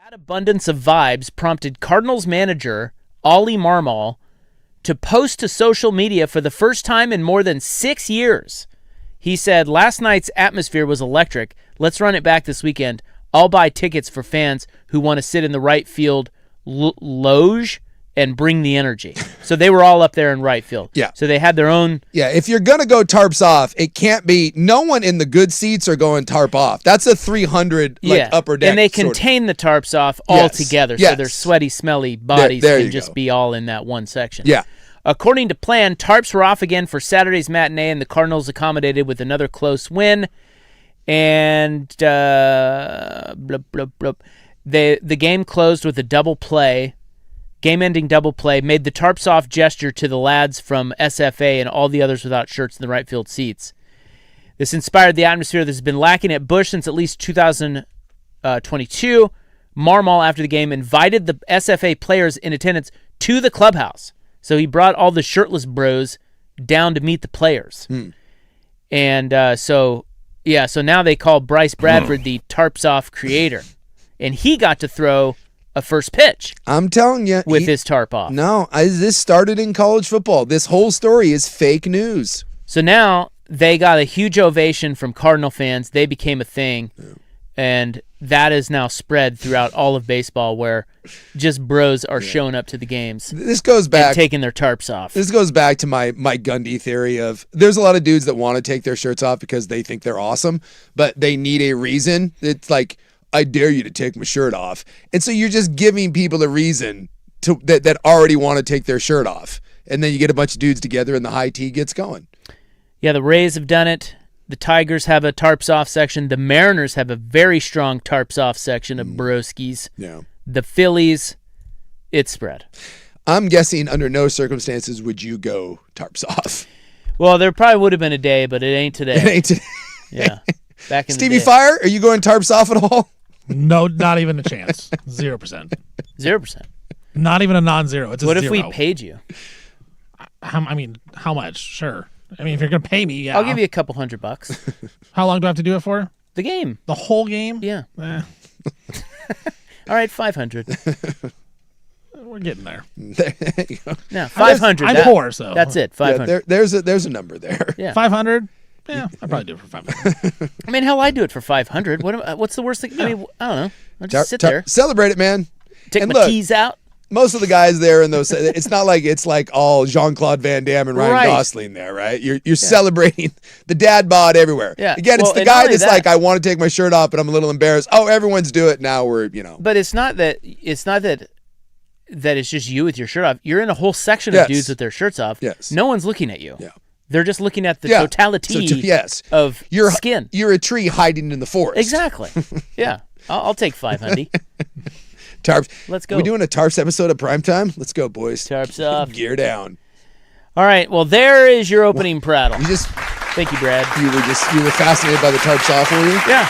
That abundance of vibes prompted Cardinals manager Ollie Marmol to post to social media for the first time in more than 6 years. He said, "Last night's atmosphere was electric. Let's run it back this weekend. I'll buy tickets for fans who want to sit in the right field loge and bring the energy." So they were all up there in right field. Yeah. So they had their own. Yeah, if you're going to go tarps off, it can't be, no one in the good seats are going tarp off. That's a 300 upper deck. And they contain the tarps off all together. So their sweaty, smelly bodies can just be all in that one section. Yeah. According to plan, tarps were off again for Saturday's matinee, and the Cardinals accommodated with another close win. And the game closed with a double play. Game-ending double play made the tarps off gesture to the lads from SFA and all the others without shirts in the right field seats. This inspired the atmosphere that has been lacking at Busch since at least 2022. Marmol, after the game, invited the SFA players in attendance to the clubhouse. So he brought all the shirtless bros down to meet the players. And so now they call Bryce Bradford the tarps off creator. And he got to throw a first pitch. I'm telling you. With his tarp off. No, this started in college football. This whole story is fake news. So now they got a huge ovation from Cardinal fans. They became a thing. Yeah. And that is now spread throughout all of baseball where just bros are showing up to the games. This goes back. And taking their tarps off. This goes back to my Gundy theory of there's a lot of dudes that want to take their shirts off because they think they're awesome, but they need a reason. It's like, I dare you to take my shirt off. And so you're just giving people a reason that already want to take their shirt off. And then you get a bunch of dudes together and the high tea gets going. Yeah, the Rays have done it. The Tigers have a tarps off section. The Mariners have a very strong tarps off section of broskies. Yeah. The Phillies, it's spread. I'm guessing under no circumstances would you go tarps off. Well, there probably would have been a day, but it ain't today. It ain't today. Yeah. Back in Stevie the day. Fire, are you going tarps off at all? No, not even a chance. 0%. 0%. Not even a non-zero. It's a what zero. If we paid you? How much? Sure. I mean, if you're going to pay me, yeah. I'll give you a couple $100. How long do I have to do it for? The game. The whole game? Yeah. Eh. All right, 500. We're getting there. There you go. No, 500. I'm poor, so. That's it, 500. Yeah, there's a number there. Yeah. 500? Yeah, I'd probably do it for 500. I mean, hell, I'd do it for 500. What's the worst thing? I mean, I don't know. I'll just sit there. Celebrate it, man. Take my keys out. Most of the guys there in those, it's not like it's like all Jean-Claude Van Damme and Ryan Gosling there, right? You're celebrating the dad bod everywhere. Yeah. Again, it's the guy that's like, I want to take my shirt off, but I'm a little embarrassed. Oh, everyone's do it now. But it's not that it's just you with your shirt off. You're in a whole section of dudes with their shirts off. Yes. No one's looking at you. Yeah. They're just looking at the totality of skin. You're a tree hiding in the forest. Exactly. Yeah. I'll take 500. Tarps. Let's go. We doing a Tarps episode of Primetime? Let's go, boys. Tarps off. Gear down. All right. Well, there is your opening prattle. Thank you, Brad. You were fascinated by the tarps off, were you? Yeah.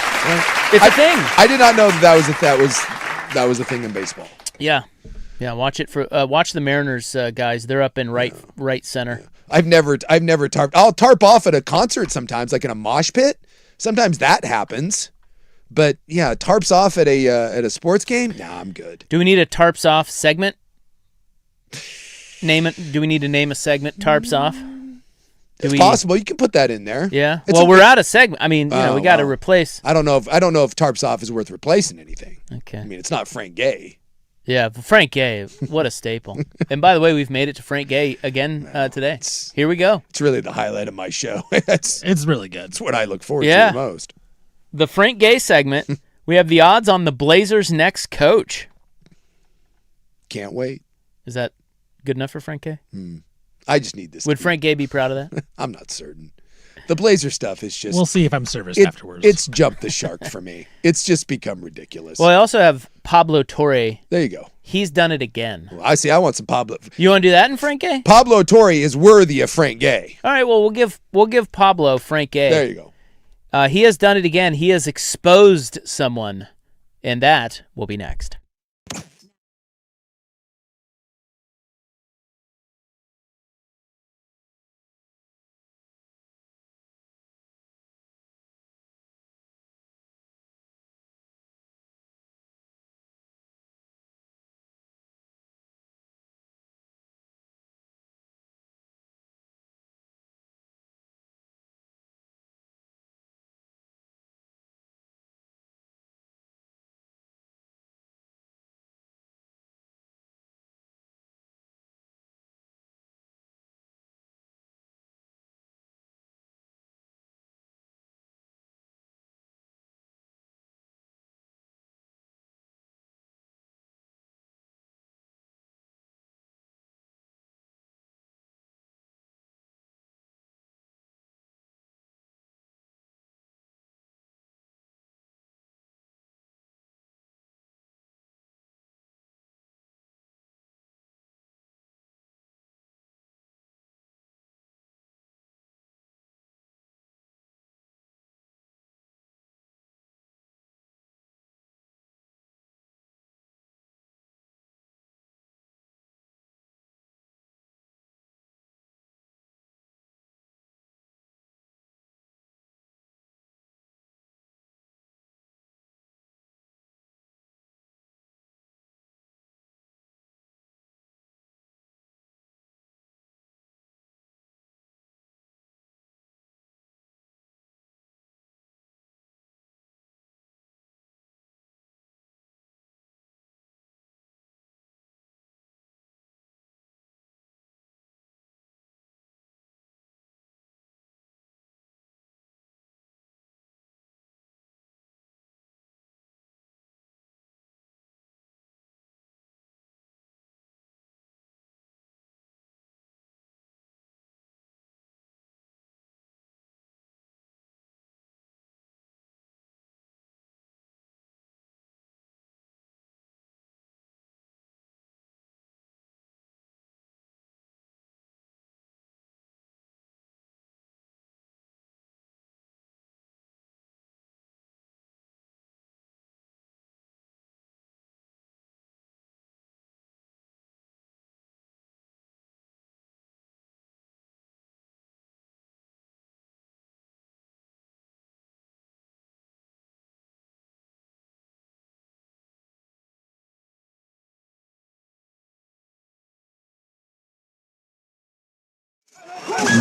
It's a thing. I did not know that was a thing in baseball. Yeah. Yeah. Watch it for watch the Mariners guys. They're up in right center. Yeah. I've never tarped. I'll tarp off at a concert sometimes, like in a mosh pit. Sometimes that happens. But yeah, tarps off at a sports game? Nah, I'm good. Do we need a tarps off segment? Name it. Do we need to name a segment? Tarps off. It's possible. You can put that in there. Yeah. We're out of segment. I mean, we got to replace. I don't know if tarps off is worth replacing anything. Okay. I mean, it's not Frank Gay. Yeah, Frank Gay. What a staple. And by the way, we've made it to Frank Gay again today. Here we go. It's really the highlight of my show. It's really good. It's what I look forward to the most. The Frank Gay segment, we have the odds on the Blazers' next coach. Can't wait. Is that good enough for Frank Gay? I just need this. Would Frank Gay be proud of that? I'm not certain. The Blazer stuff is just... We'll see if I'm serviced afterwards. It's jumped the shark for me. It's just become ridiculous. Well, I also have Pablo Torre. There you go. He's done it again. Well, I want some Pablo. You want to do that in Frank Gay? Pablo Torre is worthy of Frank Gay. All right, well, we'll give Pablo Frank Gay. There you go. He has done it again. He has exposed someone, and that will be next.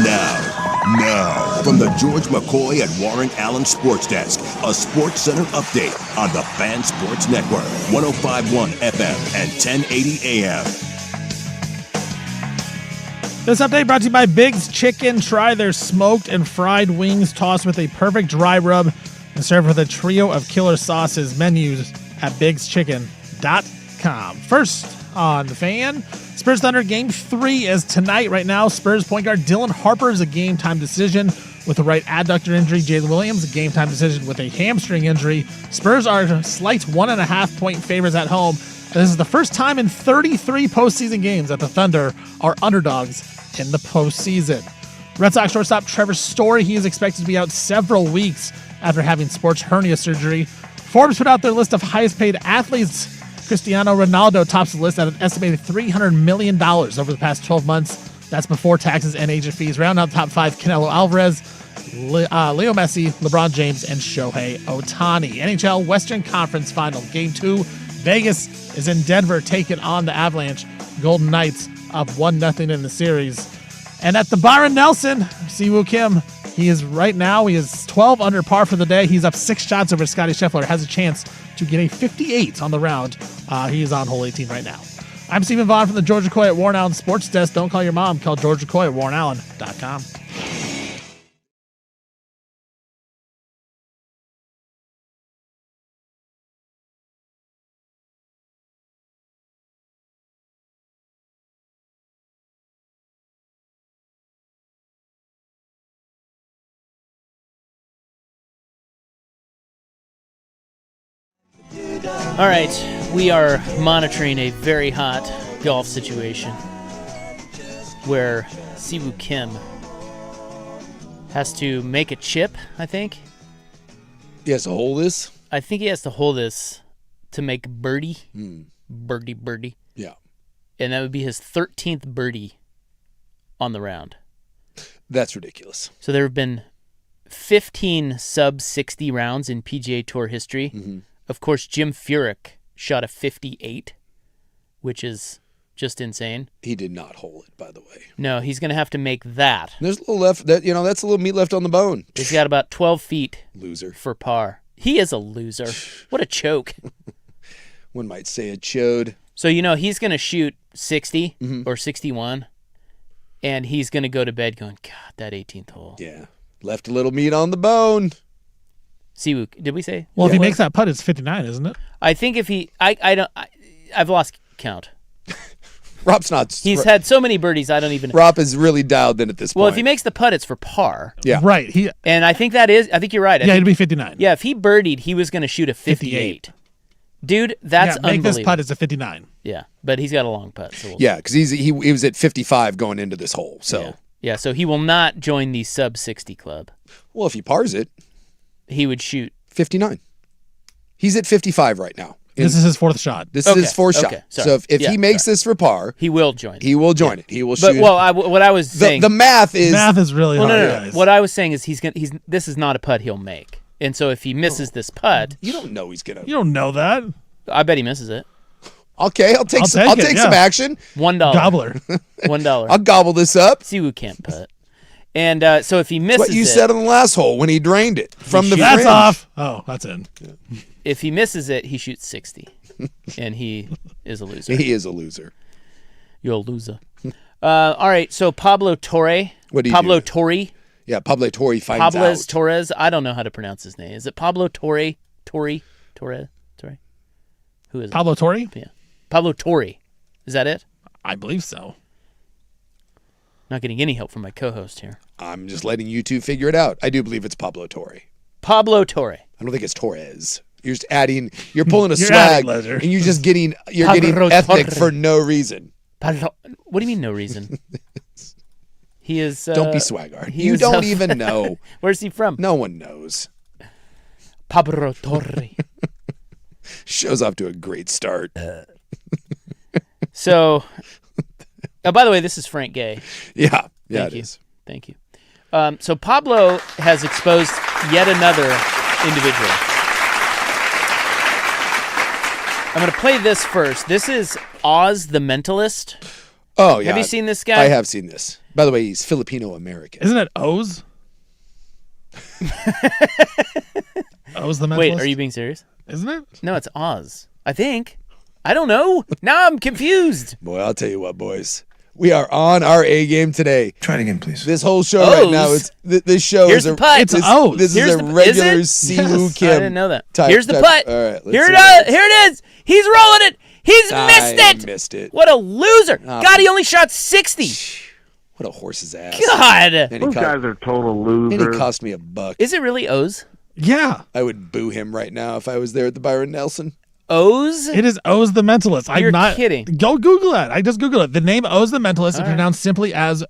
Now, from the George McCoy and Warren Allen Sports Desk, a Sports Center update on the Fan Sports Network, 105.1 FM and 1080 AM. This update brought to you by Big's Chicken. Try their smoked and fried wings tossed with a perfect dry rub and served with a trio of killer sauces. Menus at bigschicken.com. First on the Fan, Spurs Thunder Game 3 is tonight. Right now, Spurs point guard Dylan Harper is a game-time decision with a right adductor injury. Jalen Williams, a game-time decision with a hamstring injury. Spurs are slight 1.5-point favorites at home. And this is the first time in 33 postseason games that the Thunder are underdogs in the postseason. Red Sox shortstop Trevor Story, he is expected to be out several weeks after having sports hernia surgery. Forbes put out their list of highest-paid athletes. Cristiano Ronaldo tops the list at an estimated $300 million over the past 12 months. That's before taxes and agent fees. Round out the top five, Canelo Alvarez, Leo Messi, LeBron James, and Shohei Ohtani. NHL Western Conference Final, Game 2. Vegas is in Denver taking on the Avalanche. Golden Knights up 1-0 in the series. And at the Byron Nelson, Siwoo Kim, he is 12 under par for the day. He's up 6 shots over Scotty Scheffler. Has a chance to get a 58 on the round. He is on hole 18 right now. I'm Stephen Vaughn from the George McCoy at Warren Allen Sports Desk. Don't call your mom. Call George McCoy at warrenallen.com. All right, we are monitoring a very hot golf situation where Siwoo Kim has to make a chip, I think. He has to hold this? I think he has to hold this to make birdie. Birdie. Yeah. And that would be his 13th birdie on the round. That's ridiculous. So there have been 15 sub-60 rounds in PGA Tour history. Mm-hmm. Of course, Jim Furyk shot a 58, which is just insane. He did not hold it, by the way. No, he's going to have to make that. There's a little left. That's a little meat left on the bone. He's got about 12 feet. Loser. For par. He is a loser. What a choke. One might say a chode. So, he's going to shoot 60 or 61, and he's going to go to bed going, God, that 18th hole. Yeah. Left a little meat on the bone. Siwoo, did we say? Well, if he makes that putt, it's 59, isn't it? I think if he, I've lost count. Rob's not. He's had so many birdies, I don't even. Rob is really dialed in at this point. Well, if he makes the putt, it's for par. Yeah. Right. And I think you're right. It'd be 59. Yeah, if he birdied, he was going to shoot a 58. Dude, that's unbelievable. Make this putt, it's a 59. Yeah, but he's got a long putt. So yeah, because he was at 55 going into this hole. So yeah, so he will not join the sub-60 club. Well, if he pars it. He would shoot 59. He's at 55 right now. This is his fourth shot. This is his fourth shot. So if he makes this for par, he will join. He will join it. He will shoot. But what I was saying, the math is really hard. No. What I was saying is this is not a putt he'll make, and so if he misses this putt, you don't know he's gonna. You don't know that. I bet he misses it. Okay, I'll take some action. $1 gobbler. $1. I'll gobble this up. Siwoo can't putt. And so if he misses what you said on the last hole when he drained it from the That's fringe. off. Oh, that's in. Yeah. If he misses it, he shoots 60. And he is a loser. He is a loser. You're a loser. All right, so Pablo Torre. What do you Pablo do? Torre. Yeah, Pablo Torre finds out. Torres. I don't know how to pronounce his name. Is it Pablo Torre? Torre? Who is it? Pablo Torre? Yeah. Pablo Torre. Is that it? I believe so. Not getting any help from my co-host here. I'm just letting you two figure it out. I do believe it's Pablo Torre. Pablo Torre. I don't think it's Torres. You're just adding. You're pulling a swag, and you're just getting. You're getting ethnic for no reason. What do you mean no reason? He is. Don't be swagard. You don't even know. Where's he from? No one knows. Pablo Torre. Show's off to a great start. So, by the way, this is Frank Gay. Yeah, Thank it you. is. Thank you. So Pablo has exposed yet another individual. I'm going to play this first. This is Oz the Mentalist. Oh, yeah. Have you seen this guy? I have seen this. By the way, he's Filipino-American. Isn't it O's? O's the mentalist? Wait, are you being serious? Isn't it? No, it's Oz. I think. I don't know. Now I'm confused. Boy, I'll tell you what, boys. We are on our A game today. Try it again, please. This whole show right now, this show Here's is the putt. It's O's. This Here's is a the- regular is it? Siwoo Kim. I didn't know that. Type, Here's the type. putt. All right, Here it is. He's rolling it. He's missed it. Missed it. What a loser. God, he only shot 60. What a horse's ass. God. And Those guys are total losers. And he cost me $1. Is it really O's? Yeah. I would boo him right now if I was there at the Byron Nelson. O's? It is O's the Mentalist. You're I'm not kidding. Go Google it. I just Googled it. The name O's the Mentalist is pronounced simply as,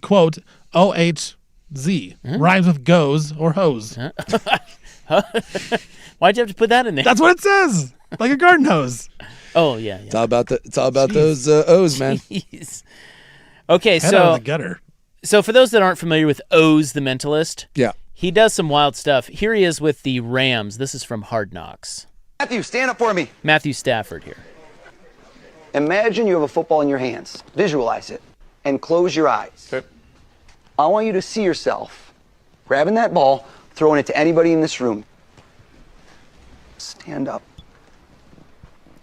quote, O-H-Z. Rhymes with goes or hose. Why'd you have to put that in there? That's what it says. Like a garden hose. Oh, yeah. It's all about those O's, man. Jeez. Okay, Head out of the gutter. so for those that aren't familiar with O's the Mentalist, Yeah. he does some wild stuff. Here he is with the Rams. This is from Hard Knocks. Matthew, stand up for me. Matthew Stafford here. Imagine you have a football in your hands. Visualize it. And close your eyes. Okay. I want you to see yourself grabbing that ball, throwing it to anybody in this room. Stand up.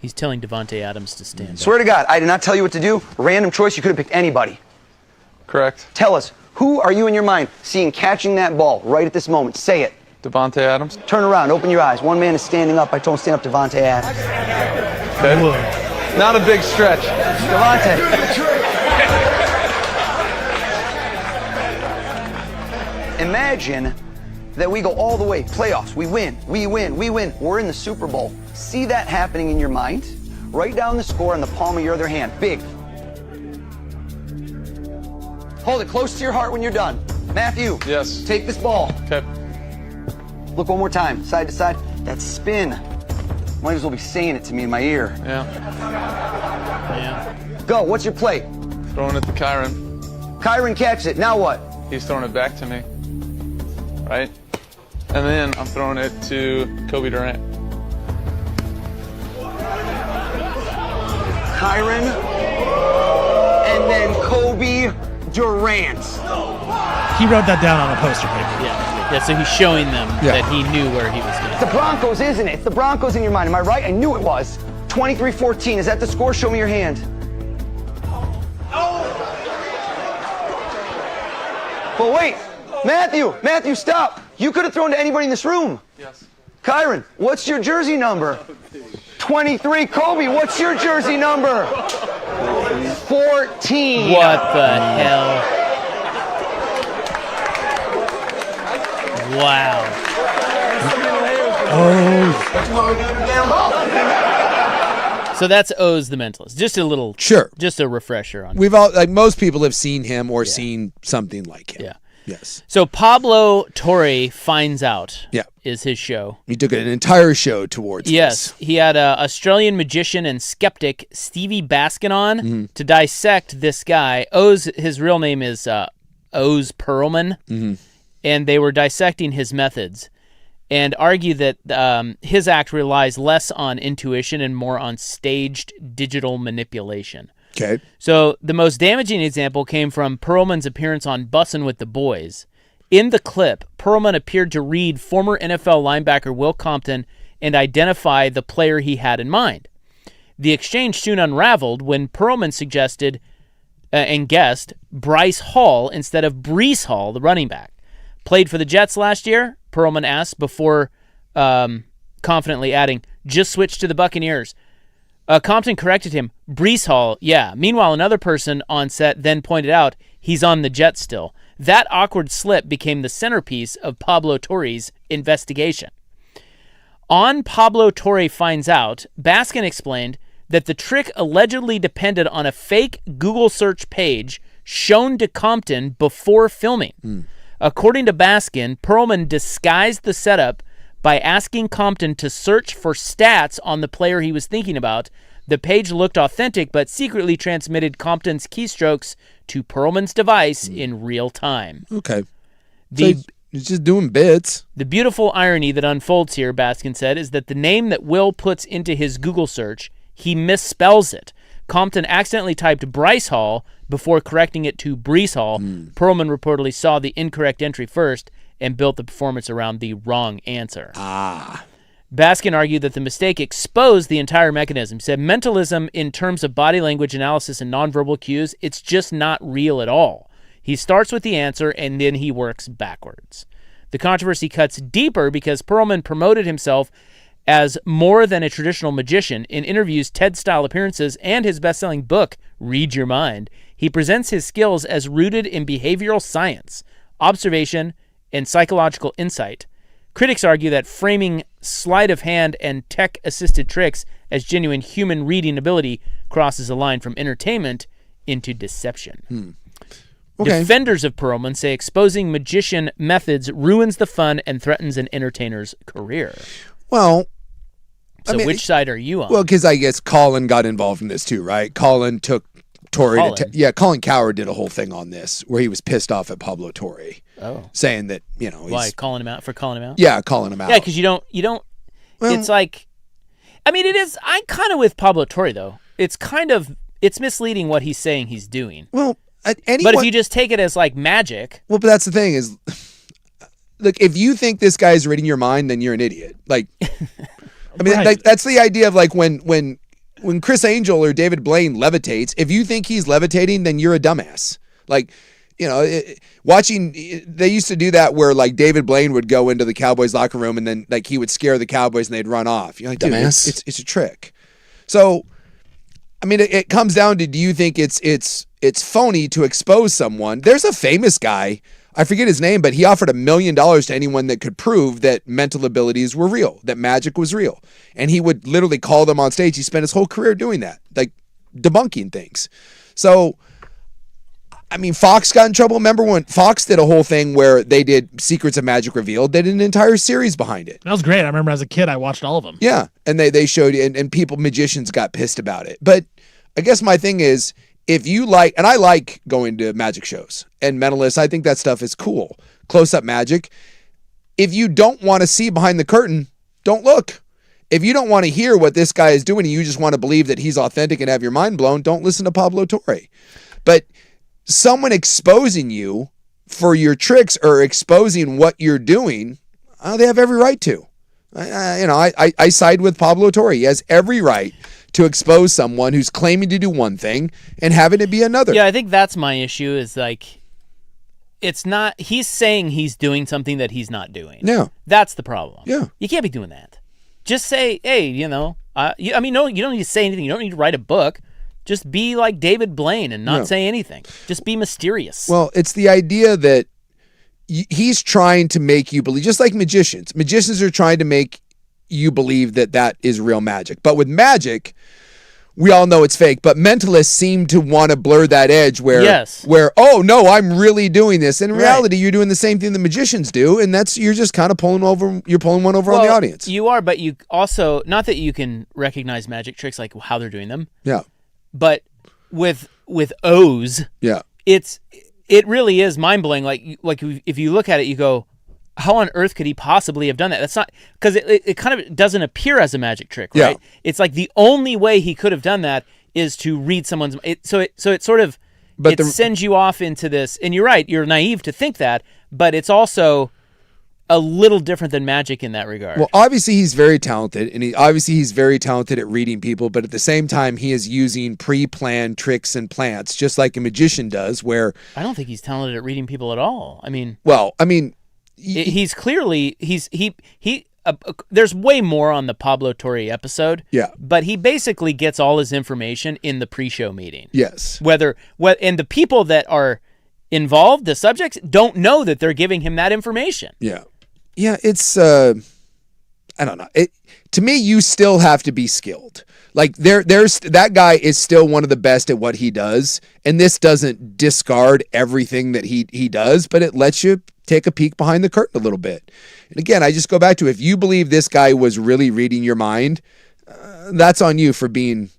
He's telling Devontae Adams to stand up. Swear to God, I did not tell you what to do. Random choice, you could have picked anybody. Correct. Tell us, who are you in your mind seeing catching that ball right at this moment? Say it. Devontae Adams. Turn around, open your eyes. One man is standing up. I told him stand up, Devontae Adams. Okay. Not a big stretch. Devontae. Imagine that we go all the way, playoffs, we win. We're in the Super Bowl. See that happening in your mind? Write down the score on the palm of your other hand, big. Hold it close to your heart when you're done. Matthew, Yes. take this ball. Okay. Look one more time, side to side. That spin. Might as well be saying it to me in my ear. Yeah. Go, what's your play? Throwing it to Kyron. Kyron catches it, now what? He's throwing it back to me. Right? And then I'm throwing it to Kobe Durant. Kyron, and then Kobe Durant. He wrote that down on a poster paper. Yeah, so he's showing them that he knew where he was going. The Broncos, isn't it? It's the Broncos in your mind. Am I right? I knew it was. 23-14. Is that the score? Show me your hand. But wait, Matthew, stop. You could have thrown to anybody in this room. Yes. Kyron, what's your jersey number? 23. Kobe, what's your jersey number? 14. What the hell? Wow. So that's O's the Mentalist. Just a little, just a refresher on. We've all, like most people, have seen him or seen something like him. Yeah. Yes. So Pablo Torre Finds Out. Yeah. Is his show. He took an entire show towards Yes, this. he had Australian magician and skeptic Stevie Baskin on to dissect this guy. His real name is Oz Perlman, and they were dissecting his methods and argue that his act relies less on intuition and more on staged digital manipulation. Okay. So the most damaging example came from Perlman's appearance on Bussin' with the Boys. In the clip, Perlman appeared to read former NFL linebacker Will Compton and identify the player he had in mind. The exchange soon unraveled when Perlman suggested and guessed Bryce Hall instead of Breece Hall, the running back. Played for the Jets last year, Perlman asked before confidently adding, just switch to the Buccaneers. Compton corrected him, Breece Hall, yeah. Meanwhile, another person on set then pointed out he's on the Jets still. That awkward slip became the centerpiece of Pablo Torre's investigation. On Pablo Torre Finds Out, Baskin explained that the trick allegedly depended on a fake Google search page shown to Compton before filming. According to Baskin, Perlman disguised the setup by asking Compton to search for stats on the player he was thinking about. The page looked authentic, but secretly transmitted Compton's keystrokes to Perlman's device in real time. Okay. So he's just doing bits. The beautiful irony that unfolds here, Baskin said, is that the name that Will puts into his Google search, he misspells it. Compton accidentally typed Bryce Hall before correcting it to Brees Hall. Perlman reportedly saw the incorrect entry first and built the performance around the wrong answer. Baskin argued that the mistake exposed the entire mechanism. He said mentalism in terms of body language analysis and nonverbal cues, it's just not real at all. He starts with the answer and then he works backwards. The controversy cuts deeper because Perlman promoted himself as more than a traditional magician. In interviews, TED-style appearances, and his best-selling book, Read Your Mind, he presents his skills as rooted in behavioral science, observation, and psychological insight. Critics argue that framing sleight of hand and tech-assisted tricks as genuine human reading ability crosses a line from entertainment into deception. Okay. Defenders of Perlman say exposing magician methods ruins the fun and threatens an entertainer's career. Well, So which side are you on? Well, because I guess Colin got involved in this too, right? Colin took Torrey Colin Cowherd did a whole thing on this where he was pissed off at Pablo Torrey. Saying that, why calling him out? Yeah, calling him out. Yeah, because you don't well, it's like, I mean, it is, I'm kind of with Pablo Torrey though. It's misleading what he's saying he's doing. Well, but if you just take it as like magic. Well, but that's the thing is, look, if you think this guy is reading your mind, then you're an idiot. Like, I mean, Right. that's the idea of like when Chris Angel or David Blaine levitates, if you think he's levitating, then you're a dumbass. Like, watching, they used to do that where like David Blaine would go into the Cowboys locker room and then like he would scare the Cowboys and they'd run off. You're like, dude, it's a trick. So, I mean, it comes down to, do you think it's phony to expose someone? There's a famous guy, I forget his name, but he offered $1 million to anyone that could prove that mental abilities were real, that magic was real. And he would literally call them on stage. He spent his whole career doing that, like debunking things. So, I mean, Fox got in trouble. Remember when Fox did a whole thing where they did Secrets of Magic Revealed? They did an entire series behind it. That was great. I remember as a kid, I watched all of them. Yeah, and they showed, and magicians got pissed about it. But I guess my thing is, if you like, and I like going to magic shows and mentalists, I think that stuff is cool. Close-up magic. If you don't want to see behind the curtain, don't look. If you don't want to hear what this guy is doing and you just want to believe that he's authentic and have your mind blown, don't listen to Pablo Torre. But someone exposing you for your tricks or exposing what you're doing, they have every right to. I side with Pablo Torre. He has every right to expose someone who's claiming to do one thing and having it be another. Yeah, I think that's my issue is like, it's not, he's saying he's doing something that he's not doing. Yeah. That's the problem. Yeah. You can't be doing that. Just say, hey, no, you don't need to say anything. You don't need to write a book. Just be like David Blaine and not say anything. Just be mysterious. Well, it's the idea that he's trying to make you believe, just like magicians. Magicians are trying to make you believe that is real magic. But with magic, we all know it's fake. But mentalists seem to want to blur that edge where, oh, no, I'm really doing this. In reality, you're doing the same thing the magicians do, and you're just kind of pulling one over on the audience. You are, but you also, not that you can recognize magic tricks like how they're doing them. Yeah. But with O's, it really is mind-blowing. Like if you look at it, you go, how on earth could he possibly have done that? That's not, because it kind of doesn't appear as a magic trick, right? Yeah. It's like the only way he could have done that is to read someone's. So it sort of sends you off into this. And you're right, you're naive to think that, but it's also a little different than magic in that regard. Well, obviously he's very talented, and he's very talented at reading people, but at the same time he is using pre-planned tricks and plants, just like a magician does, where I don't think he's talented at reading people at all. I mean, he's clearly there's way more on the Pablo Torre episode. Yeah. But he basically gets all his information in the pre-show meeting. Yes. And the people that are involved, the subjects, don't know that they're giving him that information. Yeah. Yeah, it's I don't know. To me, you still have to be skilled. Like there's that guy is still one of the best at what he does, and this doesn't discard everything that he does, but it lets you take a peek behind the curtain a little bit. And again, I just go back to, if you believe this guy was really reading your mind, that's on you for being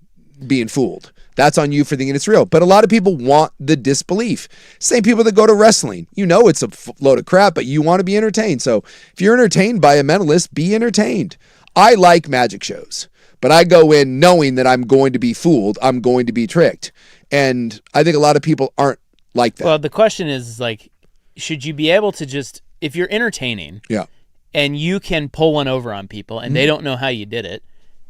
fooled. That's on you for thinking it's real. But a lot of people want the disbelief. Same people that go to wrestling. You know it's a load of crap, but you want to be entertained. So if you're entertained by a mentalist, be entertained. I like magic shows. But I go in knowing that I'm going to be fooled. I'm going to be tricked. And I think a lot of people aren't like that. Well, the question is, like, should you be able to just, if you're entertaining Yeah. and you can pull one over on people and they don't know how you did it,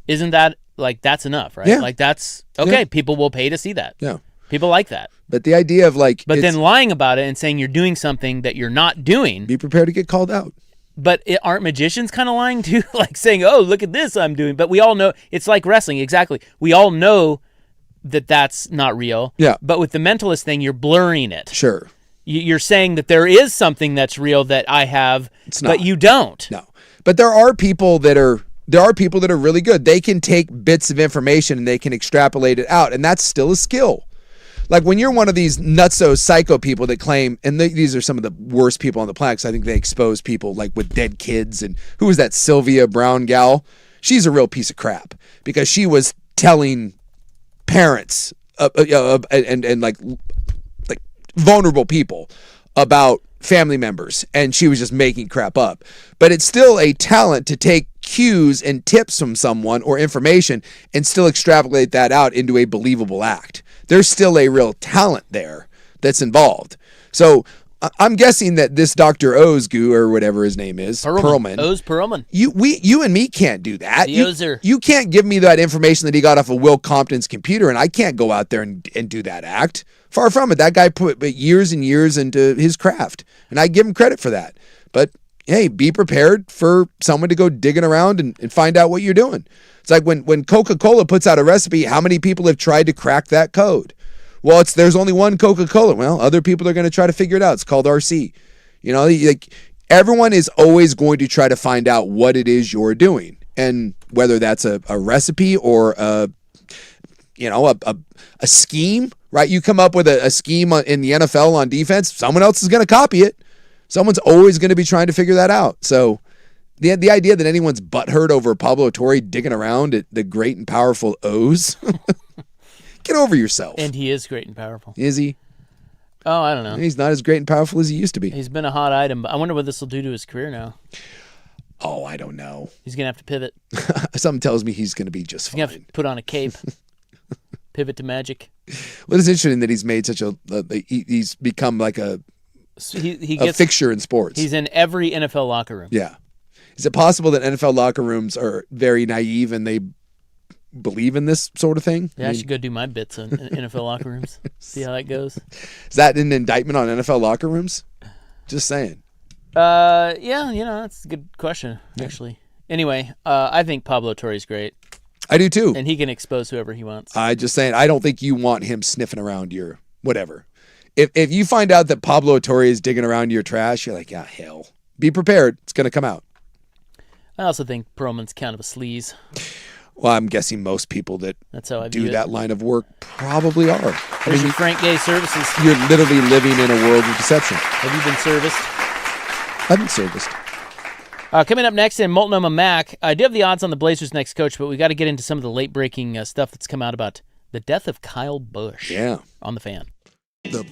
isn't that, like, that's enough, right? Yeah. Like, that's, okay, Yeah. people will pay to see that. Yeah. People like that. But the idea of like, But then lying about it and saying you're doing something that you're not doing. be prepared to get called out. But aren't magicians kind of lying too? Like saying, oh, look at this I'm doing. But we all know, it's like wrestling, exactly. We all know that that's not real. Yeah. But with the mentalist thing, you're blurring it. Sure. You're saying that there is something that's real that I have, It's not. but you don't. No. But there are people that are really good. They can take bits of information and they can extrapolate it out, and that's still a skill. Like when you're one of these nutso psycho people that claim, and these are some of the worst people on the planet, 'cause I think they expose people like with dead kids. And who was that Sylvia Brown gal? She's a real piece of crap because she was telling parents and like vulnerable people about family members, and she was just making crap up. But it's still a talent to take cues and tips from someone or information and still extrapolate that out into a believable act. There's still a real talent there that's involved. So I'm guessing that this Dr. Ozgu or whatever his name is, Perlman. Oz Perlman. You and me can't do that. The Ozer. You can't give me that information that he got off of Will Compton's computer, and I can't go out there and do that act. Far from it. That guy put years and years into his craft, and I give him credit for that. But hey, be prepared for someone to go digging around and find out what you're doing. It's like when Coca-Cola puts out a recipe, how many people have tried to crack that code? Well, there's only one Coca-Cola. Well, other people are going to try to figure it out. It's called RC. You know, like everyone is always going to try to find out what it is you're doing, and whether that's a recipe or a scheme, right? You come up with a scheme in the NFL on defense, someone else is going to copy it. Someone's always going to be trying to figure that out. So the idea that anyone's butthurt over Pablo Torre digging around at the great and powerful O's, get over yourself. And he is great and powerful. Is he? Oh, I don't know. He's not as great and powerful as he used to be. He's been a hot item, but I wonder what this will do to his career now. Oh, I don't know. He's going to have to pivot. Something tells me he's going to be just fine. He's going to have to put on a cape. Pivot to magic. Well, it's interesting that he's made he's become like a fixture in sports. He's in every NFL locker room. Yeah. Is it possible that NFL locker rooms are very naive and they believe in this sort of thing? Yeah, I should go do my bits in NFL locker rooms. See how that goes. Is that an indictment on NFL locker rooms? Just saying. Yeah, that's a good question, actually. Anyway, I think Pablo Torre's great. I do too. And he can expose whoever he wants. I just saying, I don't think you want him sniffing around your whatever. If you find out that Pablo Torre is digging around your trash, you're like, yeah, hell. Be prepared. It's going to come out. I also think Perlman's kind of a sleaze. Well, I'm guessing most people that do that line of work probably are. There's your Frank Gay services. You're literally living in a world of deception. Have you been serviced? I've been serviced. Coming up next in Multnomah Mac, I do have the odds on the Blazers' next coach, but we got to get into some of the late-breaking stuff that's come out about the death of Kyle Busch. Yeah. On the Fan. The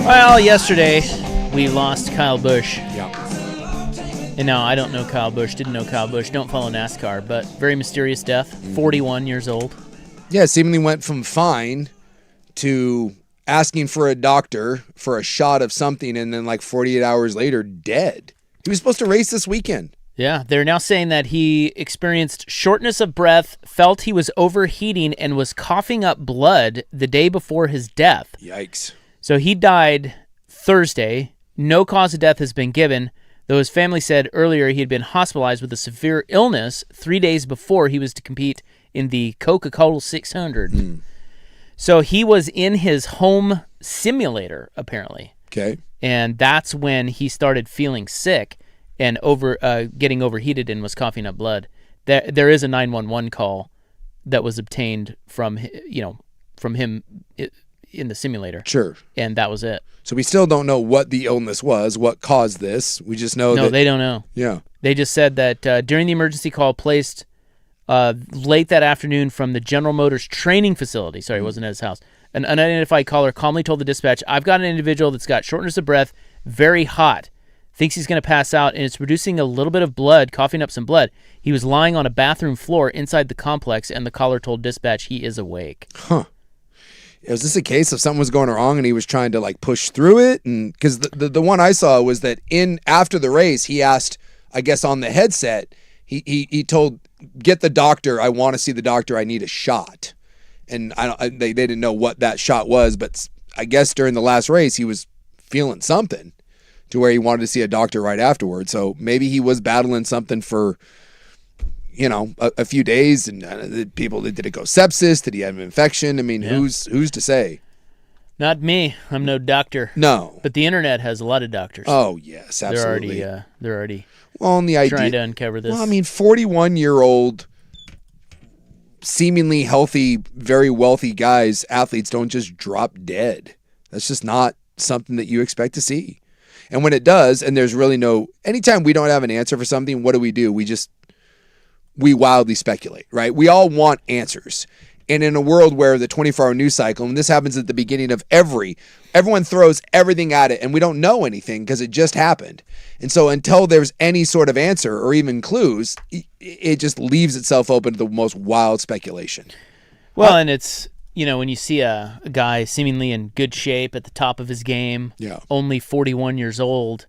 Well, yesterday we lost Kyle Busch. Yeah. And no, I don't know Kyle Busch, didn't know Kyle Busch, don't follow NASCAR, but very mysterious death, 41 years old. Yeah, seemingly went from fine to asking for a doctor for a shot of something, and then like 48 hours later, dead. He was supposed to race this weekend. Yeah, they're now saying that he experienced shortness of breath, felt he was overheating, and was coughing up blood the day before his death. Yikes. So he died Thursday. No cause of death has been given, though his family said earlier he had been hospitalized with a severe illness 3 days before he was to compete in the Coca-Cola 600. So he was in his home simulator, apparently. Okay. And that's when he started feeling sick and getting overheated and was coughing up blood. There is a 911 call that was obtained from him in the simulator. Sure. And that was it. So we still don't know what the illness was, what caused this. We just know that... No, they don't know. Yeah. They just said that during the emergency call placed late that afternoon from the General Motors training facility, sorry, it wasn't at his house, an unidentified caller calmly told the dispatch, "I've got an individual that's got shortness of breath, very hot, thinks he's going to pass out, and it's producing a little bit of blood, coughing up some blood. He was lying on a bathroom floor inside the complex, and the caller told dispatch he is awake." Huh. Was this a case of something was going wrong and he was trying to like push through it? And because the one I saw was that after the race, he asked, I guess on the headset, he told, "Get the doctor. I want to see the doctor. I need a shot." And they didn't know what that shot was, but I guess during the last race he was feeling something to where he wanted to see a doctor right afterwards. So maybe he was battling something for, a few days, and did it go sepsis? Did he have an infection? I mean, who's to say? Not me. I'm no doctor. No. But the internet has a lot of doctors. Oh, yes, absolutely. They're already well, and the idea, trying to uncover this. Well, I mean, 41-year-old, seemingly healthy, very wealthy guys, athletes don't just drop dead. That's just not something that you expect to see. And when it does, and there's really anytime we don't have an answer for something, what do? We wildly speculate, right? We all want answers. And in a world where the 24-hour news cycle, and this happens at the beginning of everyone throws everything at it, and we don't know anything because it just happened. And so until there's any sort of answer or even clues, it just leaves itself open to the most wild speculation. Well, and it's, when you see a guy seemingly in good shape at the top of his game, only 41 years old,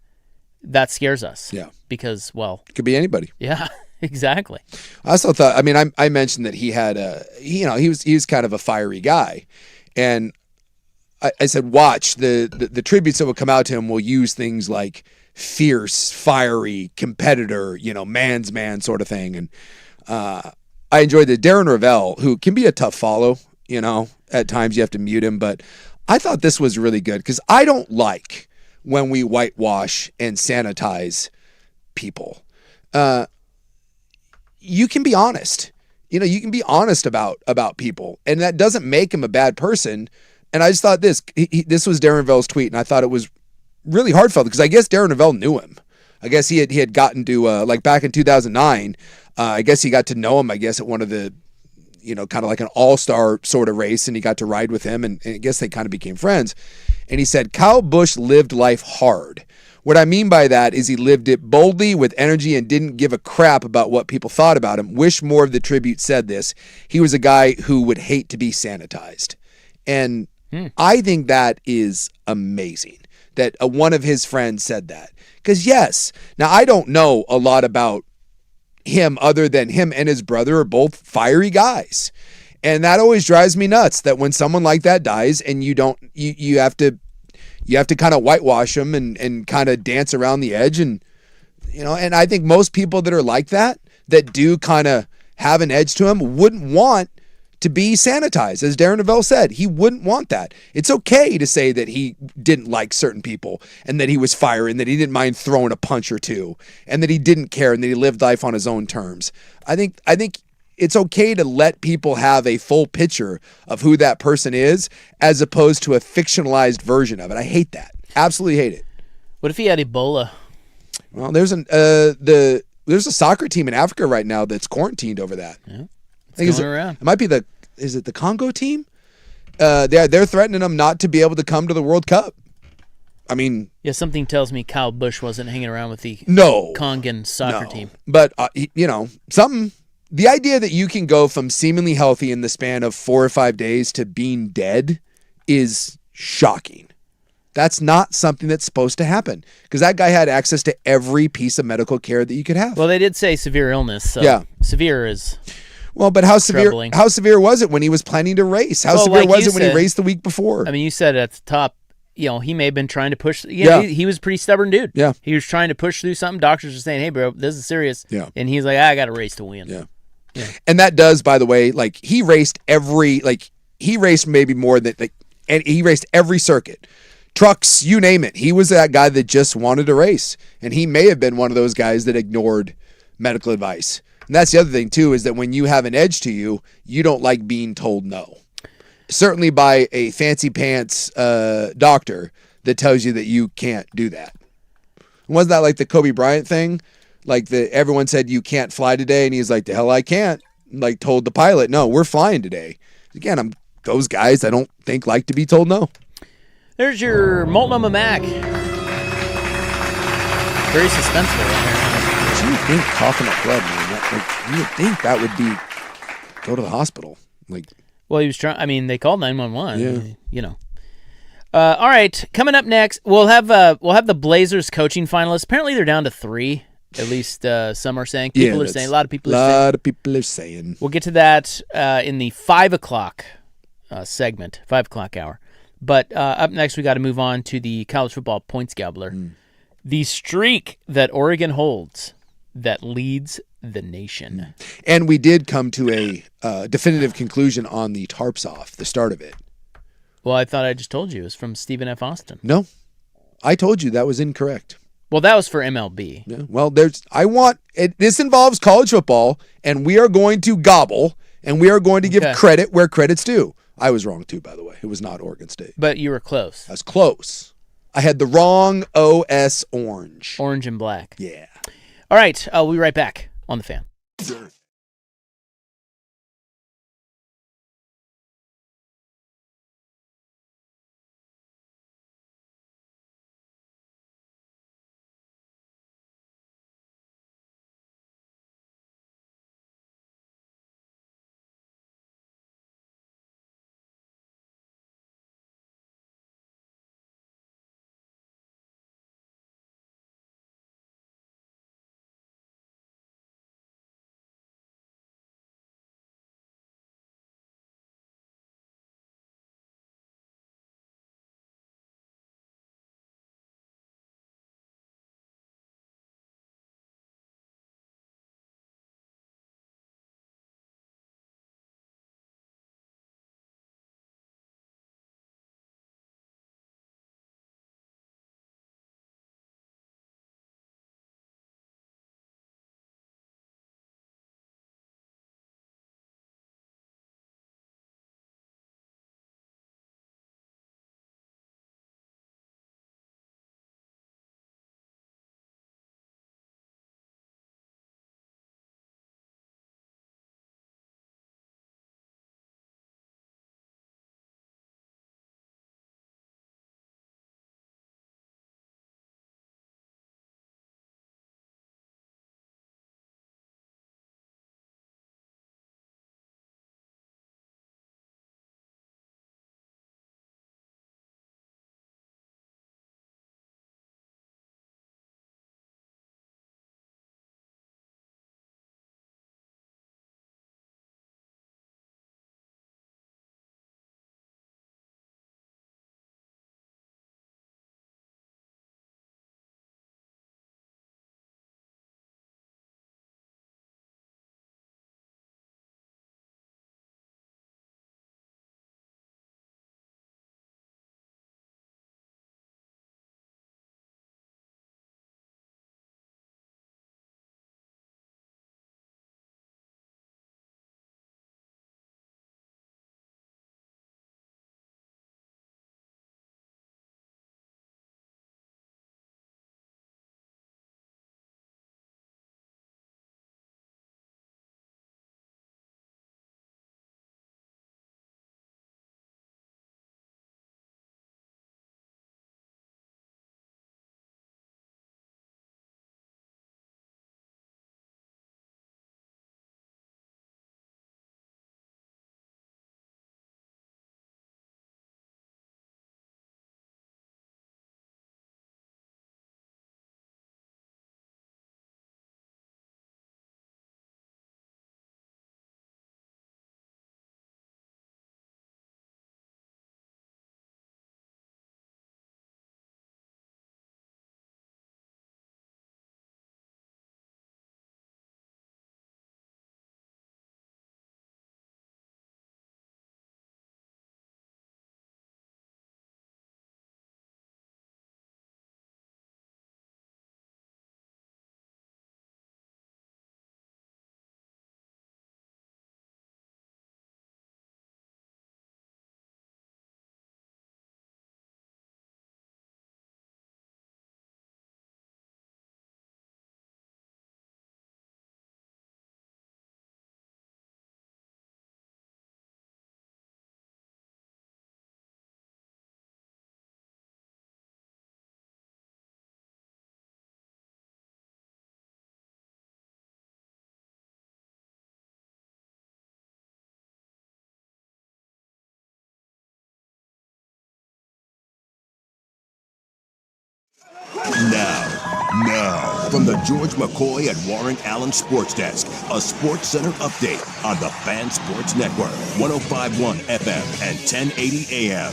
that scares us. Yeah. Because, it could be anybody. Yeah. Exactly. I also thought, I mentioned that he had he was kind of a fiery guy. And I said, watch, the tributes that will come out to him will use things like fierce, fiery, competitor, man's man sort of thing. And I enjoyed the Darren Ravel, who can be a tough follow, at times you have to mute him. But I thought this was really good because I don't like when we whitewash and sanitize people. You can be honest. You can be honest about people, and that doesn't make him a bad person. And I just thought this was Darren Ravel's tweet, and I thought it was really heartfelt because I guess Darren Ravel knew him. I guess he had gotten to like back in 2009. I guess he got to know him. I guess at one of the kind of like an all-star sort of race, and he got to ride with him, and I guess they kind of became friends. And he said Kyle Busch lived life hard. What I mean by that is he lived it boldly with energy and didn't give a crap about what people thought about him. Wish more of the tribute said this. He was a guy who would hate to be sanitized. And I think that is amazing that one of his friends said that. Because yes, now I don't know a lot about him other than him and his brother are both fiery guys. And that always drives me nuts that when someone like that dies and you have to kind of whitewash them and kind of dance around the edge. And, and I think most people that are like that do kind of have an edge to them wouldn't want to be sanitized. As Darren Ravel said, he wouldn't want that. It's okay to say that he didn't like certain people and that he was fiery and that he didn't mind throwing a punch or two and that he didn't care and that he lived life on his own terms. I think it's okay to let people have a full picture of who that person is as opposed to a fictionalized version of it. I hate that. Absolutely hate it. What if he had Ebola? Well, there's a soccer team in Africa right now that's quarantined over that. Yeah. It's going around. It might be is it the Congo team? They're threatening them not to be able to come to the World Cup. I mean, Yeah, something tells me Kyle Busch wasn't hanging around with the no. Kongan soccer No. team. But, the idea that you can go from seemingly healthy in the span of 4 or 5 days to being dead is shocking. That's not something that's supposed to happen because that guy had access to every piece of medical care that you could have. Well, they did say severe illness. So Yeah. severe is Well, but how troubling. severe was it when he was planning to race? How Well, severe like was you it when he said- raced the week before? I mean, you said at the top, he may have been trying to push. Yeah. He was a pretty stubborn dude. Yeah. He was trying to push through something. Doctors are saying, hey, bro, this is serious. Yeah. And he's like, I got a race to win. Yeah. And that does, by the way, like he raced maybe more than and he raced every circuit. Trucks, you name it. He was that guy that just wanted to race. And he may have been one of those guys that ignored medical advice. And that's the other thing, too, is that when you have an edge to you, you don't like being told no. Certainly by a fancy pants doctor that tells you that you can't do that. Wasn't that like the Kobe Bryant thing? Like everyone said you can't fly today, and he's like, the hell I can't. Like told the pilot, no, we're flying today. Again, those guys I don't think like to be told no. There's your Multnomah Mac. Very suspenseful in there. What do you think coughing up blood, man? You would think that would be go to the hospital. Like, Well, he was trying. I mean, they called 911. Yeah. All right, coming up next, we'll have the Blazers coaching finalists. Apparently, they're down to 3. At least some are saying. People are saying. A lot of people are saying. We'll get to that in the 5 o'clock segment, 5 o'clock hour. But up next, we got to move on to the college football points gobbler. The streak that Oregon holds that leads the nation. And we did come to a definitive conclusion on the tarps off, the start of it. Well, I thought I just told you. It was from Stephen F. Austin. No, I told you that was incorrect. Well, that was for MLB. Yeah. Well, this involves college football, and we are going to gobble, and we are going to give credit where credit's due. I was wrong, too, by the way. It was not Oregon State. But you were close. I was close. I had the wrong OS orange. Orange and black. Yeah. All right. We'll be right back on The Fan. Now, from the George McCoy at Warren Allen Sports Desk, a Sports Center update on the Fan Sports Network, 105.1 FM and 1080 AM.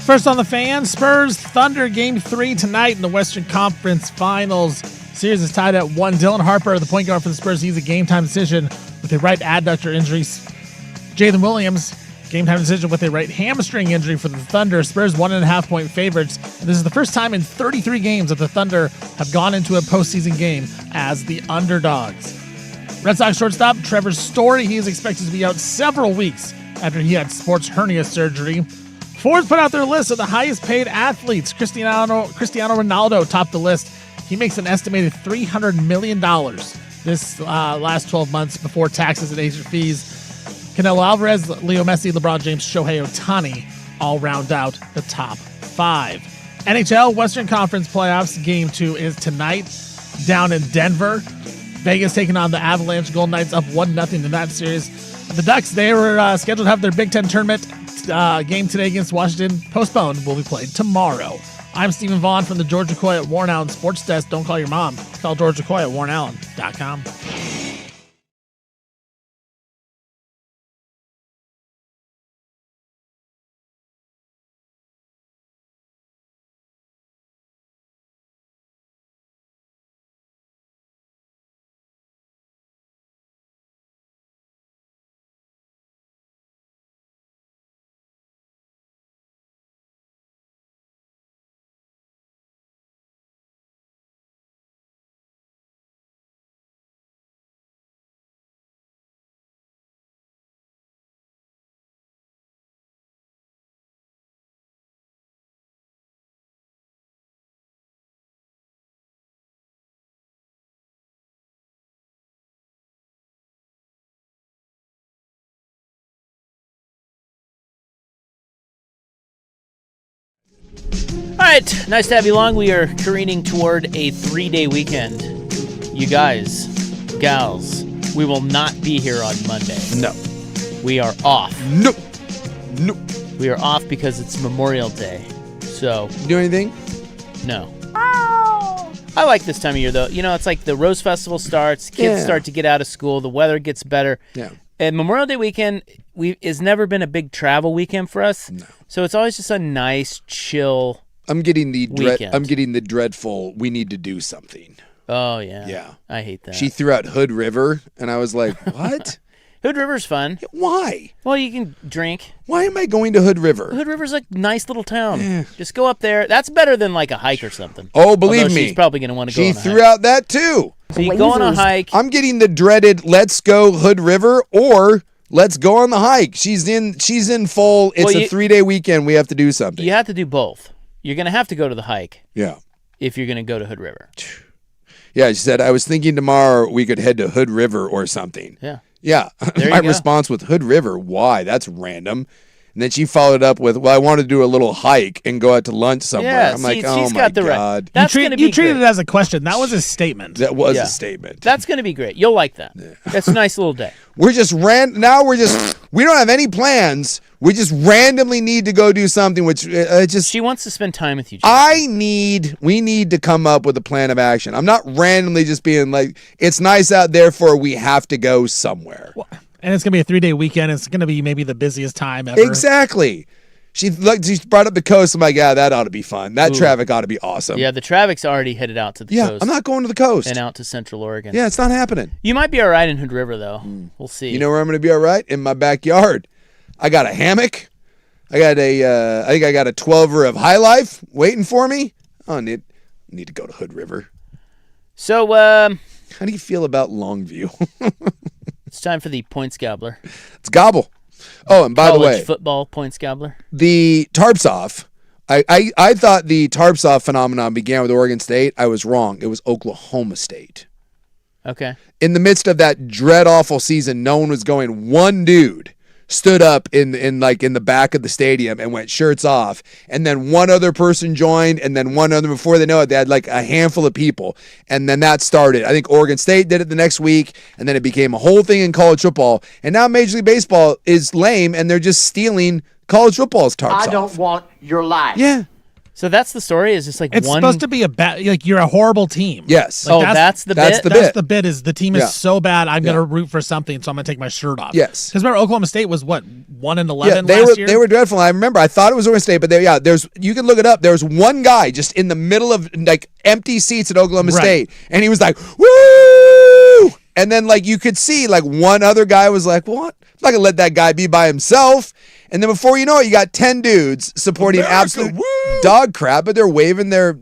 First on the Fan, Spurs Thunder Game 3 tonight in the Western Conference Finals. Series is tied at 1. Dylan Harper, the point guard for the Spurs, he's a game-time decision with a right adductor injury. Jalen Williams, game-time decision with a right hamstring injury for the Thunder. Spurs 1.5-point favorites. And this is the first time in 33 games that the Thunder have gone into a postseason game as the underdogs. Red Sox shortstop Trevor Story, he is expected to be out several weeks after he had sports hernia surgery. Forbes put out their list of the highest-paid athletes. Cristiano Ronaldo topped the list. He makes an estimated $300 million this last 12 months before taxes and agent fees. Canelo Alvarez, Leo Messi, LeBron James, Shohei Ohtani all round out the top 5. NHL Western Conference Playoffs Game 2 is tonight down in Denver. Vegas taking on the Avalanche. Golden Knights up 1-0 in that series. The Ducks, they were scheduled to have their Big Ten tournament game today against Washington. Postponed, will be played tomorrow. I'm Stephen Vaughn from the George McCoy at Warren Allen Sports Desk. Don't call your mom. Call George McCoy at warrenallen.com. All right, nice to have you along. We are careening toward a 3-day weekend. You guys, gals, we will not be here on Monday. No. We are off. Nope. Nope. We are off because it's Memorial Day. So, Do anything? no. I like this time of year, though. You know, it's like the Rose Festival starts, kids start to get out of school, the weather gets better. Yeah. And Memorial Day weekend has never been a big travel weekend for us. No. So it's always just a nice, chill I'm getting the weekend. I'm getting the dreadful. We need to do something. Oh, yeah. Yeah. I hate that. She threw out Hood River, and I was like, "What? Hood River's fun. Why? Well, you can drink. Why am I going to Hood River?" Hood River's like a nice little town. Just go up there. That's better than like a hike or something. Oh, believe Although me, she's probably going to want to go she on a threw hike. out that too. So you go on a hike. I'm getting the dreaded "Let's go Hood River" or "Let's go on the hike." She's in full. It's a 3-day weekend. We have to do something. You have to do both. You're going to have to go to the hike Yeah. if you're going to go to Hood River. Yeah, she said, "I was thinking tomorrow we could head to Hood River or something." Yeah. Yeah. There My you go. response with Hood River, why? That's random. And then she followed up with, "Well, I wanted to do a little hike and go out to lunch somewhere." Yeah, I'm like, see, "Oh she's my got the right- God." That's going to be You treated great. it as a question. That was a statement. That was Yeah. a statement. That's going to be great. You'll like that. That's a nice little day. We don't have any plans. We just randomly need to go do something, which She wants to spend time with you, Jason. we need to come up with a plan of action. I'm not randomly just being like, it's nice out there for we have to go somewhere. And it's going to be a 3-day weekend. It's going to be maybe the busiest time ever. Exactly. She brought up the coast. I'm like, yeah, that ought to be fun. That traffic ought to be awesome. Yeah, the traffic's already headed out to the Yeah, coast I'm not going to the coast. and out to Central Oregon. Yeah, it's not happening. You might be all right in Hood River, though. We'll see. You know where I'm going to be all right? In my backyard. I got a hammock. I got I think I got a 12er of High Life waiting for me. Oh, I need to go to Hood River. So, How do you feel about Longview? it's time for the Points Gobbler. It's gobble. Oh, and by the College way, football Points Gobbler. the tarps off. I thought the tarps off phenomenon began with Oregon State. I was wrong. It was Oklahoma State. Okay. In the midst of that dread awful season, no one was going. One dude stood up in the back of the stadium and went shirts off, and then one other person joined, and then one other. Before they know it, they had like a handful of people, and then that started. I think Oregon State did it the next week, and then it became a whole thing in college football. And now Major League Baseball is lame, and they're just stealing college football's tarps I don't off. want your life. Yeah, So that's the story. Is just like It's one. supposed to be a bad, like you're a horrible team. Yes. Oh, that's the bit. That's the bit. Is the team Yeah. is so bad, I'm gonna root for something, so I'm gonna take my shirt off. Yes. Because remember, Oklahoma State was what 1-11 Yeah, last year. they were dreadful. I remember. I thought it was Oklahoma State, but there's you can look it up. There was one guy just in the middle of like empty seats at Oklahoma Right. State, and he was like, "Woo!" And then like you could see like one other guy was like, "What? I'm not gonna let that guy be by himself." And then before you know it, you got 10 dudes supporting absolute dog crap, but they're waving their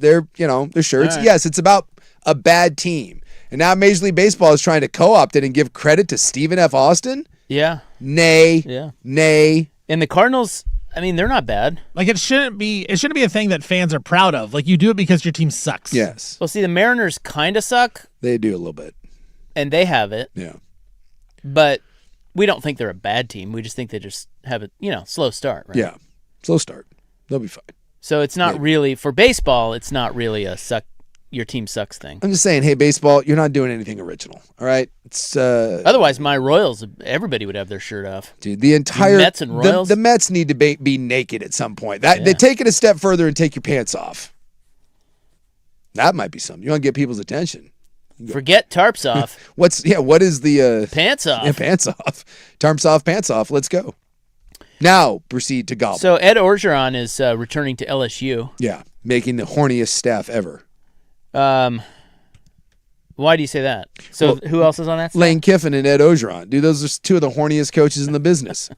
shirts. Right. Yes, it's about a bad team. And now Major League Baseball is trying to co-opt it and give credit to Stephen F. Austin. Yeah. Nay. Yeah. Nay. And the Cardinals, I mean, they're not bad. Like it shouldn't be a thing that fans are proud of. Like you do it because your team sucks. Yes. Well, see, the Mariners kind of suck, They do a little bit. and they have it, Yeah. but we don't think they're a bad team. We just think they just have a slow start, right? Yeah. Slow start. They'll be fine. So it's not really for baseball. It's not really a suck. Your team sucks thing. I'm just saying, hey, baseball, you're not doing anything original. All right. It's Otherwise, my Royals, everybody would have their shirt off. dude, the entire Mets and Royals? The Mets need to be naked at some point. They take it a step further and take your pants off. That might be something. You want to get people's attention. Forget tarps off, What is the pants off. yeah, pants off. Tarps off, pants off. Let's go. Now proceed to gobble. So Ed Orgeron is returning to LSU. Yeah. Making the horniest staff ever. Why do you say that? So who else is on that? Lane Kiffin and Ed Orgeron. Dude, those are two of the horniest coaches in the business.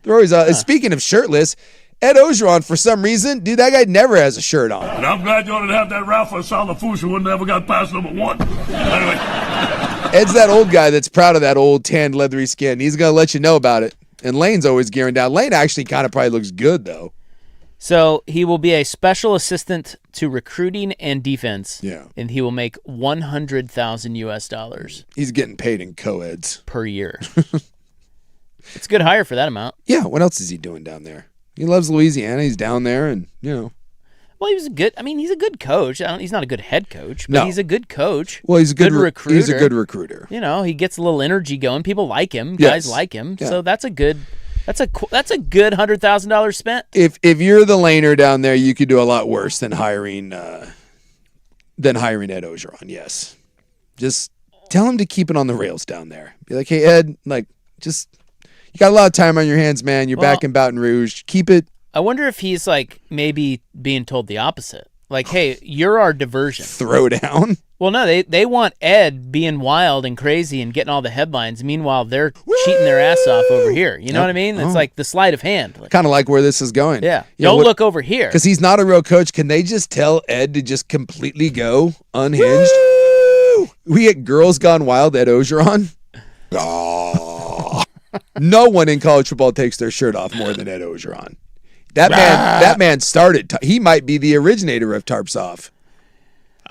They're always speaking of shirtless, Ed Orgeron, for some reason, dude, that guy never has a shirt on. And I'm glad you didn't have that Ralph Salafusha who never got past number 1. Anyway. Ed's that old guy that's proud of that old tanned leathery skin. He's going to let you know about it. And Lane's always gearing down. Lane actually kind of probably looks good, though. So he will be a special assistant to recruiting and defense. Yeah. And he will make $100,000 He's getting paid in co-eds. per year. It's a good hire for that amount. Yeah, what else is he doing down there? He loves Louisiana. He's down there, and, Well, he's a good coach. He's not a good head coach, but No. he's a good coach. well, he's a good recruiter. He's a good recruiter. He gets a little energy going. People like him. Yes. Guys like him. Yeah. So that's a good $100,000 spent. If you're the laner down there, you could do a lot worse than hiring Ed Orgeron. Yes, just tell him to keep it on the rails down there. Be like, hey Ed, you got a lot of time on your hands, man. You're back in Baton Rouge. Keep it. I wonder if he's like maybe being told the opposite. Like, hey, you're our diversion. Throw down. Well, no, they want Ed being wild and crazy and getting all the headlines. Meanwhile, they're cheating their ass off over here. You know what I mean? It's like the sleight of hand. Like, Kind of like where this is going. yeah. Don't look over here. Because he's not a real coach. Can they just tell Ed to just completely go unhinged? We get Girls Gone Wild, Ed Orgeron. No one in college football takes their shirt off more than Ed Orgeron. That man started. He might be the originator of tarps off.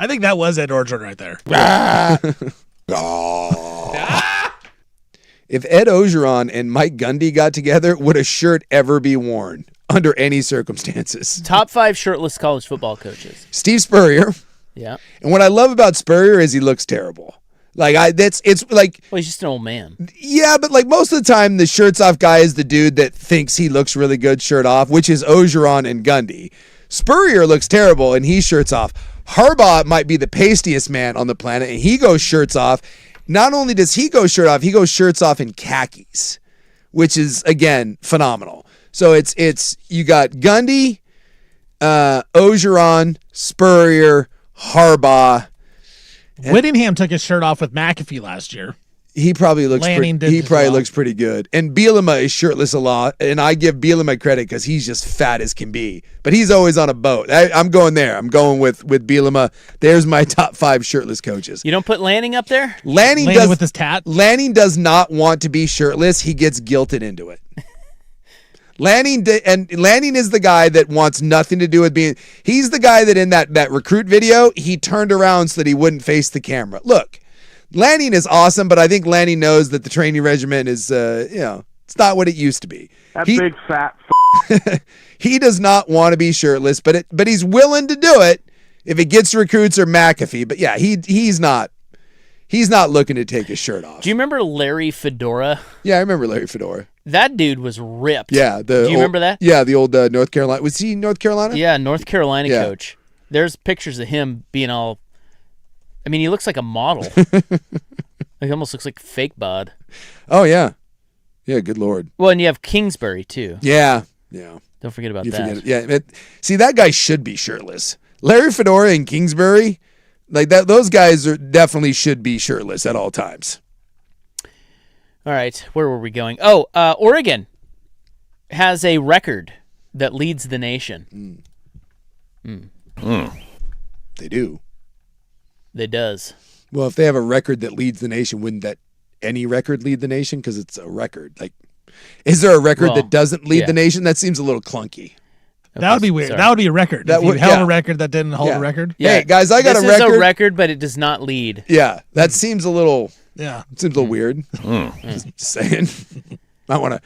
I think that was Ed Orgeron right there. If Ed Orgeron and Mike Gundy got together, would a shirt ever be worn under any circumstances? Top 5 shirtless college football coaches. Steve Spurrier. Yeah. And what I love about Spurrier is he looks terrible. It's like, Well, he's just an old man. yeah, but like most of the time, the shirts off guy is the dude that thinks he looks really good shirt off, which is Orgeron and Gundy. Spurrier looks terrible and he shirts off. Harbaugh might be the pastiest man on the planet and he goes shirts off. Not only does he go shirt off, he goes shirts off in khakis, which is again phenomenal. So it's you got Gundy, Orgeron, Spurrier, Harbaugh. Whittingham took his shirt off with McAfee last year. He probably looks Lanning did as well. looks pretty good. And Bielema is shirtless a lot, and I give Bielema credit because he's just fat as can be. But he's always on a boat. I'm going there. I'm going with Bielema. There's my top 5 shirtless coaches. You don't put Lanning up there? Lanning with his tat. Lanning does not want to be shirtless. He gets guilted into it. Lanning is the guy that wants nothing to do with being. He's the guy that in that recruit video he turned around so that he wouldn't face the camera. Look, Lanning is awesome, but I think Lanning knows that the training regimen is it's not what it used to be. Big fat He does not want to be shirtless, but he's willing to do it if it gets recruits or McAfee. But yeah, he's not he's not looking to take his shirt off. Do you remember Larry Fedora? Yeah, I remember Larry Fedora. That dude was ripped. Yeah. Do you remember that? Yeah, the old North Carolina. Was he North Carolina? Yeah, North Carolina Yeah. coach. There's pictures of him being all. I mean, he looks like a model. He almost looks like fake bod. Oh, yeah. Yeah, good Lord. Well, and you have Kingsbury, too. Yeah. Yeah. Don't forget about You that. forget it. Yeah. See, that guy should be shirtless. Larry Fedora and Kingsbury, like that, those guys definitely should be shirtless at all times. All right, where were we going? Oh, Oregon has a record that leads the nation. They do. It does. Well, if they have a record that leads the nation, wouldn't that any record lead the nation? Because it's a record. Like, is there a record that doesn't lead the nation? That seems a little clunky. That would be weird. Sorry. That would be a record. That If you would- held yeah. a record that didn't hold a record. Hey, guys, I got this a is record. a record, but it does not lead. Yeah, that seems a little. Yeah. Seems a little weird. Just saying. I want to.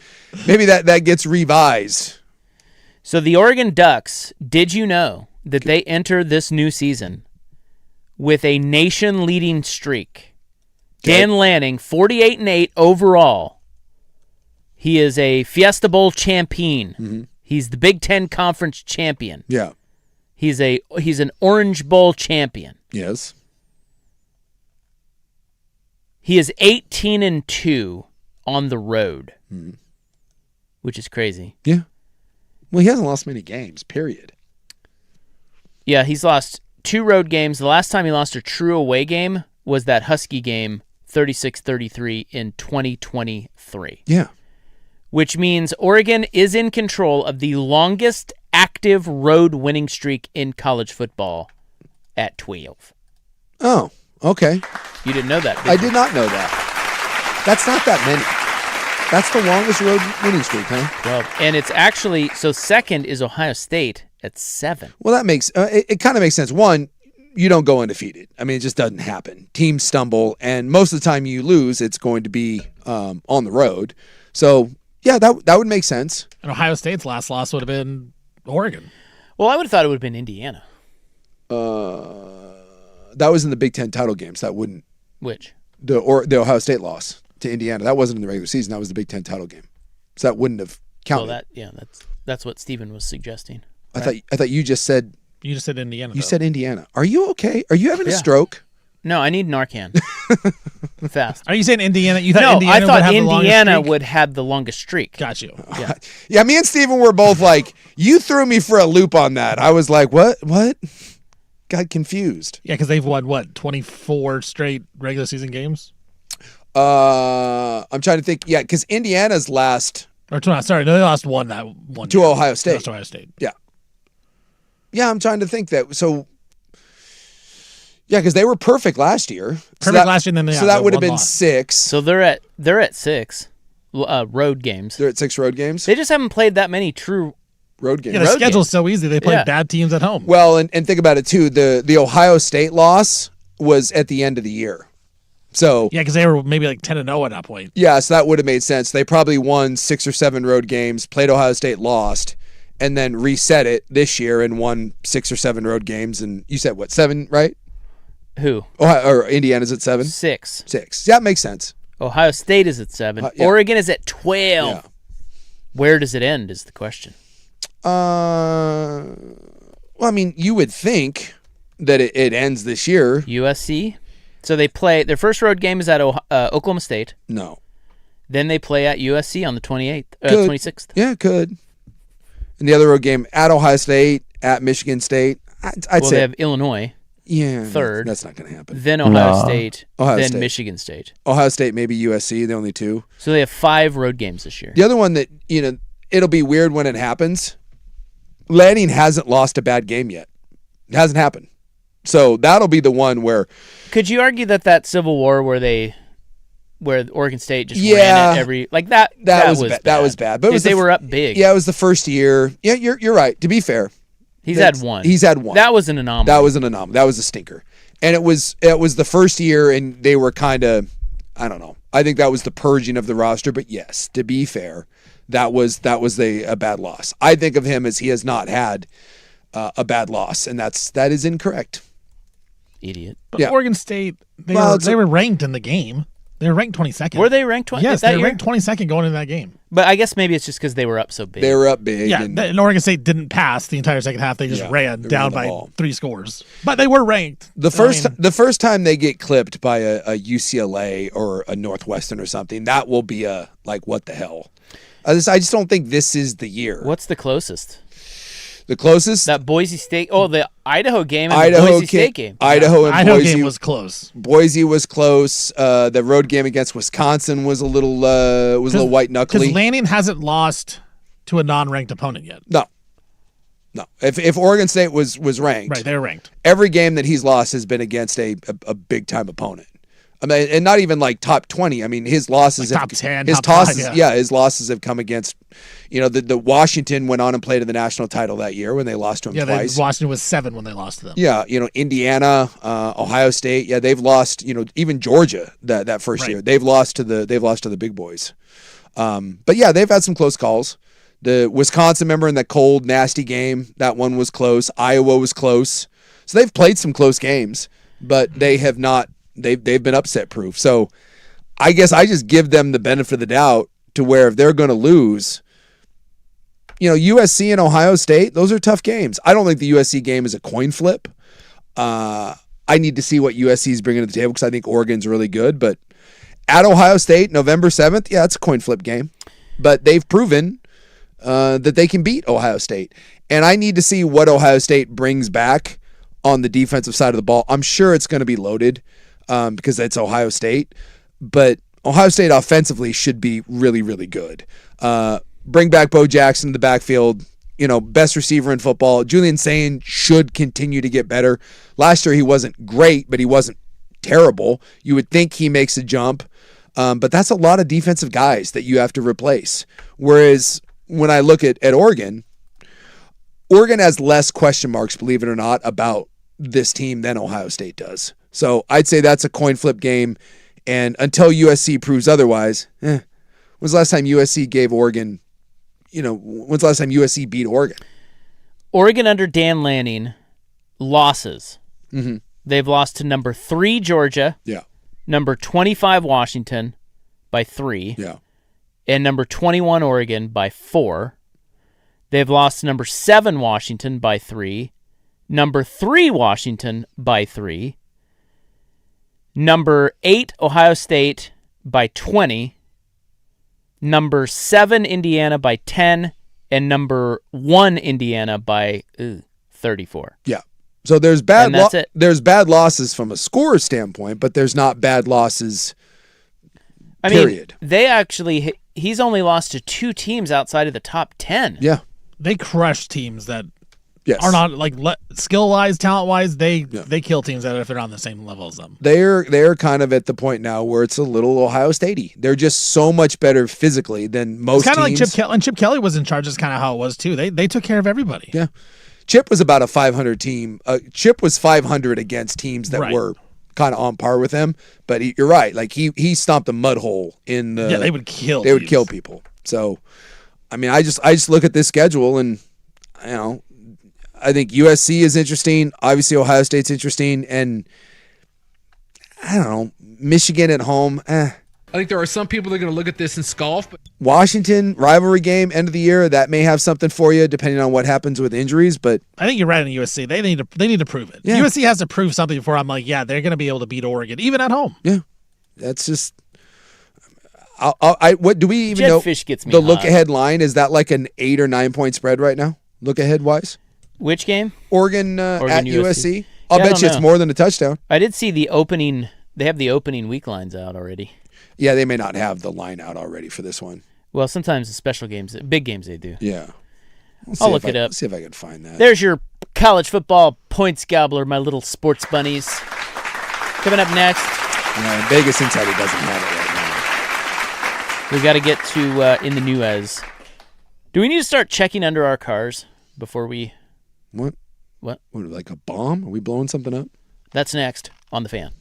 Maybe that gets revised. So the Oregon Ducks, did you know that they enter this new season with a nation-leading streak? Dan Lanning, 48-8 overall. He is a Fiesta Bowl champion. Mm-hmm. He's the Big Ten Conference champion. Yeah. He's an Orange Bowl champion. Yes. He is 18-2 on the road, which is crazy. Yeah. Well, he hasn't lost many games. Period. Yeah, he's lost 2 road games. The last time he lost a true away game was that Husky game, 36-33 in 2023. Yeah. Which means Oregon is in control of the longest active road winning streak in college football at 12. Oh. Okay. You didn't know that, I did not know that. That's not that many. That's the longest road winning streak, huh? Well, and it's actually, so second is Ohio State at 7. Well, that makes it kind of makes sense. One, you don't go undefeated. I mean, it just doesn't happen. Teams stumble, and most of the time you lose, it's going to be on the road. So, yeah, that would make sense. And Ohio State's last loss would have been Oregon. Well, I would have thought it would have been Indiana. That was in the Big Ten title games. That wouldn't Which? the Ohio State loss to Indiana. That wasn't in the regular season. That was the Big Ten title game. So that wouldn't have counted. Well, that's what Stephen was suggesting. I thought you just said You just said Indiana. you though. said Indiana. Are you okay? Are you having a stroke? No, I need Narcan. Fast. Are you saying Indiana? You thought No, Indiana I would thought have the longest Indiana streak? would have the longest streak. Got you. Yeah. Yeah, me and Steven were both like, you threw me for a loop on that. I was like, what? Got confused. Yeah, because they've won, 24 straight regular season games? I'm trying to think. Yeah, because Indiana's last Or, sorry, no, they lost one that one. to year. Ohio State. Lost to Ohio State. Yeah. Yeah, I'm trying to think that. So, yeah, because they were perfect last year. Perfect last year, and then so that would have one been loss. 6. So they're at 6 road games. They're at 6 road games. They just haven't played that many true. Road games. Yeah, the road schedule's games. so easy. They play Yeah. bad teams at home. Well, and think about it too. The Ohio State loss was at the end of the year. So Yeah, because they were maybe like 10-0 at that point. yeah, so that would have made sense. They probably won 6 or 7 road games, played Ohio State, lost, and then reset it this year and won 6 or 7 road games. And you said what, 7, right? Who? Ohio, or Indiana's at 7? 6. 6. Yeah, that makes sense. Ohio State is at 7. Yeah. Oregon is at 12. Yeah. Where does it end is the question. Well, I mean, you would think that it ends this year. USC. So they play, their first road game is at Oklahoma State. No. Then they play at USC on the 28th, Could. 26th. Yeah, it could. And the other road game at Ohio State, at Michigan State. I'd Well, say they have Illinois, yeah, third. That's not going to happen. then Ohio State, Ohio then State. Michigan State. Ohio State, maybe USC, the only 2. So they have 5 road games this year. The other one that, it'll be weird when it happens. Lanning hasn't lost a bad game yet. It hasn't happened. So that'll be the one where Could you argue that Civil War where Oregon State just Yeah. ran it every like that was was bad. bad. That was bad. But it Because was they the were up big. Yeah, it was the first year. Yeah, you're right. To be fair, He's had one. He's had one. That was an anomaly. That was an anomaly. That was a stinker. And it was the first year, and they were kind of, I don't know. I think that was the purging of the roster. But yes, to be fair, that was a bad loss. I think of him as he has not had a bad loss, and that is incorrect. Idiot. But Yeah. Oregon State, they were ranked in the game. They were ranked 22nd. Were they ranked 20? Yes, that they were year? ranked 22nd going into that game. But I guess maybe it's just because they were up so big. They were up big. Yeah, and and Oregon State didn't pass the entire second half. They just ran they down ran the by ball. 3 scores. But they were ranked. The first time they get clipped by a UCLA or a Northwestern or something, that will be a like, what the hell? I just don't think this is the year. What's the closest? The closest? That Boise State. Oh, the Idaho game and the Boise State game. Idaho and Idaho Boise game was close. Boise was close. The road game against Wisconsin was a little white knuckly. Because Lanning hasn't lost to a non-ranked opponent yet. No. If Oregon State was ranked, Right, they're ranked. every game that he's lost has been against a big time opponent. I mean, and not even like top 20. I mean, his losses Like have top 10, his top tosses. 5, His losses have come against, the Washington went on and played in the national title that year when they lost to him twice. Washington was 7 when they lost to them. Yeah, Indiana, Ohio State. Yeah, they've lost. Even Georgia that first Right. year, they've lost to the big boys. But yeah, they've had some close calls. The Wisconsin, remember in that cold, nasty game, that one was close. Iowa was close. So they've played some close games, but they have not. They've been upset proof. So I guess I just give them the benefit of the doubt to where if they're going to lose, USC and Ohio State, those are tough games. I don't think the USC game is a coin flip. I need to see what USC is bringing to the table because I think Oregon's really good. But at Ohio State, November 7th, yeah, it's a coin flip game. But they've proven that they can beat Ohio State. And I need to see what Ohio State brings back on the defensive side of the ball. I'm sure it's going to be loaded because it's Ohio State. But Ohio State offensively should be really, really good. Bring back Bo Jackson in the backfield. Best receiver in football. Julian Sain should continue to get better. Last year he wasn't great, but he wasn't terrible. You would think he makes a jump. But that's a lot of defensive guys that you have to replace. Whereas when I look at Oregon has less question marks, believe it or not, about this team than Ohio State does. So I'd say that's a coin flip game. And until USC proves otherwise, when's the last time USC gave Oregon, when's the last time USC beat Oregon? Oregon under Dan Lanning, losses. Mm-hmm. They've lost to number 3 Georgia, Yeah. number 25 Washington by 3, Yeah. and number 21 Oregon by 4. They've lost to number 7 Washington by 3, number 3 Washington by 3, number 8 Ohio State by 20, number 7 Indiana by 10, and number 1 Indiana by 34. Yeah. So there's bad And that's it. There's bad losses from a score standpoint, but there's not bad losses. Period. They actually, he's only lost to 2 teams outside of the top 10. Yeah. They crush teams that Yes. are not skill-wise, talent-wise. They kill teams that if they're on the same level as them. They're kind of at the point now where it's a little Ohio State-y. They're just so much better physically than most It's kind of teams. like Chip Kelly. And Chip Kelly was in charge. That's kind of how it was too. They took care of everybody. Yeah. Chip was about a 500 team. Chip was 500 against teams that Right. were kind of on par with him. But you're right. Like he stomped a mud hole in the. Yeah, they would kill. They would teams. kill people. So, I mean, I just look at this schedule and I think USC is interesting. Obviously, Ohio State's interesting, and I don't know, Michigan at home. I think there are some people that are going to look at this and scoff, but Washington rivalry game, end of the year, that may have something for you depending on what happens with injuries. But I think you're right on USC. They need to prove it. Yeah. USC has to prove something before I'm like, yeah, they're going to be able to beat Oregon even at home. yeah, that's just. What do we even know? Jetfish gets me The hot. look ahead line, is that like an 8 or 9 point spread right now? Look ahead wise, Which game? Oregon at USC. I'll Yeah, I bet don't you it's know. more than a touchdown. I did see the opening. They have the opening week lines out already. Yeah, they may not have the line out already for this one. Well, sometimes the special games, big games, they do. Yeah. I'll look it up. Let's see if I can find that. There's your college football points gobbler, my little sports bunnies. Coming up next, Yeah, Vegas Insider doesn't have it right we got to get to in the new as. Do we need to start checking under our cars before we? now. What? What, like a bomb? Are we blowing something up? That's next on The Fan.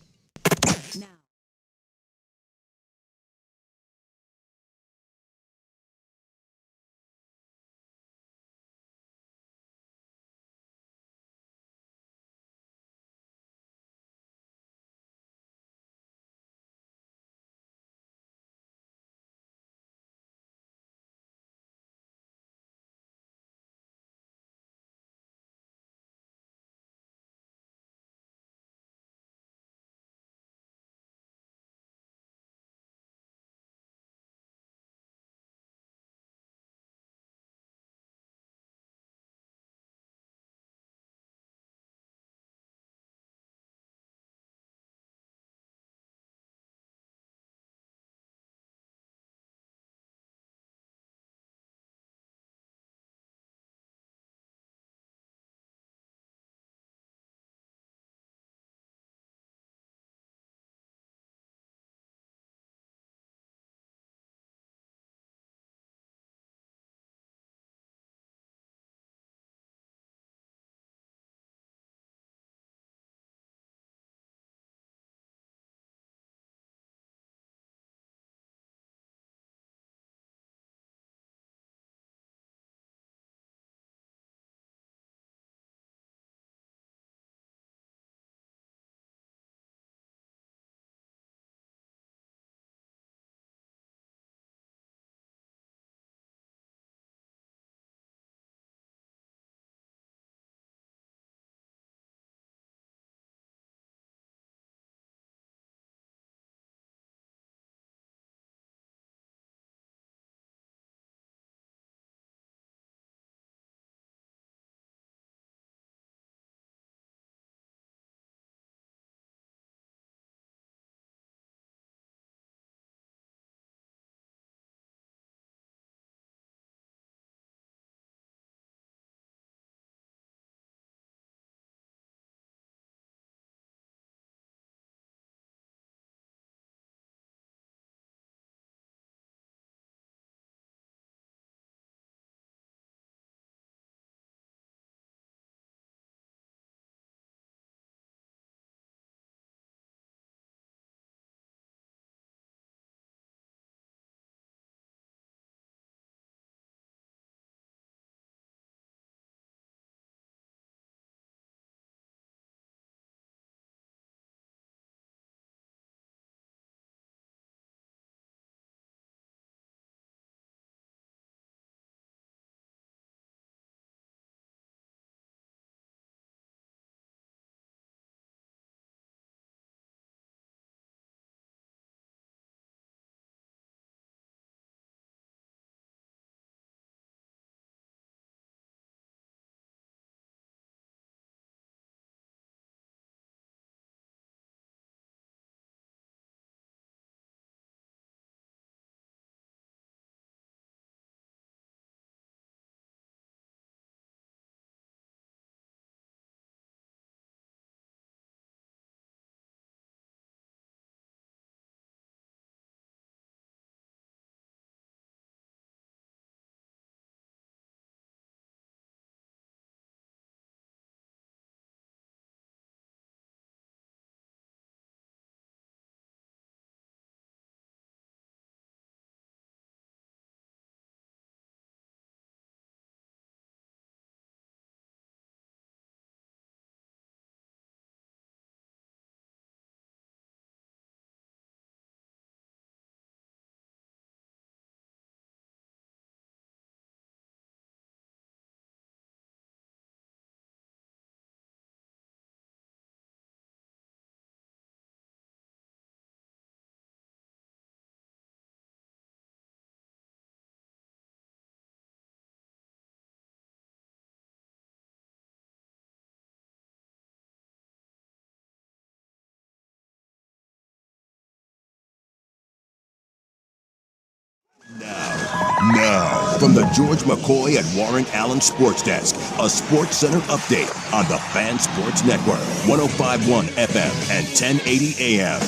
Now, from the George McCoy at Warren Allen Sports Desk, a Sports Center update on the Fan Sports Network, 105.1 FM and 1080 AM.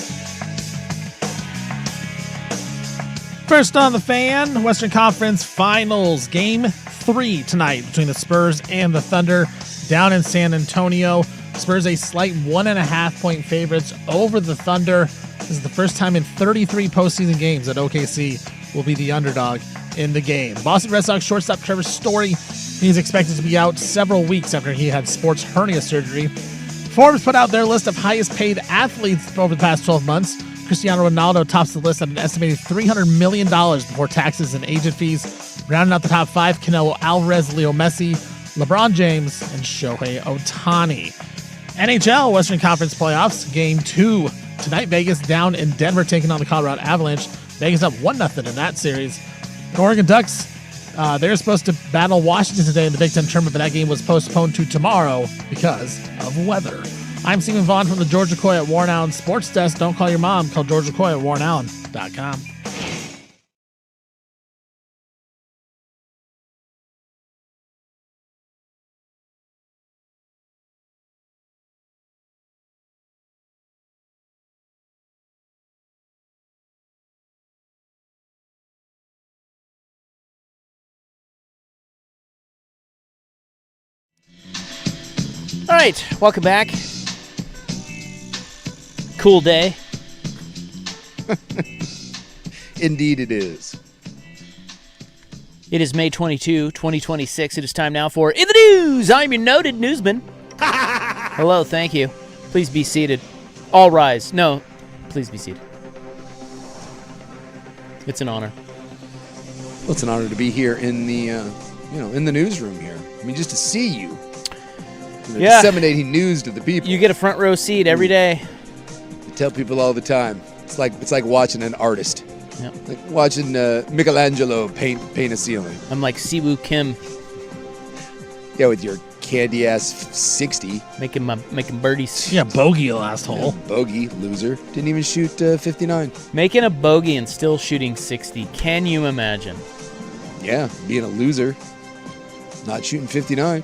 First on the Fan, Western Conference Finals, Game 3 tonight between the Spurs and the Thunder down in San Antonio. Spurs a slight 1.5-point favorites over the Thunder. This is the first time in 33 postseason games that OKC will be the underdog in the game. Boston Red Sox shortstop Trevor Story, he's expected to be out several weeks after he had sports hernia surgery. Forbes put out their list of highest paid athletes over the past 12 months. Cristiano Ronaldo tops the list at an estimated $300 million before taxes and agent fees. Rounding out the top 5, Canelo Alvarez, Leo Messi, LeBron James, and Shohei Ohtani. NHL Western Conference Playoffs, Game 2. Tonight, Vegas down in Denver taking on the Colorado Avalanche. Vegas up 1-0 in that series. The Oregon Ducks, they're supposed to battle Washington today in the Big Ten tournament, but that game was postponed to tomorrow because of weather. I'm Stephen Vaughn from the George McCoy at Warren Allen Sports Desk. Don't call your mom. Call George McCoy at warrenallen.com. All right, welcome back. Cool day. Indeed it is. It is May 22, 2026. It is time now for In the News. I'm your noted newsman. Hello, thank you. Please be seated. All rise. No, please be seated. It's an honor. Well, it's an honor to be here in the, in the newsroom here. I mean, just to see you. Yeah. Disseminating news to the people. You get a front row seat every day. I tell people all the time. It's like watching an artist. Yep. Like watching Michelangelo paint a ceiling. I'm like Siwoo Kim. Yeah, with your candy ass 60. Making birdies. Yeah, bogey last hole. Yeah, bogey, loser. Didn't even shoot 59. Making a bogey and still shooting 60. Can you imagine? Yeah, being a loser. Not shooting 59.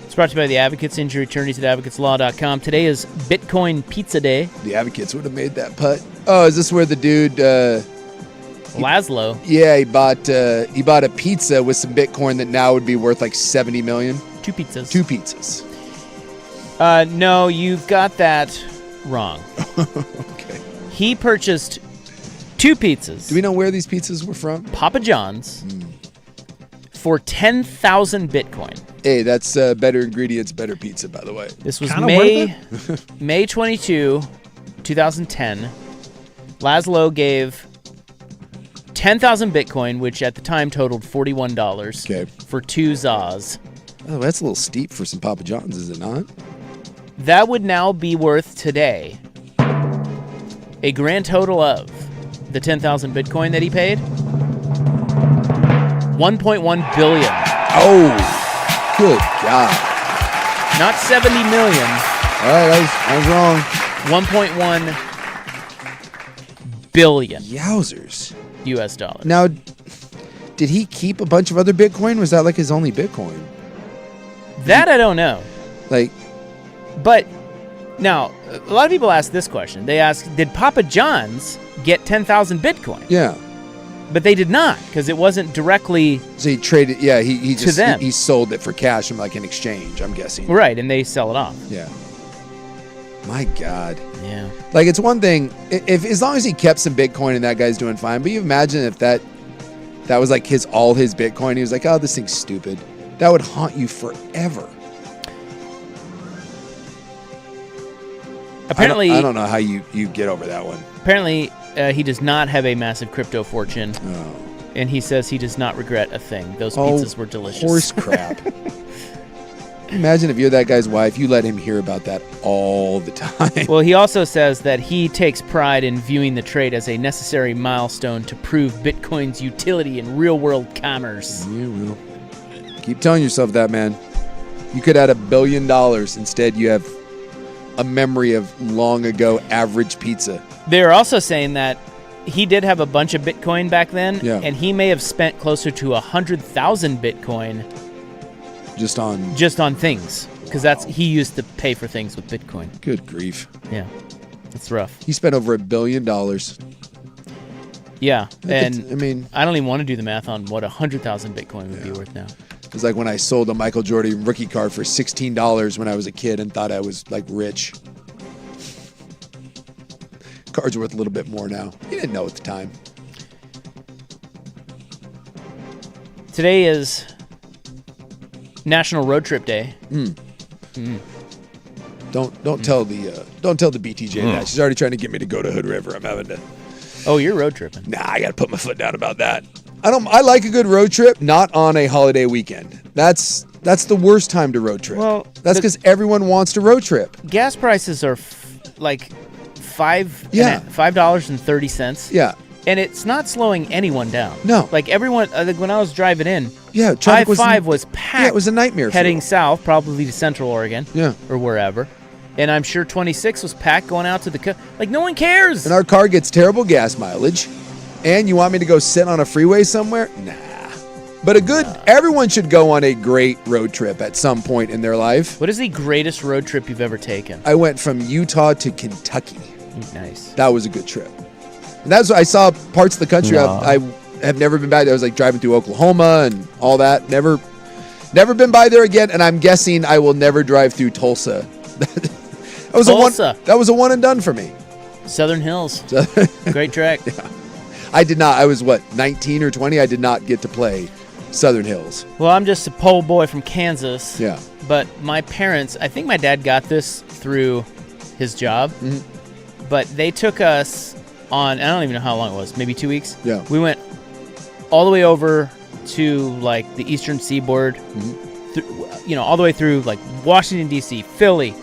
It's brought to you by the Advocates, injury attorneys at advocateslaw.com. Today is Bitcoin Pizza Day. The Advocates would have made that putt. Oh, is this where the dude... Laszlo. Yeah, he bought a pizza with some Bitcoin that now would be worth like $70 million? Two pizzas. Two pizzas. No, you've got that wrong. Okay. He purchased two pizzas. Do we know where these pizzas were from? Papa John's. For 10,000 Bitcoin. Hey, that's better ingredients, better pizza, by the way. This was Kinda May 22, 2010. Laszlo gave 10,000 Bitcoin, which at the time totaled $41, Okay. for 2 Zaz. Oh, that's a little steep for some Papa John's, is it not? That would now be worth today a grand total of the 10,000 Bitcoin that he paid, $1.1 billion. Oh, good God. Not 70 million. All right, I was wrong. 1.1 billion Yowzers. US dollars. Now, did he keep a bunch of other Bitcoin? Was that like his only Bitcoin? That I don't know. Like, But now, a lot of people ask this question. They ask, did Papa John's get 10,000 Bitcoin? yeah. But they did not, because it wasn't directly So he traded, yeah, he just them. He sold it for cash from like an exchange, I'm guessing. right, and they sell it off. Yeah. My God. Yeah. Like, it's one thing if as long as he kept some Bitcoin and that guy's doing fine. But you imagine if that was like all his Bitcoin. He was like, oh, this thing's stupid. That would haunt you forever. Apparently, I don't know how you get over that one. Apparently, he does not have a massive crypto fortune, Oh, and he says he does not regret a thing. Those pizzas were delicious. Horse crap. Imagine if you're that guy's wife, you let him hear about that all the time. Well, he also says that he takes pride in viewing the trade as a necessary milestone to prove Bitcoin's utility in real-world commerce. You will. Keep telling yourself that, man. You could add $1 billion. Instead, you have a memory of long ago average pizza. They're also saying that he did have a bunch of Bitcoin back then, Yeah. and he may have spent closer to 100,000 Bitcoin Just on things, because he used to pay for things with Bitcoin. Good grief. Yeah, it's rough. He spent over $1 billion. Yeah, and I mean, I don't even want to do the math on what 100,000 Bitcoin would be worth now. it's like when I sold a Michael Jordan rookie card for $16 when I was a kid and thought I was like rich. Cards are worth a little bit more now. You didn't know at the time. Today is National Road Trip Day. Don't tell the BTJ that. She's already trying to get me to go to Hood River. I'm having to. Oh, you're road tripping. Nah, I gotta put my foot down about that. I like a good road trip, not on a holiday weekend. That's the worst time to road trip. Well, that's because everyone wants to road trip. Gas prices are like $5.30. Yeah. And it's not slowing anyone down. No. Like everyone, like when I was driving in, Yeah, traffic I-5 was packed. Yeah, it was a nightmare. Heading south, probably to Central Oregon. Yeah. Or wherever. And I'm sure 26 was packed going out to the... Like, no one cares. And our car gets terrible gas mileage. And you want me to go sit on a freeway somewhere? Nah. But everyone should go on a great road trip at some point in their life. What is the greatest road trip you've ever taken? I went from Utah to Kentucky. Nice. That was a good trip. And that's I saw parts of the country I have never been back. I was like driving through Oklahoma and all that. Never been by there again. And I'm guessing I will never drive through Tulsa. That was a one and done for me. Southern Hills. Great track. Yeah. I did not. I was 19 or 20. I did not get to play Southern Hills. Well, I'm just a pole boy from Kansas. Yeah. But my parents, I think my dad got this through his job. Mm-hmm. But they took us on, I don't even know how long it was, maybe 2 weeks. Yeah. We went all the way over to like the eastern seaboard, all the way through like Washington, D.C., Philly,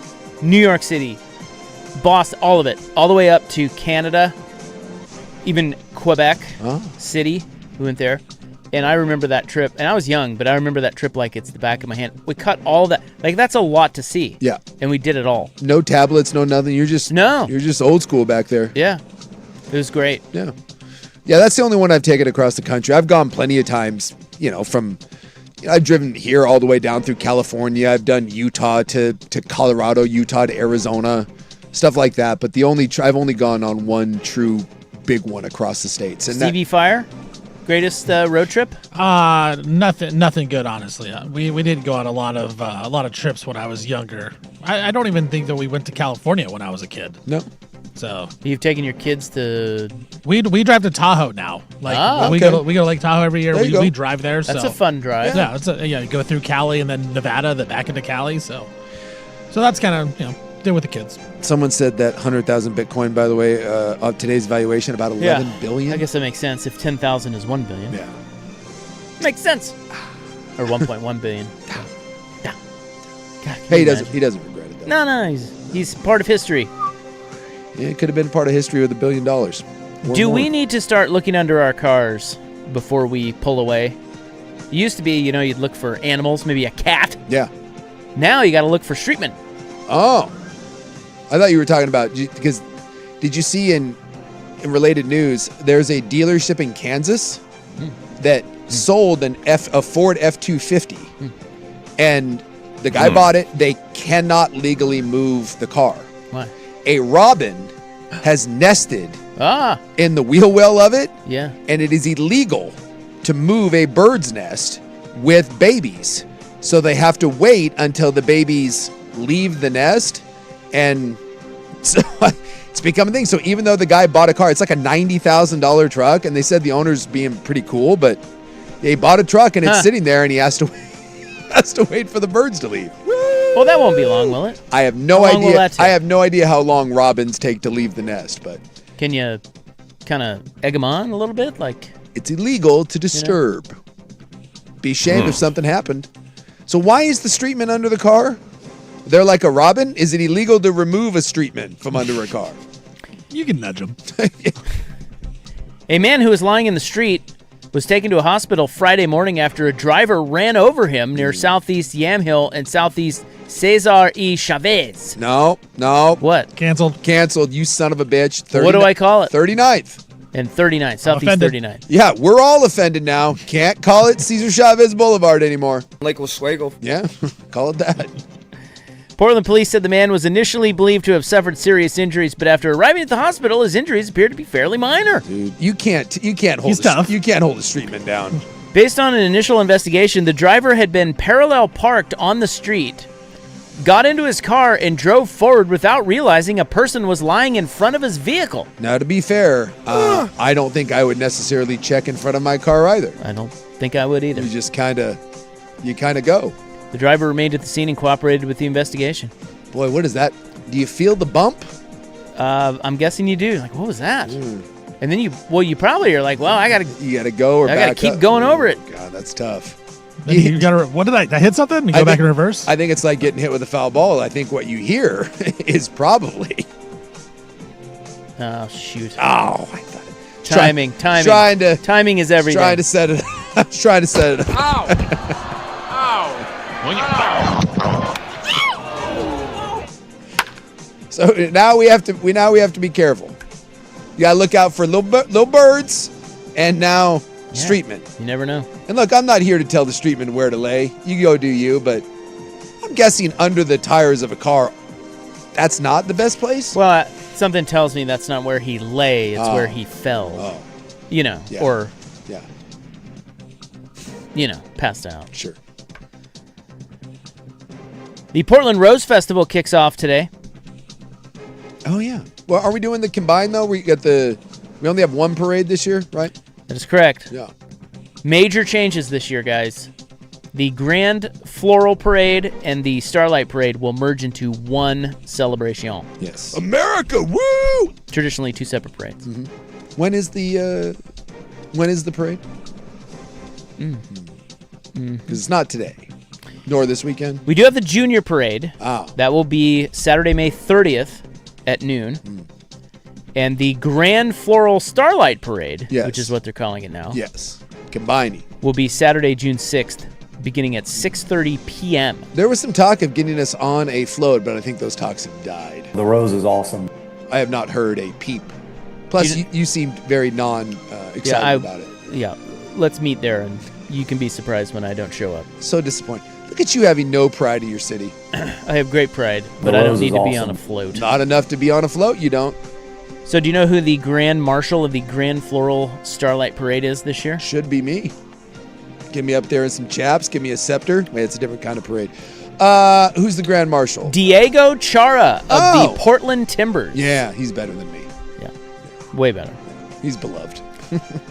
New York City, Boston, all of it, all the way up to Canada, even Quebec City. We went there. And I remember that trip, and I was young, but I remember that trip like it's the back of my hand. We cut all that. Like, that's a lot to see. Yeah. And we did it all. No tablets, no nothing. You're just old school back there. Yeah. It was great. Yeah. Yeah, that's the only one I've taken across the country. I've gone plenty of times, I've driven here all the way down through California. I've done Utah to Colorado, Utah to Arizona, stuff like that. But I've only gone on one true big one across the states. And Stevie Fire? Greatest road trip? Nothing good, honestly. We did go on a lot of trips when I was younger. I don't even think that we went to California when I was a kid. No. So you've taken your kids to? We drive to Tahoe now. Like we go to Lake Tahoe every year. We drive there. That's a fun drive. Yeah, you go through Cali and then Nevada, then back into Cali. So that's kind of do with the kids. Someone said that 100,000 Bitcoin, by the way, of today's valuation, about 11 billion. I guess that makes sense. If 10,000 is 1 billion. Yeah. Makes sense. Or 1.1 billion. Yeah. God, hey, he doesn't regret it, though. No, he's part of history. Yeah, it could have been part of history with $1 billion. Do we need to start looking under our cars before we pull away? It used to be, you'd look for animals, maybe a cat. Yeah. Now you got to look for streetmen. Oh. I thought you were talking about, because did you see in related news, there's a dealership in Kansas that sold a Ford F-250. And the guy bought it. They cannot legally move the car. Why? A robin has nested in the wheel well of it. Yeah. And it is illegal to move a bird's nest with babies. So they have to wait until the babies leave the nest. And so it's become a thing. So even though the guy bought a car, it's like a $90,000 truck. And they said the owner's being pretty cool, but he bought a truck and it's sitting there and he has to wait for the birds to leave. Well, that won't be long, will it? I have no idea. I have no idea how long robins take to leave the nest, but can you kind of egg them on a little bit? Like, it's illegal to disturb. Be ashamed if something happened. So why is the streetman under the car? They're like a robin? Is it illegal to remove a streetman from under a car? You can nudge them. A man who was lying in the street was taken to a hospital Friday morning after a driver ran over him near southeast Yamhill and southeast Cesar E. Chavez. No. What? Canceled. You son of a bitch. What do I call it? 39th. And 39, southeast 39. Yeah, we're all offended now. Can't call it Cesar Chavez Boulevard anymore. Lake Oswego. Yeah, call it that. Portland police said the man was initially believed to have suffered serious injuries, but after arriving at the hospital, his injuries appeared to be fairly minor. Dude, you can't hold a streetman down. Based on an initial investigation, the driver had been parallel parked on the street, got into his car, and drove forward without realizing a person was lying in front of his vehicle. Now, to be fair, I don't think I would necessarily check in front of my car either. I don't think I would either. You just kind of go. The driver remained at the scene and cooperated with the investigation. Boy, what is that? Do you feel the bump? I'm guessing you do. Like, what was that? And then you probably are like, well, you gotta go or I back gotta keep up. going over it. God, that's tough. You gotta. What did I hit something? You go back in reverse. I think it's like getting hit with a foul ball. I think what you hear is probably. Oh shoot! Oh, I thought it. Timing. Timing is everything. Trying to set it. I was trying to set it up. Ow! So now we have to be careful. You gotta look out for little birds, and now streetmen. You never know. And look, I'm not here to tell the streetmen where to lay. You go do you, but I'm guessing under the tires of a car, that's not the best place. Well, something tells me that's not where he lay. It's where he fell. Oh. Yeah. Or yeah, passed out. Sure. The Portland Rose Festival kicks off today. Oh yeah. Well, are we doing the combined though? We only have one parade this year, right? That is correct. Yeah. Major changes this year, guys. The Grand Floral Parade and the Starlight Parade will merge into one celebration. Yes. America, woo! Traditionally, two separate parades. Mm-hmm. When is the parade? Because it's not today, nor this weekend. We do have the Junior Parade. Oh. That will be Saturday, May 30th at noon. And the Grand Floral Starlight Parade, which is what they're calling it now. Yes. Combining. Will be Saturday, June 6th, beginning at 6:30 p.m. There was some talk of getting us on a float, but I think those talks have died. The Rose is awesome. I have not heard a peep. Plus, you seemed very excited about it. Yeah. Let's meet there, and you can be surprised when I don't show up. So disappointed. Look at you having no pride in your city. I have great pride, but I don't need to be on a float. Not enough to be on a float, you don't. So do you know who the Grand Marshal of the Grand Floral Starlight Parade is this year? Should be me. Get me up there in some chaps. Give me a scepter. Wait, it's a different kind of parade. Who's the Grand Marshal? Diego Chara of the Portland Timbers. Yeah, he's better than me. Yeah, way better. He's beloved.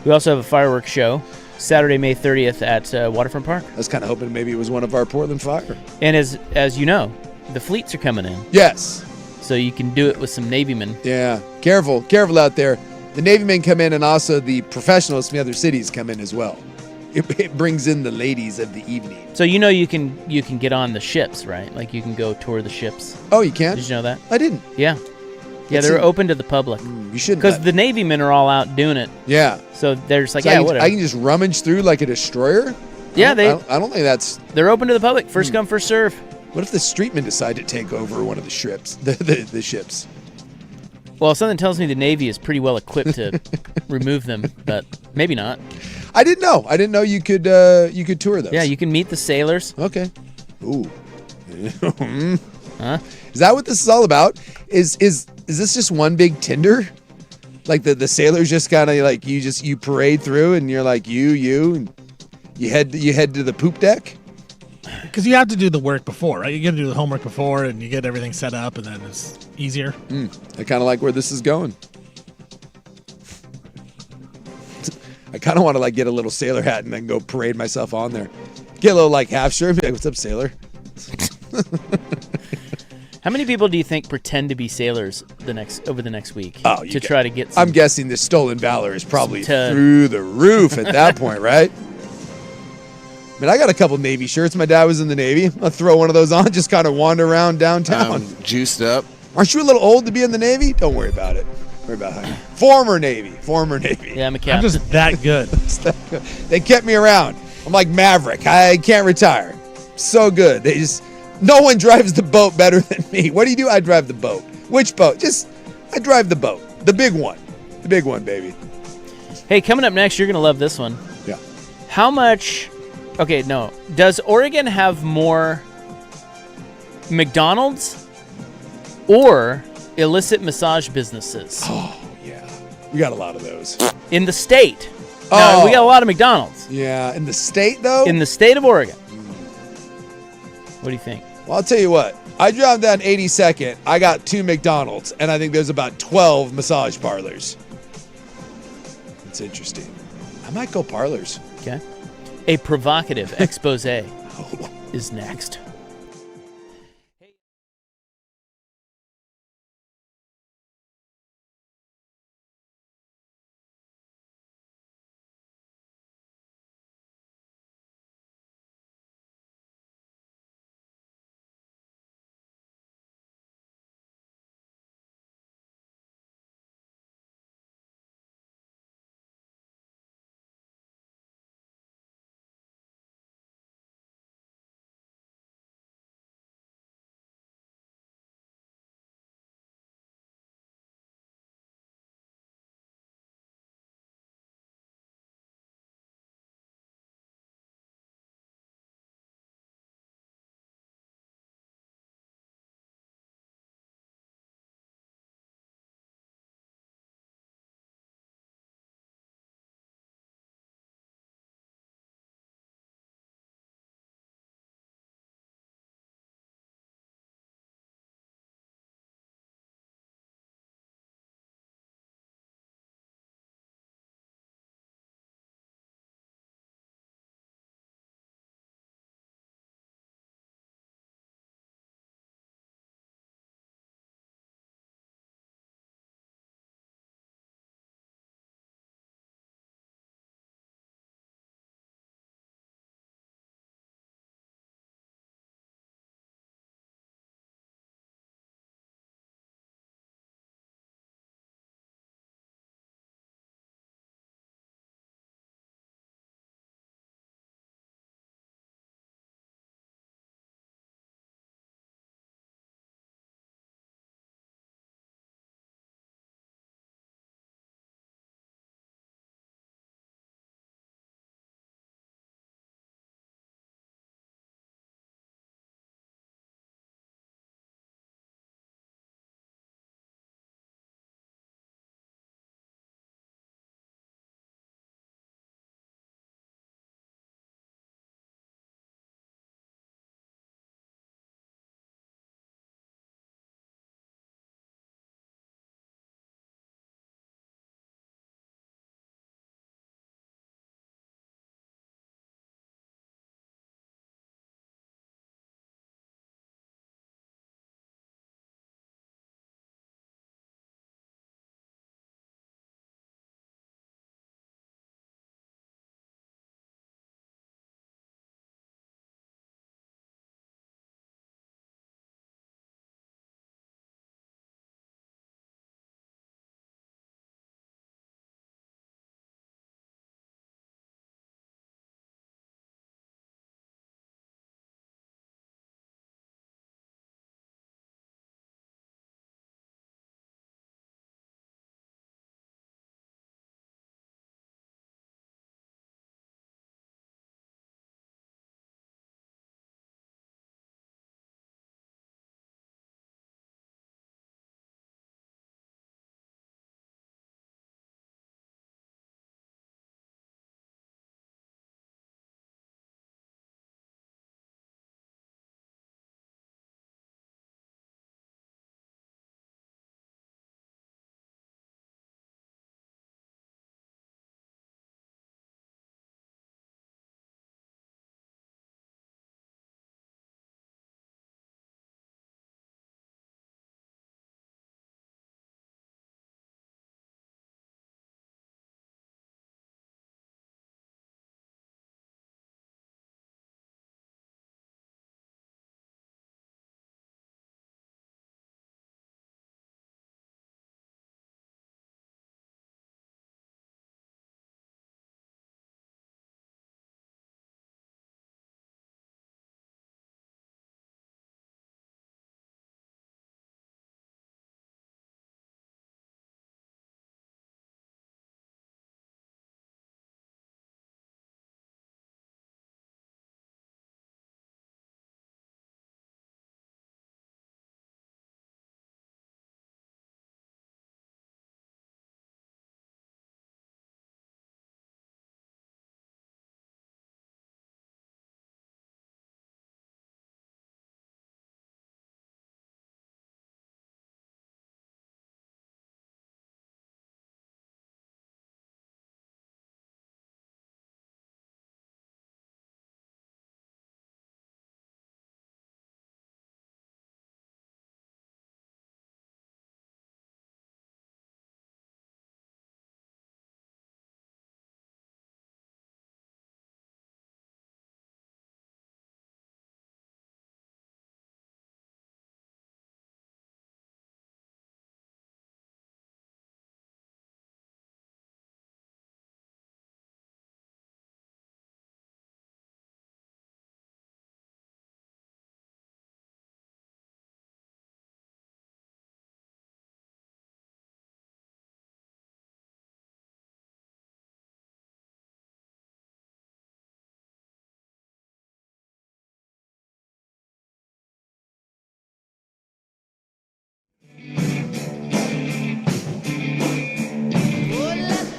We also have a fireworks show Saturday, May 30th at Waterfront Park. I was kind of hoping maybe it was one of our Portland Fire. And as you know, the fleets are coming in. Yes. So you can do it with some Navy men. Yeah, careful out there. The Navy men come in, and also the professionals from the other cities come in as well. It brings in the ladies of the evening. So you know you can get on the ships, right? Like you can go tour the ships. Oh, you can? Did you know that? I didn't. Yeah. Yeah, they're open to the public. You shouldn't. Because the Navy men are all out doing it. Yeah. So they're just like, so whatever. I can just rummage through like a destroyer? Yeah, I don't think that's... They're open to the public. First come, first serve. What if the streetmen decide to take over one of the ships? The ships. Well, something tells me the Navy is pretty well equipped to remove them, but maybe not. I didn't know. I didn't know you could tour those. Yeah, you can meet the sailors. Okay. Ooh. Huh? Is that what this is all about? Is this just one big Tinder? Like the sailors just kind of like you parade through and you're like and you head to the poop deck? Because you have to do the work before, right? You got to do the homework before, and you get everything set up, and then it's easier. I kind of like where this is going. I kind of want to like get a little sailor hat and then go parade myself on there. Get a little like half shirt. Be like, what's up, sailor? How many people do you think pretend to be sailors over the next week to try to get? I'm guessing the stolen valor is probably through the roof at that point, right? I mean, I got a couple Navy shirts. My dad was in the Navy. I'll throw one of those on, just kind of wander around downtown. Juiced up. Aren't you a little old to be in the Navy? Don't worry about it. Worry about honey. Former Navy. Yeah, I'm a I'm captain. just that good. They kept me around. I'm like Maverick. I can't retire. So good. No one drives the boat better than me. What do you do? I drive the boat. Which boat? I drive the boat. The big one. The big one, baby. Hey, coming up next, you're going to love this one. Yeah. How much... Okay, no. Does Oregon have more McDonald's or illicit massage businesses? Oh, yeah. We got a lot of those. In the state. Oh. No, we got a lot of McDonald's. Yeah. In the state, though? In the state of Oregon. What do you think? Well, I'll tell you what. I drove down 82nd. I got 2 McDonald's, and I think there's about 12 massage parlors. It's interesting. I might go parlors. Okay. A provocative expose is next.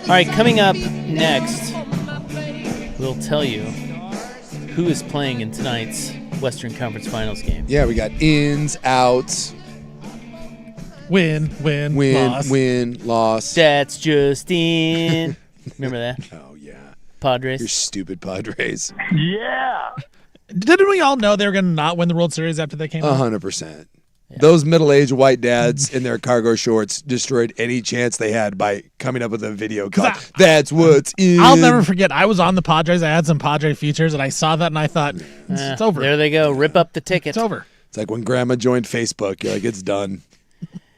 right, coming up next, we'll tell you who is playing in tonight's Western Conference Finals game. Yeah, we got ins, outs, Win, loss. That's just in. Remember that? Oh, yeah. Padres. Your stupid Padres. Didn't we all know they were going to not win the World Series after they came out? 100%. Those middle-aged white dads in their cargo shorts destroyed any chance they had by coming up with a video call. That's what's in. I'll never forget. I was on the Padres. I had some Padre features, and I saw that, and I thought, it's over. There they go. Rip up the ticket. It's over. It's like when Grandma joined Facebook. You're like, it's done.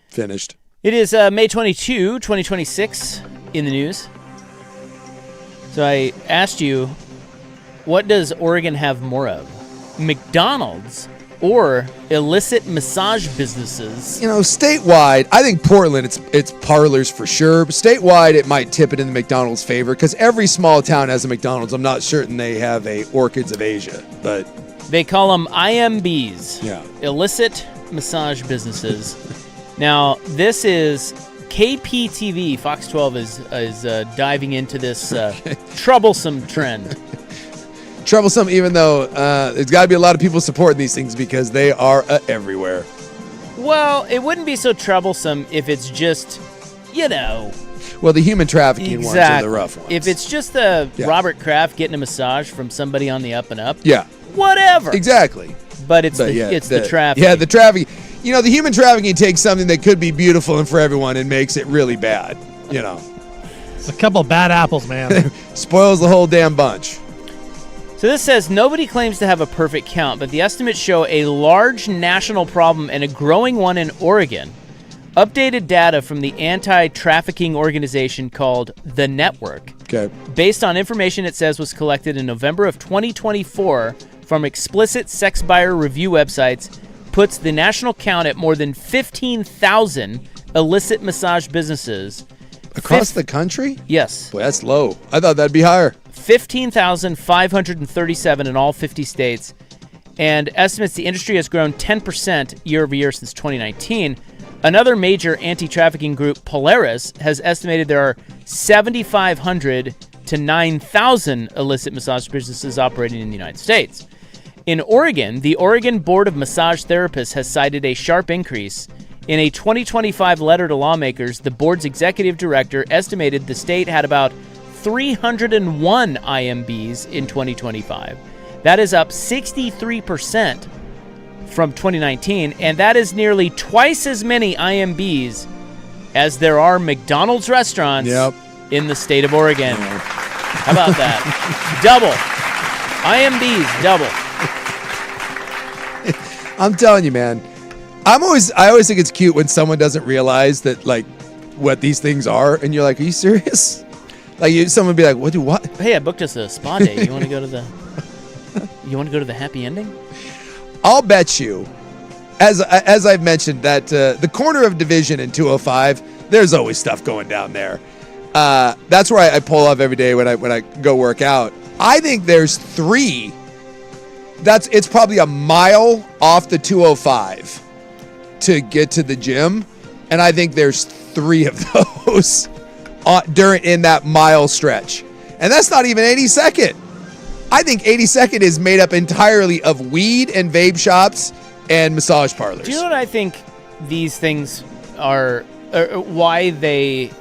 Finished. It is May 22, 2026 in the news. So I asked you, what does Oregon have more of? McDonald's or illicit massage businesses? You know, statewide, I think Portland, it's parlors for sure. But statewide, it might tip it in the McDonald's favor because every small town has a McDonald's. I'm not certain they have a Orchids of Asia, but They call them IMBs. Yeah. Illicit massage businesses. Now, this is KPTV. Fox 12 is diving into this troublesome trend. troublesome, even though there's got to be a lot of people supporting these things because they are everywhere. Well, it wouldn't be so troublesome if it's just, Well, the human trafficking ones are the rough ones. If it's just the Robert Kraft getting a massage from somebody on the up and up, yeah, whatever. Exactly. But it's the trafficking. Yeah, the trafficking. You know, the human trafficking takes something that could be beautiful and for everyone and makes it really bad. It's a couple bad apples, man. Spoils the whole damn bunch. So this says nobody claims to have a perfect count, but the estimates show a large national problem and a growing one in Oregon. Updated data from the anti-trafficking organization called The Network, based on information it says was collected in November of 2024 from explicit sex buyer review websites, puts the national count at more than 15,000 illicit massage businesses. Across the country? Yes. Boy, that's low. I thought that'd be higher. 15,537 in all 50 states, and estimates the industry has grown 10% year over year since 2019. Another major anti-trafficking group, Polaris, has estimated there are 7,500 to 9,000 illicit massage businesses operating in the United States. In Oregon, the Oregon Board of Massage Therapists has cited a sharp increase. In a 2025 letter to lawmakers, the board's executive director estimated the state had about 301 IMBs in 2025. That is up 63% from 2019, and that is nearly twice as many IMBs as there are McDonald's restaurants in the state of Oregon. How about that? Double. IMBs, double. I'm telling you, man. I always think it's cute when someone doesn't realize that, like, what these things are, and you're like, "Are you serious?" Like, someone would be like, "What? Hey, I booked us a spa day. You want to go to the happy ending?" I'll bet you, as I've mentioned, that the corner of Division in 205, there's always stuff going down there. That's where I pull off every day when I go work out. I think there's 3. It's probably a mile off the 205 to get to the gym, and I think there's 3 of those in that mile stretch, and that's not even 82nd. I think 82nd is made up entirely of weed and vape shops and massage parlors. Do you know what I think these things are, why they...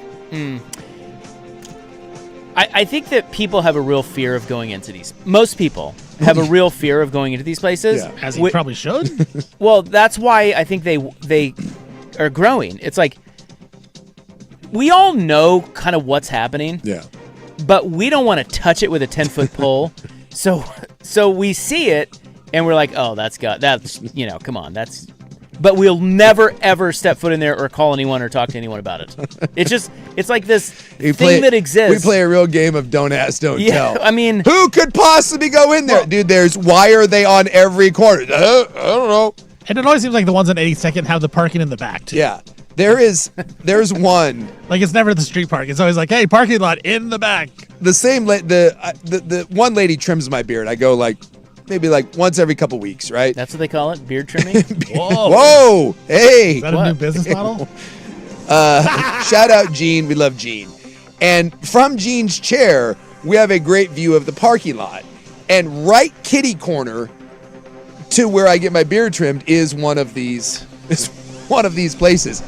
I think that people have a real fear of going into these. Most people have a real fear of going into these places. Yeah. As you probably should. Well, that's why I think they are growing. It's like, we all know kind of what's happening. Yeah. But we don't want to touch it with a 10-foot pole. So we see it and we're like, "Oh, come on, that's." But we'll never ever step foot in there or call anyone or talk to anyone about it. It's like this thing that exists. We play a real game of don't ask, don't tell. I mean, who could possibly go in there, dude? Why are they on every corner? I don't know. And it always seems like the ones on 82nd have the parking in the back too. Yeah. There's one. Like, it's never the street park. It's always like, hey, parking lot in the back. The same the one lady trims my beard. I go maybe once every couple weeks, right? That's what they call it, beard trimming. Whoa, hey! Is that a new business model? Shout out Gene. We love Gene. And from Gene's chair, we have a great view of the parking lot. And right kitty corner to where I get my beard trimmed is one of these places.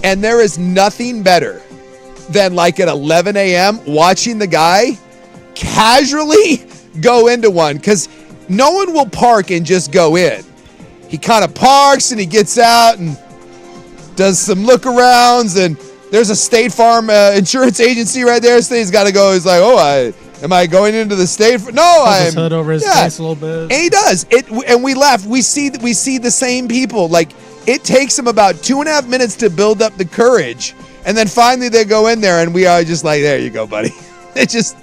And there is nothing better than like at 11 a.m. watching the guy casually go into one, because no one will park and just go in. He kind of parks and he gets out and does some look arounds, and there's a State Farm insurance agency right there. So he's got to go. He's like, am I going into the State Farm? No, I'm. His hood over his face a little bit. And he does it, and we laugh. We see the same people. Like, it takes them about 2.5 minutes to build up the courage, and then finally they go in there, and we are just like, there you go, buddy. It just.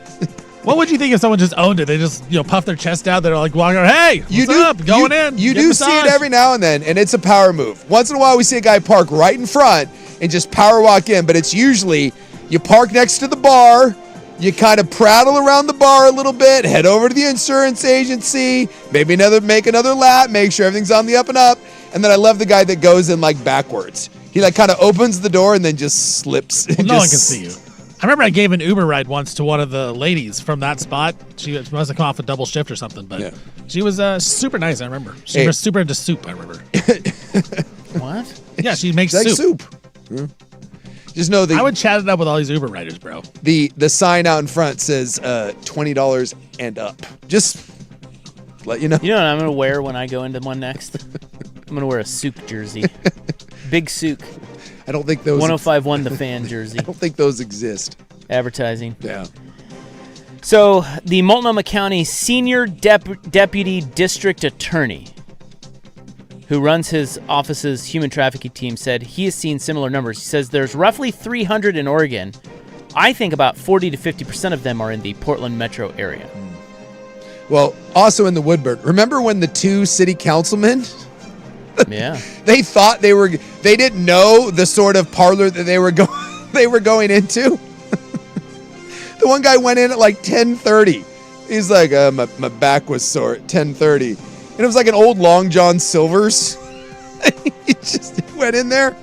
What would you think if someone just owned it? They just, puff their chest out. They're like walking around, hey, what's up? Going in. You do see it every now and then, and it's a power move. Once in a while, we see a guy park right in front and just power walk in, but it's usually you park next to the bar, you kind of prattle around the bar a little bit, head over to the insurance agency, maybe make another lap, make sure everything's on the up and up, and then I love the guy that goes in like backwards. He like kind of opens the door and then just slips. Well, no one can see you. I remember I gave an Uber ride once to one of the ladies from that spot. She must have come off a double shift or something, but she was super nice, I remember. She was super into soup, I remember. What? Yeah, she makes like soup. Yeah. Just know I would chat it up with all these Uber riders, bro. The sign out in front says $20 and up. Just let you know. You know what I'm going to wear when I go into one next? I'm going to wear a Souk jersey. Big Souk. I don't think those 1051 The Fan jersey. I don't think those exist. Advertising. Yeah. So the Multnomah County Senior Deputy District Attorney, who runs his office's human trafficking team, said he has seen similar numbers. He says there's roughly 300 in Oregon. I think about 40 to 50% of them are in the Portland metro area. Well, also in the Woodburn. Remember when the 2 city councilmen? Yeah. They thought they didn't know the sort of parlor that they were going into. The one guy went in at like 10:30. He's like, my back was sore at 10:30. And it was like an old Long John Silver's. He just went in there.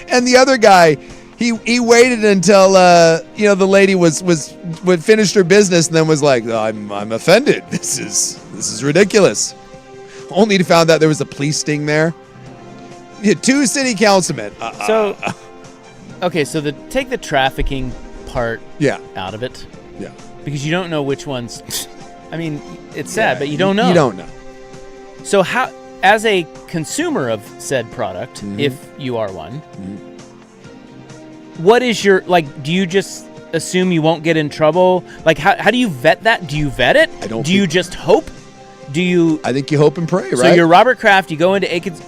And the other guy, he waited until the lady would finish her business and then was like, I'm offended. This is ridiculous. Only to find out there was a police sting there. Yeah, 2 city councilmen. So take the trafficking part out of it. Yeah. Because you don't know which ones. I mean, it's sad, but you don't know. You don't know. So how, as a consumer of said product, if you are one, what is your, do you just assume you won't get in trouble? Like, how do you vet that? Do you vet it? Do you just hope? I think you hope and pray, right? So you're Robert Kraft, you go into Orchids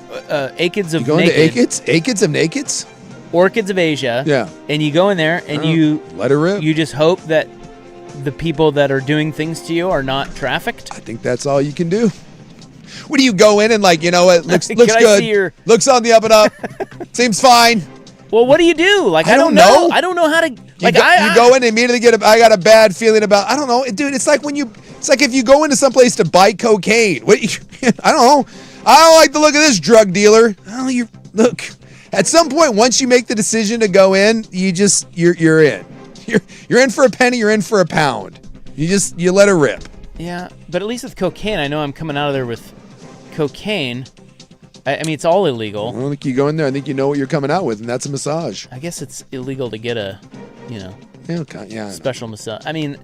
of Nakeds? Orchids of Asia. Yeah. And you go in there and you let her rip. You just hope that the people that are doing things to you are not trafficked. I think that's all you can do. What do you go in and looks Can I good. see your... Looks on the up and up. Seems fine. Well, what do you do? I don't know. I don't know how to. You go in and immediately I got a bad feeling about. I don't know, dude. It's like if you go into someplace to buy cocaine. I don't know. I don't like the look of this drug dealer. Oh, look. At some point, once you make the decision to go in, you're in. You're in for a penny. You're in for a pound. You let her rip. Yeah, but at least with cocaine, I know I'm coming out of there with cocaine. I mean, it's all illegal. I don't think you go in there. I think you know what you're coming out with, and that's a massage. I guess it's illegal to get a, special massage. I mean,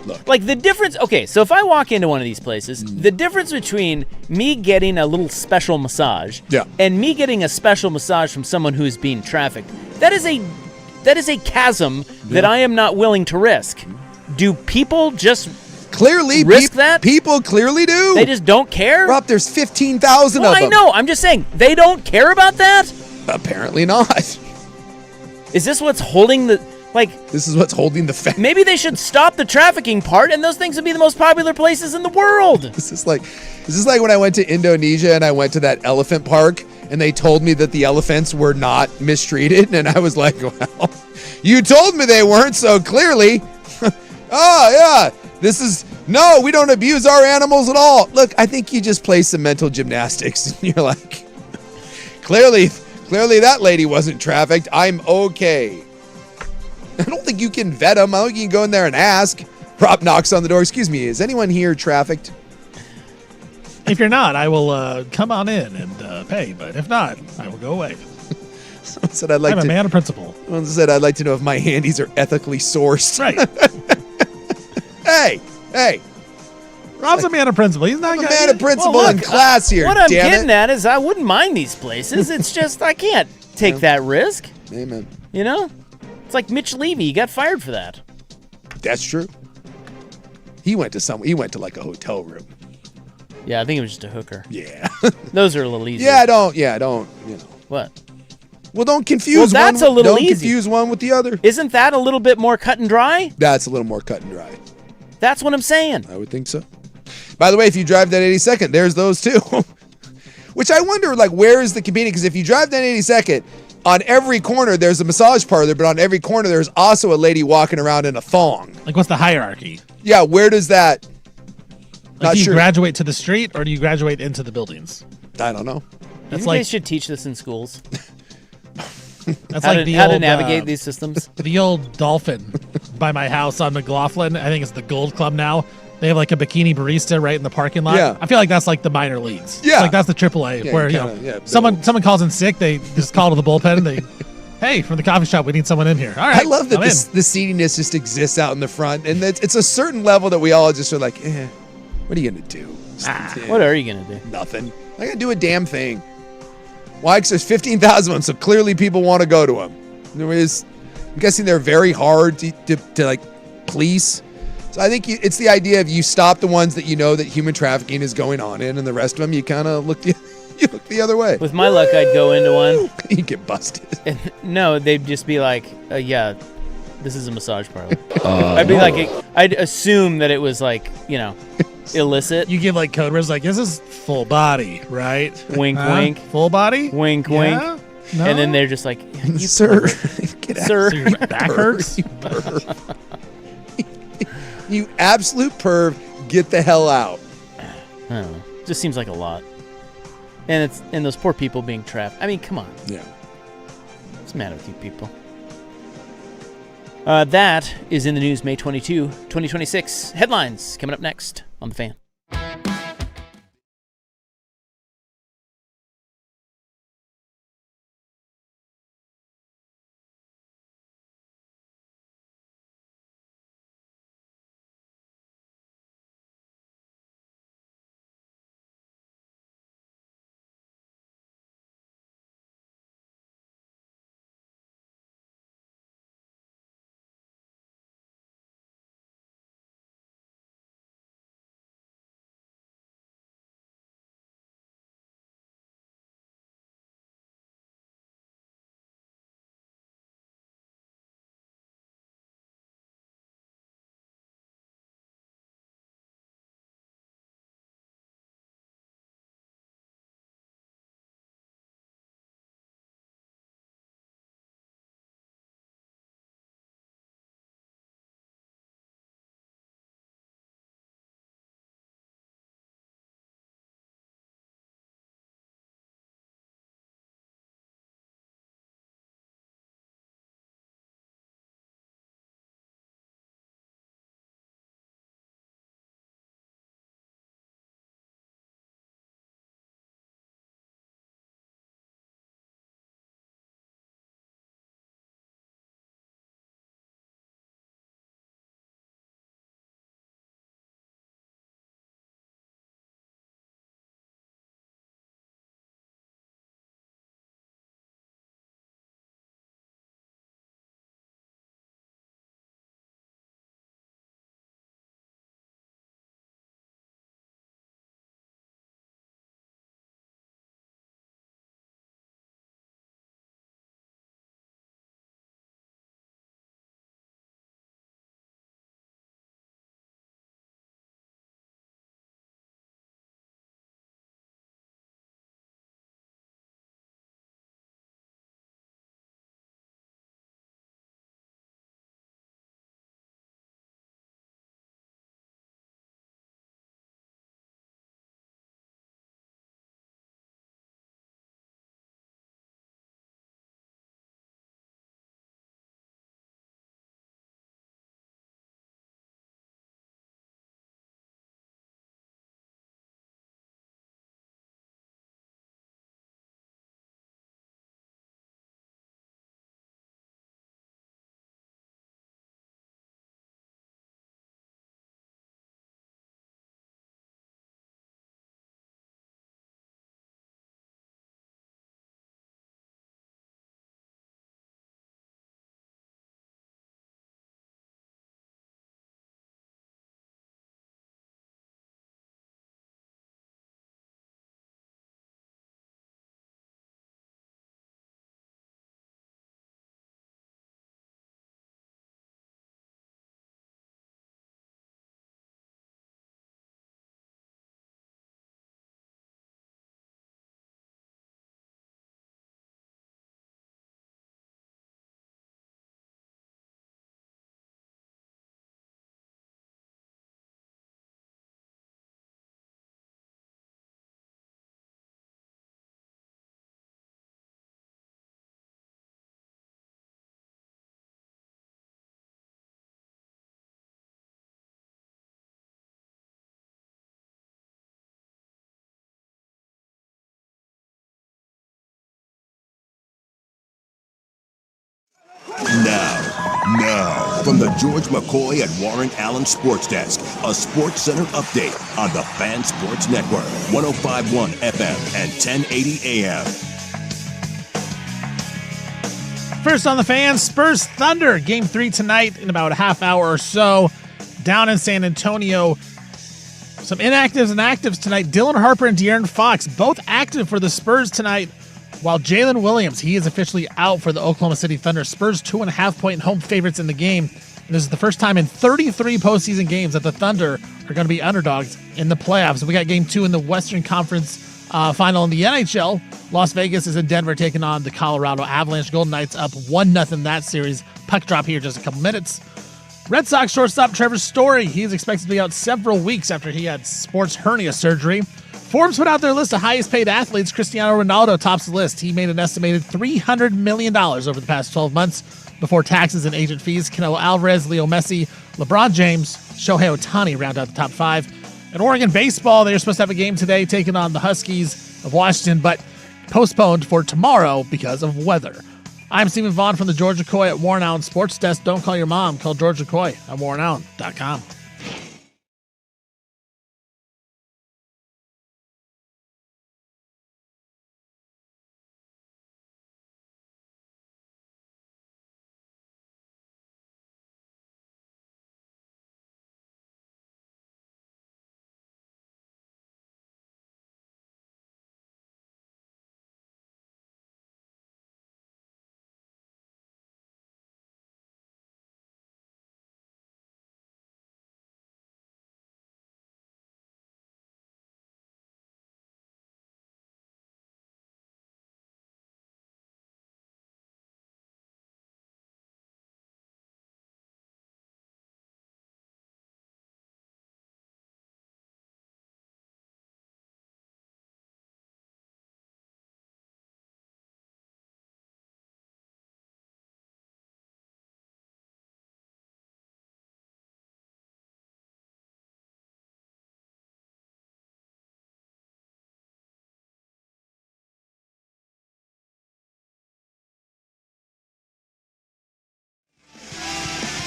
look, like the difference. Okay, so if I walk into one of these places, the difference between me getting a little special massage and me getting a special massage from someone who is being trafficked, that is a chasm that I am not willing to risk. Do people just clearly risk that? People clearly do. They just don't care? Rob, there's 15,000 of them. I know. I'm just saying, they don't care about that? Apparently not. Is this what's holding the... This is what's holding the fact. Maybe they should stop the trafficking part, and those things would be the most popular places in the world. This is like when I went to Indonesia and I went to that elephant park, and they told me that the elephants were not mistreated, and I was like, well, you told me they weren't, so clearly... Oh, yeah. No, we don't abuse our animals at all. Look, I think you just play some mental gymnastics. And you're like, clearly that lady wasn't trafficked. I'm okay. I don't think you can vet them. I don't think you can go in there and ask. Prop knocks on the door. Excuse me, is anyone here trafficked? If you're not, I will come on in and pay. But if not, I will go away. Someone said I'd like I'm a man of principle. Someone said I'd like to know if my handies are ethically sourced. Right. Hey. Rob's a man of principle. He's not I'm a man of principle in class here. What I'm damn getting it. at is I wouldn't mind these places. It's just I can't take that risk. Amen. You know? It's like Mitch Levy. He got fired for that. That's true. He went to like a hotel room. Yeah, I think it was just a hooker. Yeah. Those are a little easier. I don't, you know. What? Well, don't confuse that's one. a little don't easy. confuse one with the other. Isn't that a little bit more cut and dry? That's a little more cut and dry. That's what I'm saying. I would think so. By the way, if you drive that 82nd, there's those too. Which I wonder, like, where is the convenience? Because if you drive that 82nd, on every corner there's a massage parlor, but on every corner there's also a lady walking around in a thong. Like, what's the hierarchy? Yeah, where does that? Like, do you graduate to the street or do you graduate into the buildings? I don't know. That's like they should teach this in schools. That's how like how to navigate these systems. The old Dolphin by my house on McLaughlin. I think it's the Gold Club now. They have like a bikini barista right in the parking lot. Yeah. I feel like that's like the minor leagues. Yeah. Like that's the AAA Yeah, where someone calls in sick, they just call to the bullpen and they, hey, from the coffee shop, we need someone in here. All right. I love that the seatiness just exists out in the front, and it's a certain level that we all just are like, what are you gonna do? What are you gonna do? Nothing. I gotta do a damn thing. Why? Because there's 15,000 of them, so clearly people want to go to them. I'm guessing they're very hard to like police. So I think it's the idea of you stop the ones that you know that human trafficking is going on in, and the rest of them you kind of look the other way. With my luck, I'd go into one. You get busted. And, no, they'd just be like, yeah, this is a massage parlor. I'd be like, I'd assume that it was like, illicit. You give like code words like, this is full body, right? Wink, wink. Full body? Wink, Yeah? wink. No? And then they're just like, sir, get out. Sir. So your back hurts? You perv. You absolute perv, get the hell out. I don't know. Just seems like a lot. And those poor people being trapped. I mean, come on. Yeah. What's the matter with you people? That is in the news, May 22, 2026. Headlines coming up next on The Fan. Now, from the George McCoy at Warren Allen Sports Desk, a Sports Center update on the Fan Sports Network, 105.1 FM and 1080 AM. First on the Fan, Spurs Thunder. Game 3 tonight in about a half hour or so. Down in San Antonio. Some inactives and actives tonight. Dylan Harper and De'Aaron Fox, both active for the Spurs tonight. While Jalen Williams, he is officially out for the Oklahoma City Thunder. Spurs 2.5-point home favorites in the game. And this is the first time in 33 postseason games that the Thunder are going to be underdogs in the playoffs. We got game 2 in the Western Conference final in the NHL. Las Vegas is in Denver taking on the Colorado Avalanche. Golden Knights up 1-0 in that series. Puck drop here just a couple minutes. Red Sox shortstop Trevor Story, he is expected to be out several weeks after he had sports hernia surgery. Forbes put out their list of highest paid athletes. Cristiano Ronaldo tops the list. He made an estimated $300 million over the past 12 months before taxes and agent fees. Canelo Alvarez, Leo Messi, LeBron James, Shohei Ohtani round out the top 5. In Oregon baseball, they're supposed to have a game today taking on the Huskies of Washington, but postponed for tomorrow because of weather. I'm Stephen Vaughn from the George McCoy at Warren Allen Sports Desk. Don't call your mom. Call George McCoy at warrenallen.com.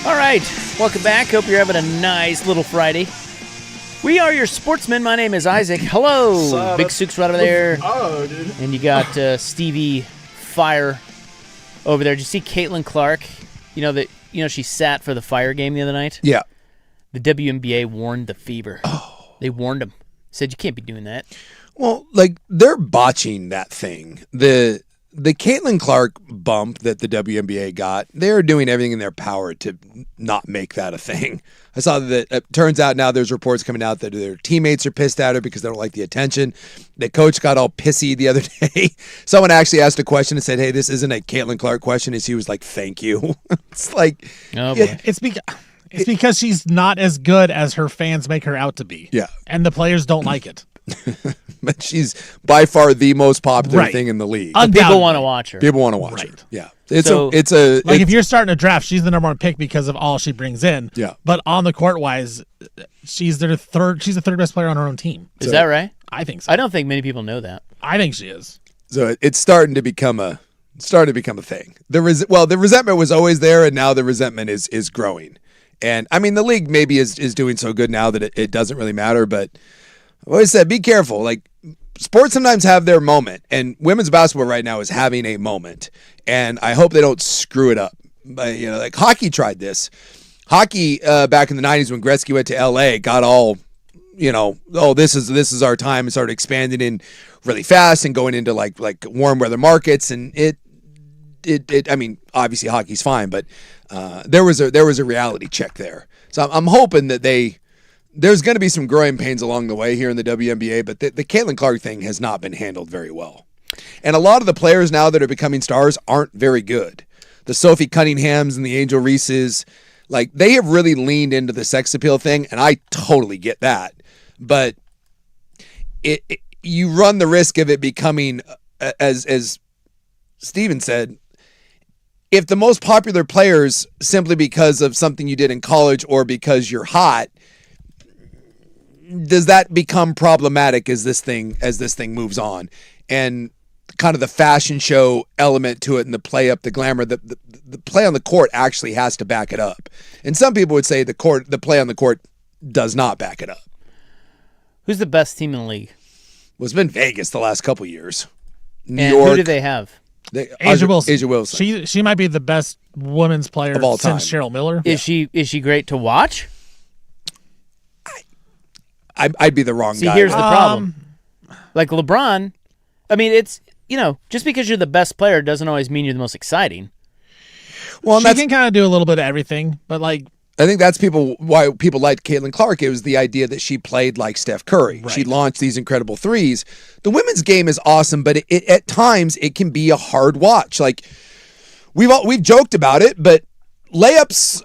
All right, welcome back. Hope you're having a nice little Friday. We are your sportsmen. My name is Isaac. Hello. Big Sook's right over there. Oh, dude. And you got Stevie Fire over there. Did you see Caitlin Clark? She sat for the Fire game the other night? Yeah. The WNBA warned the Fever. Oh. They warned them. Said you can't be doing that. Well, they're botching that thing. The Caitlin Clark bump that the WNBA got, they're doing everything in their power to not make that a thing. I saw that it turns out now there's reports coming out that their teammates are pissed at her because they don't like the attention. The coach got all pissy the other day. Someone actually asked a question and said, hey, this isn't a Caitlin Clark question. And she was like, thank you. It's like... Oh, boy. It's because she's not as good as her fans make her out to be. Yeah. And the players don't like it. But she's by far the most popular thing in the league. People want to watch her. People want to watch her. Yeah. If you're starting a draft, she's the number one pick because of all she brings in. Yeah. But on the court wise, she's the third best player on her own team. Is that right? I think so. I don't think many people know that. I think she is. So it's starting to become a thing. The resentment was always there, and now the resentment is growing. And I mean, the league maybe is doing so good now that it doesn't really matter, but I've always said, be careful. Like, sports sometimes have their moment, and women's basketball right now is having a moment, and I hope they don't screw it up. But, like hockey tried this. Hockey back in the 90s when Gretzky went to LA got all, this is our time, and started expanding in really fast and going into like warm weather markets, and it I mean, obviously hockey's fine, but there was a reality check there. So I'm hoping that there's going to be some growing pains along the way here in the WNBA, but the Caitlin Clark thing has not been handled very well. And a lot of the players now that are becoming stars aren't very good. The Sophie Cunninghams and the Angel Reeses, they have really leaned into the sex appeal thing, and I totally get that. But you run the risk of it becoming, as Steven said, if the most popular players, simply because of something you did in college or because you're hot, does that become problematic as this thing moves on? And kind of the fashion show element to it and the play up, the glamour, the play on the court actually has to back it up. And some people would say the play on the court does not back it up. Who's the best team in the league? Well, it's been Vegas the last couple years. New and York. Who do they have? Asia Wilson. Asia Wilson. She might be the best women's player of all time. Since Cheryl Miller. Is she great to watch? I'd be the wrong guy. See, here's the problem. Like LeBron, I mean, it's, just because you're the best player doesn't always mean you're the most exciting. Well, she can kind of do a little bit of everything, but like, I think that's why people liked Caitlin Clark. It was the idea that she played like Steph Curry. Right. She launched these incredible threes. The women's game is awesome, but at times it can be a hard watch. Like we've joked about it, but layups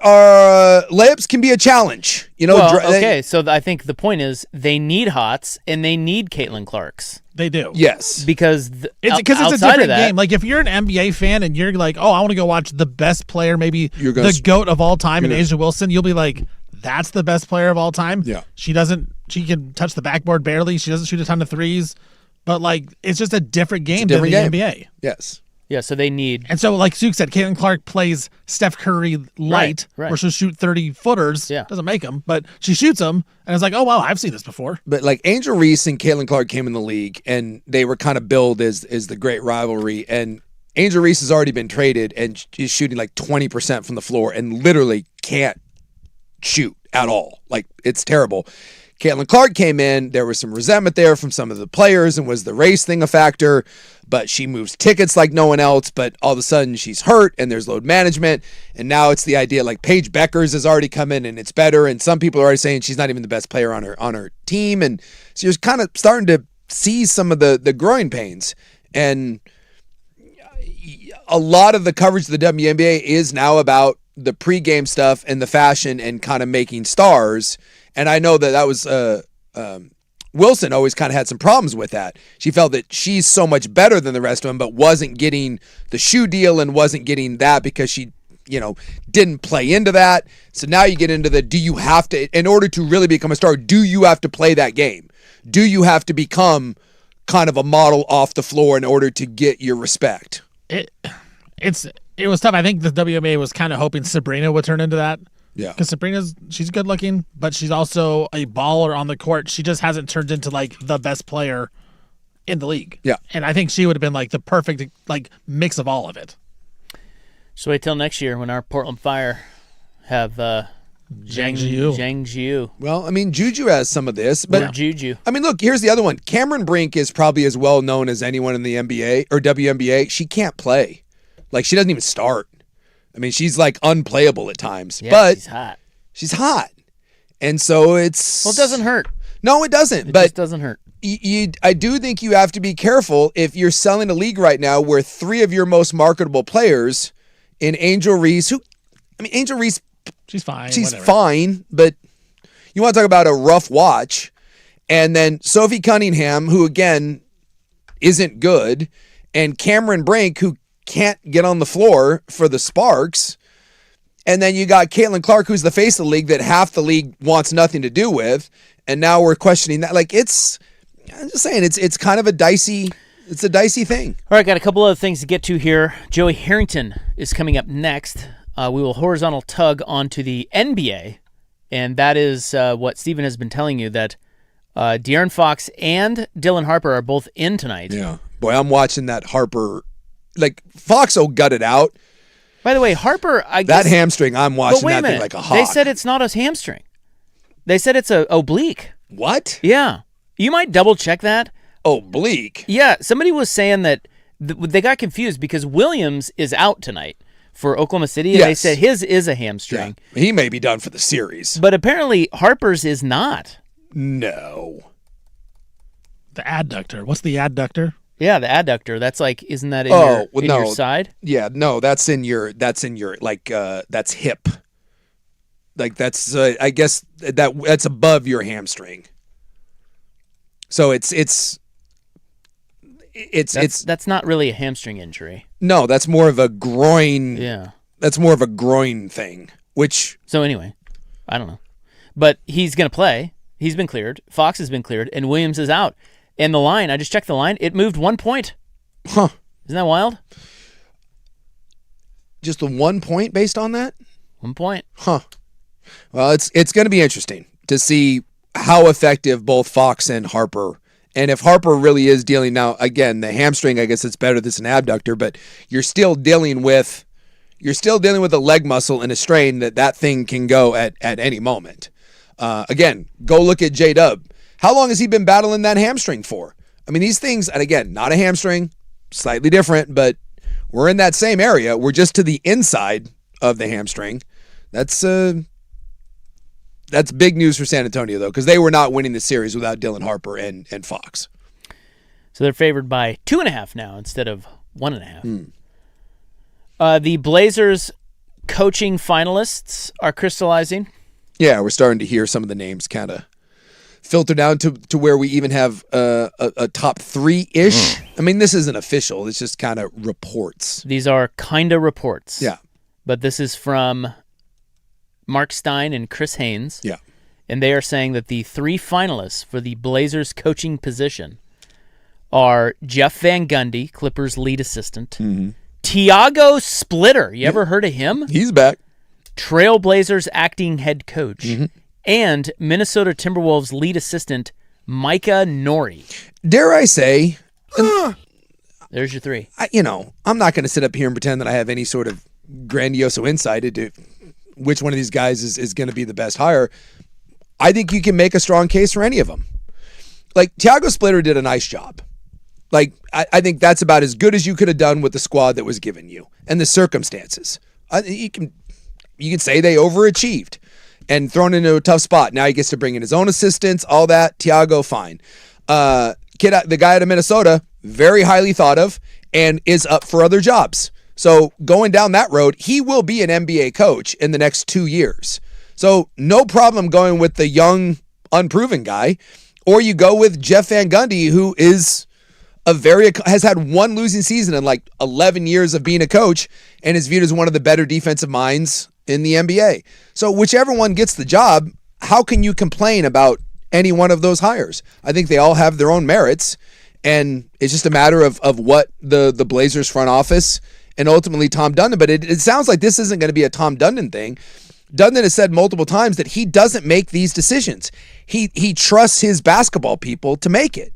can be a challenge. So I think the point is they need hots and they need Caitlin Clarks. They do. Yes. Because it's a different game. Like if you're an NBA fan and you're like, oh, I want to go watch the best player, maybe the GOAT of all time in Asia Wilson, you'll be like, that's the best player of all time. Yeah. She can touch the backboard barely. She doesn't shoot a ton of threes. But like it's just a different game than the NBA. Yes. Yeah, so they need... And so, like Suk said, Caitlin Clark plays Steph Curry light, where she'll shoot 30-footers. Yeah. Doesn't make them, but she shoots them, and it's like, oh, wow, I've seen this before. But, like, Angel Reese and Caitlin Clark came in the league, and they were kind of billed as the great rivalry. And Angel Reese has already been traded, and she's shooting, like, 20% from the floor and literally can't shoot at all. Like, it's terrible. Caitlin Clark came in. There was some resentment there from some of the players, and was the race thing a factor? But she moves tickets like no one else, but all of a sudden she's hurt and there's load management. And now it's the idea like Paige Beckers has already come in and it's better. And some people are already saying she's not even the best player on her team. And so you're kind of starting to see some of the growing pains. And a lot of the coverage of the WNBA is now about the pregame stuff and the fashion and kind of making stars. And I know that was Wilson always kind of had some problems with that. She felt that she's so much better than the rest of them, but wasn't getting the shoe deal and wasn't getting that because she, didn't play into that. So now you get into do you have to, in order to really become a star, do you have to play that game? Do you have to become kind of a model off the floor in order to get your respect? It was tough. I think the WNBA was kind of hoping Sabrina would turn into that. Yeah. Because she's good looking, but she's also a baller on the court. She just hasn't turned into like the best player in the league. Yeah. And I think she would have been like the perfect like mix of all of it. So wait till next year when our Portland Fire have Zhang Jiu. Well, I mean, Juju has some of this, but Juju. I mean, look, here's the other one. Cameron Brink is probably as well known as anyone in the NBA or WNBA. She can't play. Like she doesn't even start. I mean, she's like unplayable at times, but she's hot. She's hot. And so it's... Well, it doesn't hurt. No, it doesn't. It but just doesn't hurt. I do think you have to be careful if you're selling a league right now where three of your most marketable players in Angel Reese, Angel Reese... She's fine. She's fine, but you want to talk about a rough watch. And then Sophie Cunningham, who again isn't good, and Cameron Brink, who can't get on the floor for the Sparks. And then you got Caitlin Clark, who's the face of the league that half the league wants nothing to do with. And now we're questioning that. Like I'm just saying, it's kind of a dicey thing. All right, got a couple other things to get to here. Joey Harrington is coming up next. We will horizontal tug onto the NBA. And that is what Steven has been telling you, that De'Aaron Fox and Dylan Harper are both in tonight. Yeah. Boy, I'm watching that Harper. Like, Fox will gut it out. By the way, Harper, I guess... That hamstring, I'm watching that thing like a hawk. They said it's not a hamstring. They said it's a oblique. What? Yeah. You might double-check that. Oblique? Yeah. Somebody was saying that they got confused because Williams is out tonight for Oklahoma City, and they said his is a hamstring. Yeah. He may be done for the series. But apparently Harper's is not. No. The adductor. What's the adductor? Yeah, the adductor. That's like, isn't that in your side? Yeah, no, that's in your like that's hip. Like that's I guess that's above your hamstring. So it's that's not really a hamstring injury. No, that's more of a groin. Yeah. That's more of a groin thing, So anyway, I don't know. But he's going to play. He's been cleared. Fox has been cleared and Williams is out. And the line, I just checked the line. It moved 1 point. Huh. Isn't that wild? Just the 1 point based on that? 1 point. Huh. Well, it's going to be interesting to see how effective both Fox and Harper, and if Harper really is dealing now, again, the hamstring, I guess it's better than an abductor, but you're still dealing with a leg muscle and a strain that thing can go at any moment. Again, go look at J-Dub. How long has he been battling that hamstring for? I mean, these things, and again, not a hamstring, slightly different, but we're in that same area. We're just to the inside of the hamstring. That's big news for San Antonio, though, because they were not winning the series without Dylan Harper and Fox. So they're favored by 2.5 now instead of 1.5. The Blazers coaching finalists are crystallizing. Yeah, we're starting to hear some of the names kind of filter down to where we even have a top 3-ish. I mean, this isn't official. It's just kind of reports. These are kind of reports. Yeah. But this is from Mark Stein and Chris Haynes. Yeah. And they are saying that the 3 finalists for the Blazers coaching position are Jeff Van Gundy, Clippers lead assistant, Tiago Splitter. You ever heard of him? He's back. Trailblazers acting head coach, and Minnesota Timberwolves lead assistant Micah Nori. Dare I say, There's your 3. I'm not going to sit up here and pretend that I have any sort of grandiose insight into which one of these guys is going to be the best hire. I think you can make a strong case for any of them. Like, Tiago Splitter did a nice job. Like, I think that's about as good as you could have done with the squad that was given you and the circumstances. You can say they overachieved and thrown into a tough spot. Now he gets to bring in his own assistants, all that. Tiago, fine. The guy out of Minnesota, very highly thought of and is up for other jobs. So going down that road, he will be an NBA coach in the next 2 years. So no problem going with the young, unproven guy. Or you go with Jeff Van Gundy, who is has had one losing season in like 11 years of being a coach and is viewed as one of the better defensive minds in the NBA. So whichever one gets the job, how can you complain about any one of those hires? I think they all have their own merits, and it's just a matter of what the Blazers front office and ultimately Tom Dundon. But it sounds like this isn't going to be a Tom Dundon thing. Dundon has said multiple times that he doesn't make these decisions. He trusts his basketball people to make it.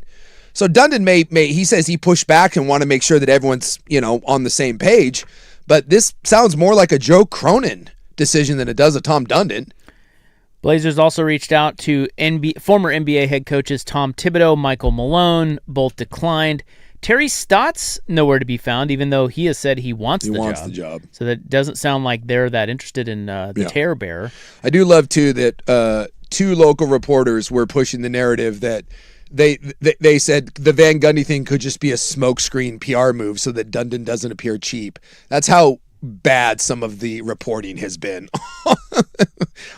So Dundon he says he pushed back and want to make sure that everyone's, on the same page. But this sounds more like a Joe Cronin decision than it does a Tom Dundon. Blazers also reached out to former NBA head coaches Tom Thibodeau, Michael Malone. Both declined. Terry Stotts nowhere to be found, even though he has said he wants the job. So that doesn't sound like they're that interested in the Terror Bear. I do love, too, that 2 local reporters were pushing the narrative that they said the Van Gundy thing could just be a smokescreen PR move so that Dundon doesn't appear cheap. That's how bad some of the reporting has been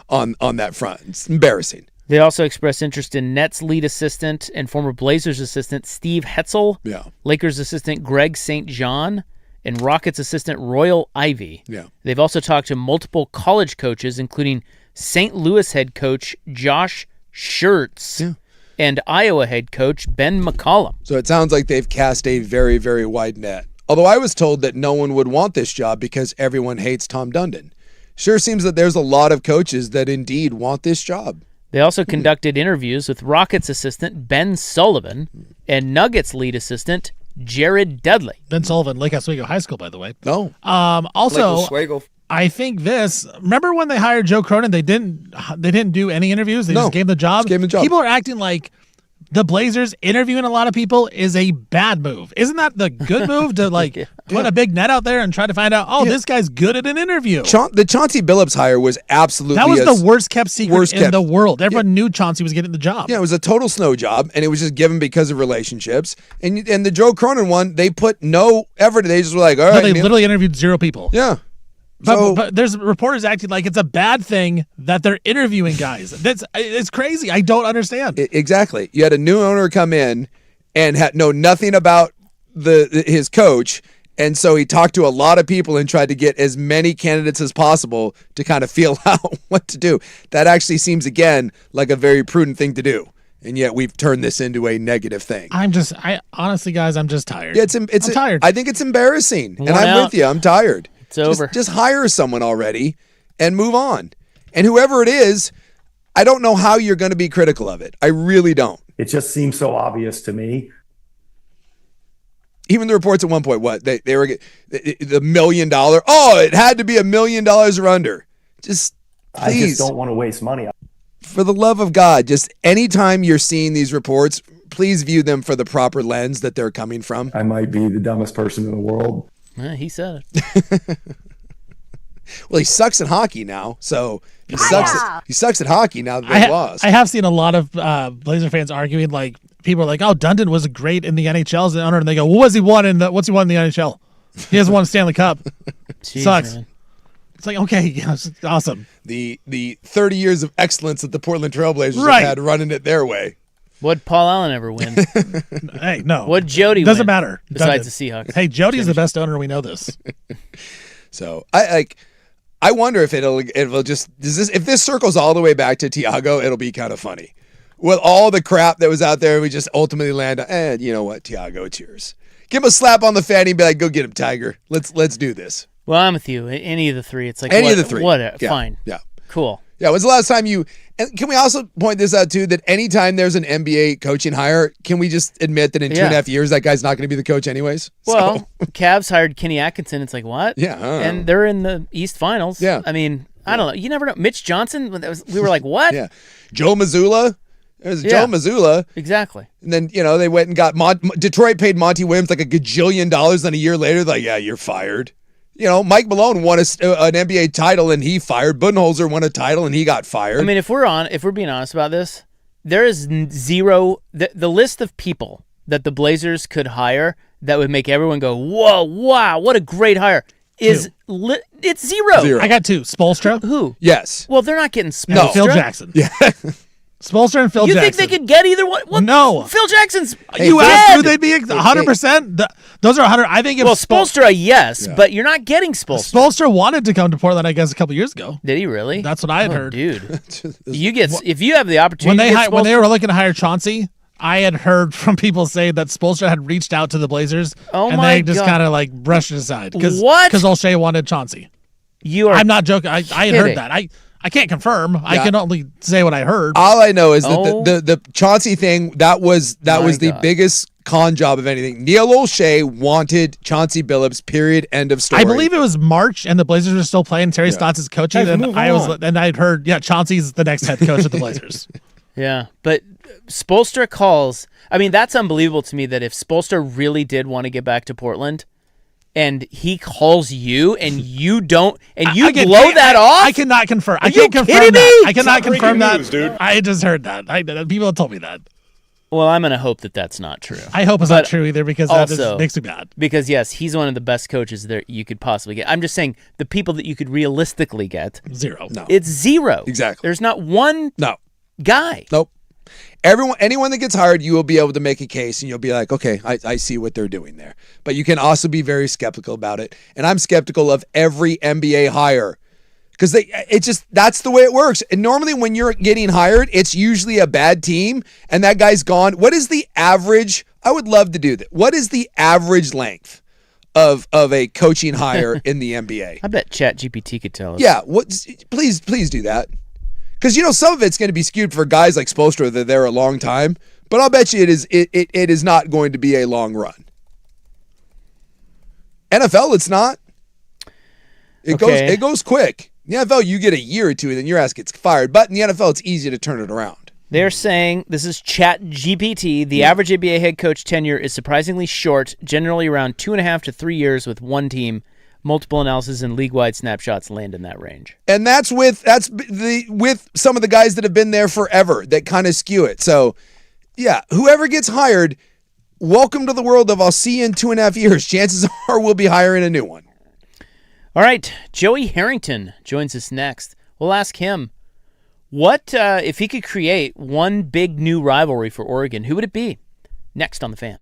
on that front. It's embarrassing. They also expressed interest in Nets lead assistant and former Blazers assistant Steve Hetzel, Lakers assistant Greg St. John, and Rockets assistant Royal Ivey. They've also talked to multiple college coaches, including St. Louis head coach Josh Schertz and Iowa head coach Ben McCollum. So it sounds like they've cast a very, very wide net. Although I was told that no one would want this job because everyone hates Tom Dundon. Sure seems that there's a lot of coaches that indeed want this job. They also conducted interviews with Rockets assistant Ben Sullivan and Nuggets lead assistant Jared Dudley. Ben Sullivan, Lake Oswego High School, by the way. No. Also, I think remember when they hired Joe Cronin, they didn't do any interviews. They just gave him the job. People are acting like the Blazers interviewing a lot of people is a bad move. Isn't that the good move to put a big net out there and try to find out, this guy's good at an interview? The Chauncey Billups hire was absolutely that was the worst kept secret in the world. Everyone knew Chauncey was getting the job. Yeah, it was a total snow job, and it was just given because of relationships. And the Joe Cronin one, they put no effort. They just were like, all right. They literally interviewed 0 people. Yeah. But there's reporters acting like it's a bad thing that they're interviewing guys. It's crazy. I don't understand. Exactly. You had a new owner come in and know nothing about his coach, and so he talked to a lot of people and tried to get as many candidates as possible to kind of feel out what to do. That actually seems, again, like a very prudent thing to do. And yet we've turned this into a negative thing. Honestly, guys, I'm just tired. Yeah, I'm tired. I think it's embarrassing. Worn and I'm out. with you. I'm tired. It's over. Just hire someone already and move on. And whoever it is, I don't know how you're going to be critical of it. I really don't. It just seems so obvious to me. Even the reports at one point, what they were the $1 million. Oh, it had to be $1 million or under. Just please. I just don't want to waste money. For the love of God, just anytime you're seeing these reports, please view them for the proper lens that they're coming from. I might be the dumbest person in the world. He said it. Well, he sucks at hockey now, so he sucks at hockey now that they lost. I have seen a lot of Blazer fans arguing, like, people are like, "Oh, Dundon was great in the NHL as an owner," and they go, "Well, what's he won in the NHL? He hasn't won a Stanley Cup. Jeez, Sucks." man. It's like, okay, yeah, it's awesome. The 30 years of excellence that the Portland Trailblazers Right. have had running it their way. What'd Paul Allen ever win? Hey, no. What'd Jody Doesn't win? matter. Besides Dundon. the Seahawks. Hey, Jody's the best owner. We know this. So I wonder if it'll just if this circles all the way back to Tiago, it'll be kind of funny. With all the crap that was out there, we just ultimately land on, you know what, Tiago, it's yours. Give him a slap on the fanny and be like, go get him, Tiger. Let's do this. Well, I'm with you. Any of the three. It's like, Any of the three. Whatever. Yeah. Fine. Yeah. Cool. Yeah, when's the last time and can we also point this out too, that anytime there's an NBA coaching hire, can we just admit that in 2.5 years, that guy's not going to be the coach anyways? Well, Cavs hired Kenny Atkinson. It's like, what? Yeah. And they're in the East Finals. Yeah. I mean, I don't know. You never know. Mitch Johnson, we were like, what? Yeah. Joe Mazzulla. There's Yeah. Joe Mazzulla. Exactly. And then, they went and got Detroit paid Monty Williams like $1 gajillion. Then a year later, like, yeah, you're fired. Mike Malone won an NBA title and he fired. Budenholzer won a title and he got fired. I mean, if we're being honest about this, there is zero. The list of people that the Blazers could hire that would make everyone go, whoa, wow, what a great hire is it's zero. I got two. Spolstra. Who? Yes. Well, they're not getting Spolstra. No, Phil Jackson. Yeah. Spolstra and Phil You Jackson. think they could get either one? What? No. Phil Jackson's You dead. asked who they'd be 100%? Those are 100. I think if Spolstra, yes, but you're not getting Spolstra. Spolstra wanted to come to Portland, I guess, a couple years ago. Did he really? That's what I had heard. Dude. If you have the opportunity when they were looking to hire Chauncey, I had heard from people say that Spolstra had reached out to the Blazers and they just kind of like brushed it aside. What? Because O'Shea wanted Chauncey. I'm not joking. I had heard that. I can't confirm. I can only say what I heard. All I know is that the Chauncey thing, that was the biggest con job of anything. Neil O'Shea wanted Chauncey Billups, period, end of story. I believe it was March and the Blazers were still playing. Terry Stotts is coaching. Guys, and I'd heard, Chauncey's the next head coach of the Blazers. Yeah, but Spolstra calls. I mean, that's unbelievable to me that if Spolstra really did want to get back to Portland and he calls you and you don't, and you blow that off? I cannot confirm. I Are can't you confirm kidding that. me? I cannot confirm that. news, dude. I just heard that. People told me that. Well, I'm going to hope that that's not true. I hope it's not true either because that makes me mad. Because, yes, he's one of the best coaches that you could possibly get. I'm just saying the people that you could realistically get. Zero. No. It's zero. Exactly. There's not one guy. Nope. Anyone that gets hired, you will be able to make a case and you'll be like, okay, I see what they're doing there. But you can also be very skeptical about it. And I'm skeptical of every NBA hire because that's the way it works. And normally when you're getting hired, it's usually a bad team and that guy's gone. What is the average? I would love to do that. What is the average length of a coaching hire in the NBA? I bet ChatGPT could tell us. Yeah. Please do that. Because, some of it's going to be skewed for guys like Spoelstra that they're there a long time. But I'll bet you it is not going to be a long run. NFL, it's not. It goes quick. In the NFL, you get a year or two, and then your ass gets fired. But in the NFL, it's easy to turn it around. They're saying, this is ChatGPT, the average NBA head coach tenure is surprisingly short, generally around 2.5 to 3 years with one team. Multiple analysis and league-wide snapshots land in that range. And that's with some of the guys that have been there forever that kind of skew it. So, yeah, whoever gets hired, welcome to the world of I'll see you in 2.5 years. Chances are we'll be hiring a new one. All right, Joey Harrington joins us next. We'll ask him, what if he could create one big new rivalry for Oregon, who would it be? Next on The Fan.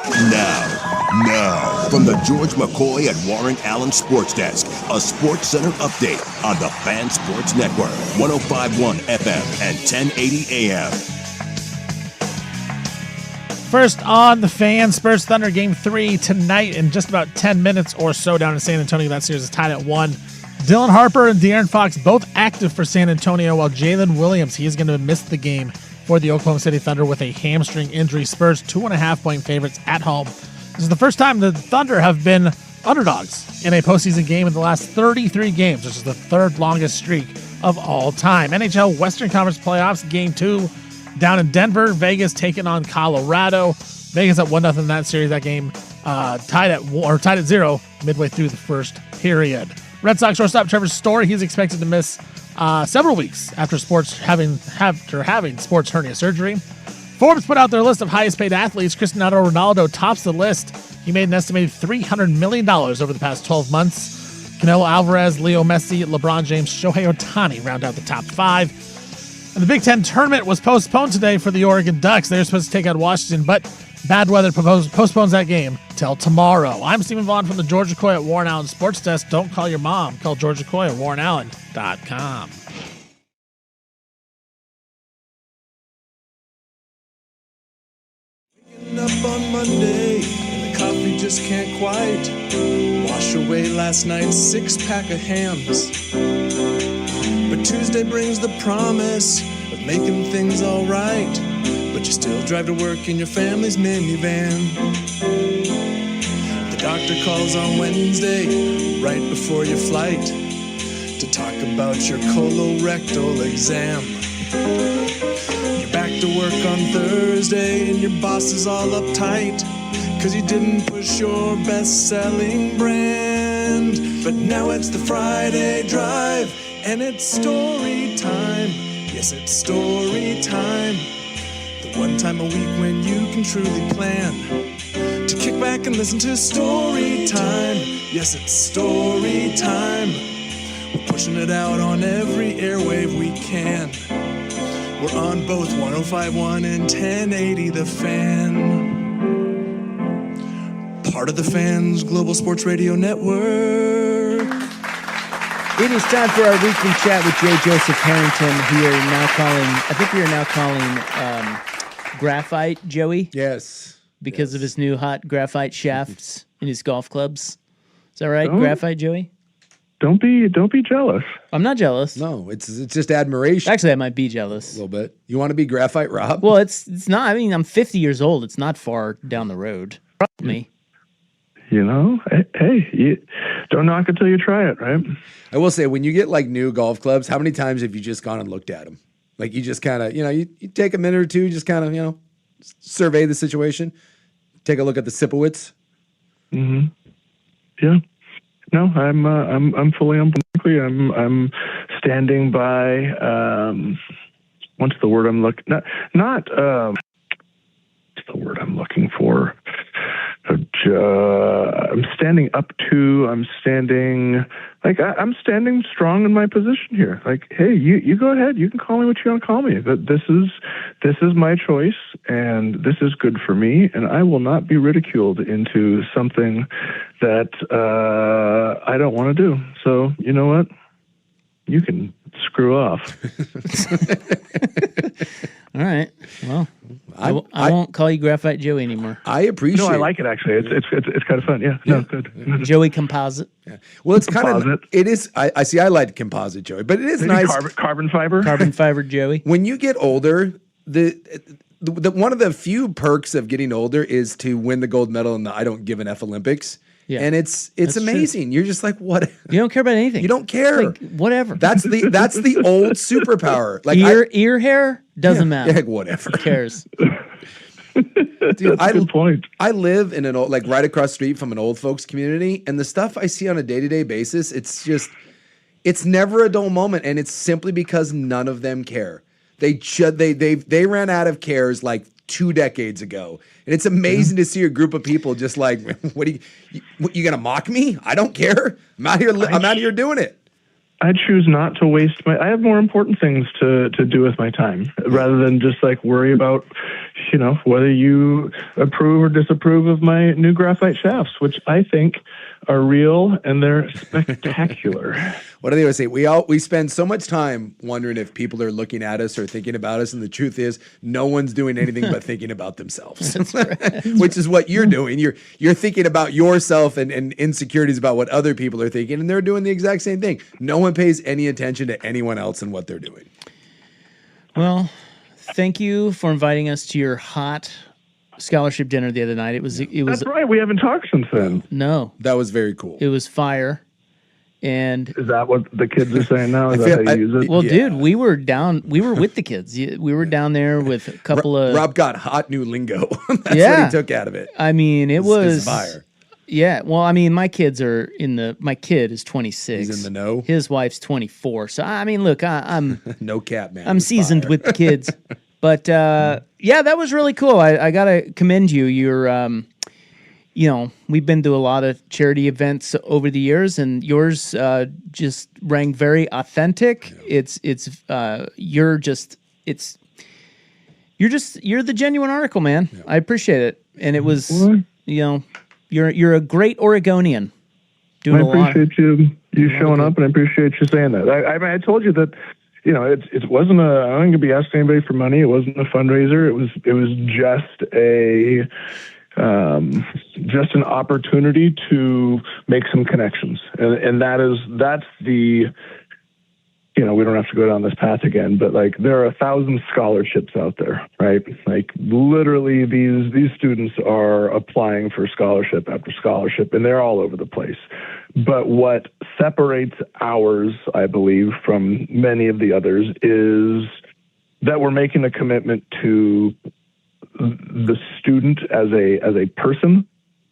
Now, from the George McCoy and Warren Allen Sports Desk, a Sports Center update on the Fan Sports Network, 105.1 FM and 1080 AM. First on the Fan, Spurs Thunder Game 3 tonight in just about 10 minutes or so down in San Antonio. That series is tied at 1. Dylan Harper and De'Aaron Fox both active for San Antonio, while Jalen Williams, he is going to miss the game for the Oklahoma City Thunder with a hamstring injury. Spurs 2.5-point favorites at home. This is the first time the Thunder have been underdogs in a postseason game in the last 33 games, which is the third longest streak of all time. NHL Western Conference Playoffs, Game 2 down in Denver. Vegas taking on Colorado. Vegas up 1-0 in that series. That game tied at 0 midway through the first period. Red Sox shortstop Trevor Story, he's expected to miss several weeks after having sports hernia surgery. Forbes put out their list of highest paid athletes. Cristiano Ronaldo tops the list. He made an estimated $300 million over the past 12 months. Canelo Alvarez, Leo Messi, LeBron James, Shohei Ohtani round out the top 5. And the Big Ten tournament was postponed today for the Oregon Ducks. They were supposed to take out Washington, but bad weather postpones that game till tomorrow. I'm Stephen Vaughn from the Georgia Coy at Warren Allen Sports Desk. Don't call your mom. Call Georgia Coy at warrenallen.com. Up on Monday and the coffee just can't quite wash away last night's 6-pack of hams. But Tuesday brings the promise of making things all right, but you still drive to work in your family's minivan. The doctor calls on Wednesday right before your flight to talk about your colorectal exam. Back to work on Thursday and your boss is all uptight cause you didn't push your best-selling brand. But now it's the Friday drive and it's story time. Yes, it's story time. The one time a week when you can truly plan to kick back and listen to story time. Yes, it's story time. We're pushing it out on every airwave we can. We're on both 105.1 and 1080 The Fan. Part of the Fan's Global Sports Radio Network. It is time for our weekly chat with J. Joseph Harrington. We are now calling graphite Joey. Yes. Because of his new hot graphite shafts in his golf clubs. Is that right, Graphite Joey? Don't be jealous. I'm not jealous. No, it's just admiration. Actually, I might be jealous. A little bit. You want to be Graphite Rob? Well, it's not. I mean, I'm 50 years old. It's not far down the road. Me. You know, hey, you don't knock until you try it, right? I will say, when you get like new golf clubs, how many times have you just gone and looked at them? Like you just kind of, you take a minute or two, just kind of, survey the situation, take a look at the Sipowitz. Mm-hmm. Yeah. No, I'm fully on. I'm standing by. What's the word I'm looking? Not. What's the word I'm looking for? I'm standing up to. I'm standing I'm standing strong in my position here. Like, hey, you go ahead. You can call me what you want to call me. But this is my choice, and this is good for me, and I will not be ridiculed into something that I don't want to do. So you know what? You can screw off. All right. Well, I won't call you Graphite Joey anymore. I appreciate. No, I like it actually. It's kind of fun. Yeah. No, good. Joey Composite. Yeah. Well, it's kind of it is. I see. I like composite Joey, but it is maybe nice. Carbon fiber. Carbon fiber Joey. When you get older, the one of the few perks of getting older is to win the gold medal in the I don't give an F Olympics. Yeah. And it's amazing. True. You're just like, what? You don't care about anything. You don't care. Like, whatever. That's the old superpower. Like ear hair doesn't matter. Yeah, whatever. Who cares? Dude, that's a good point. I live in an old, right across the street from an old folks community, and the stuff I see on a day-to-day basis, it's never a dull moment, and it's simply because none of them care. They ran out of cares like 2 decades ago. And it's amazing to see a group of people just like, what you gonna mock me? I don't care. I'm out here doing it. I choose not to waste I have more important things to do with my time rather than just like worry about, whether you approve or disapprove of my new graphite shafts, which I think are real and they're spectacular. What do they always say? We spend so much time wondering if people are looking at us or thinking about us, and the truth is, no one's doing anything but thinking about themselves. Which is what you're doing. You're thinking about yourself and insecurities about what other people are thinking, and they're doing the exact same thing. No one pays any attention to anyone else and what they're doing. Well, thank you for inviting us to your hot scholarship dinner the other night. It was. That's right. We haven't talked since then. No, that was very cool. It was fire. And is that what the kids are saying now? Is that how you use it? Well, dude, we were with the kids. We were down there with a couple of. Rob got hot new lingo. That's what he took out of it. I mean, it was fire. Yeah. Well, I mean, my kids are my kid is 26. He's in the know. His wife's 24. So I mean, look, I'm no cap, man. I'm seasoned with the kids. But yeah, that was really cool. I gotta commend you. You're we've been to a lot of charity events over the years, and yours just rang very authentic. Yeah. You're the genuine article, man. Yeah. I appreciate it, and it was you're a great Oregonian. Doing I appreciate you showing up, and I appreciate you saying that. I told you that. It wasn't I wasn't going to be asking anybody for money. It wasn't a fundraiser. It was just an opportunity to make some connections. And that's the, we don't have to go down this path again, but like there are 1,000 scholarships out there, right? Like literally these students are applying for scholarship after scholarship, and they're all over the place. But what separates ours, I believe, from many of the others is that we're making a commitment to the student as a person,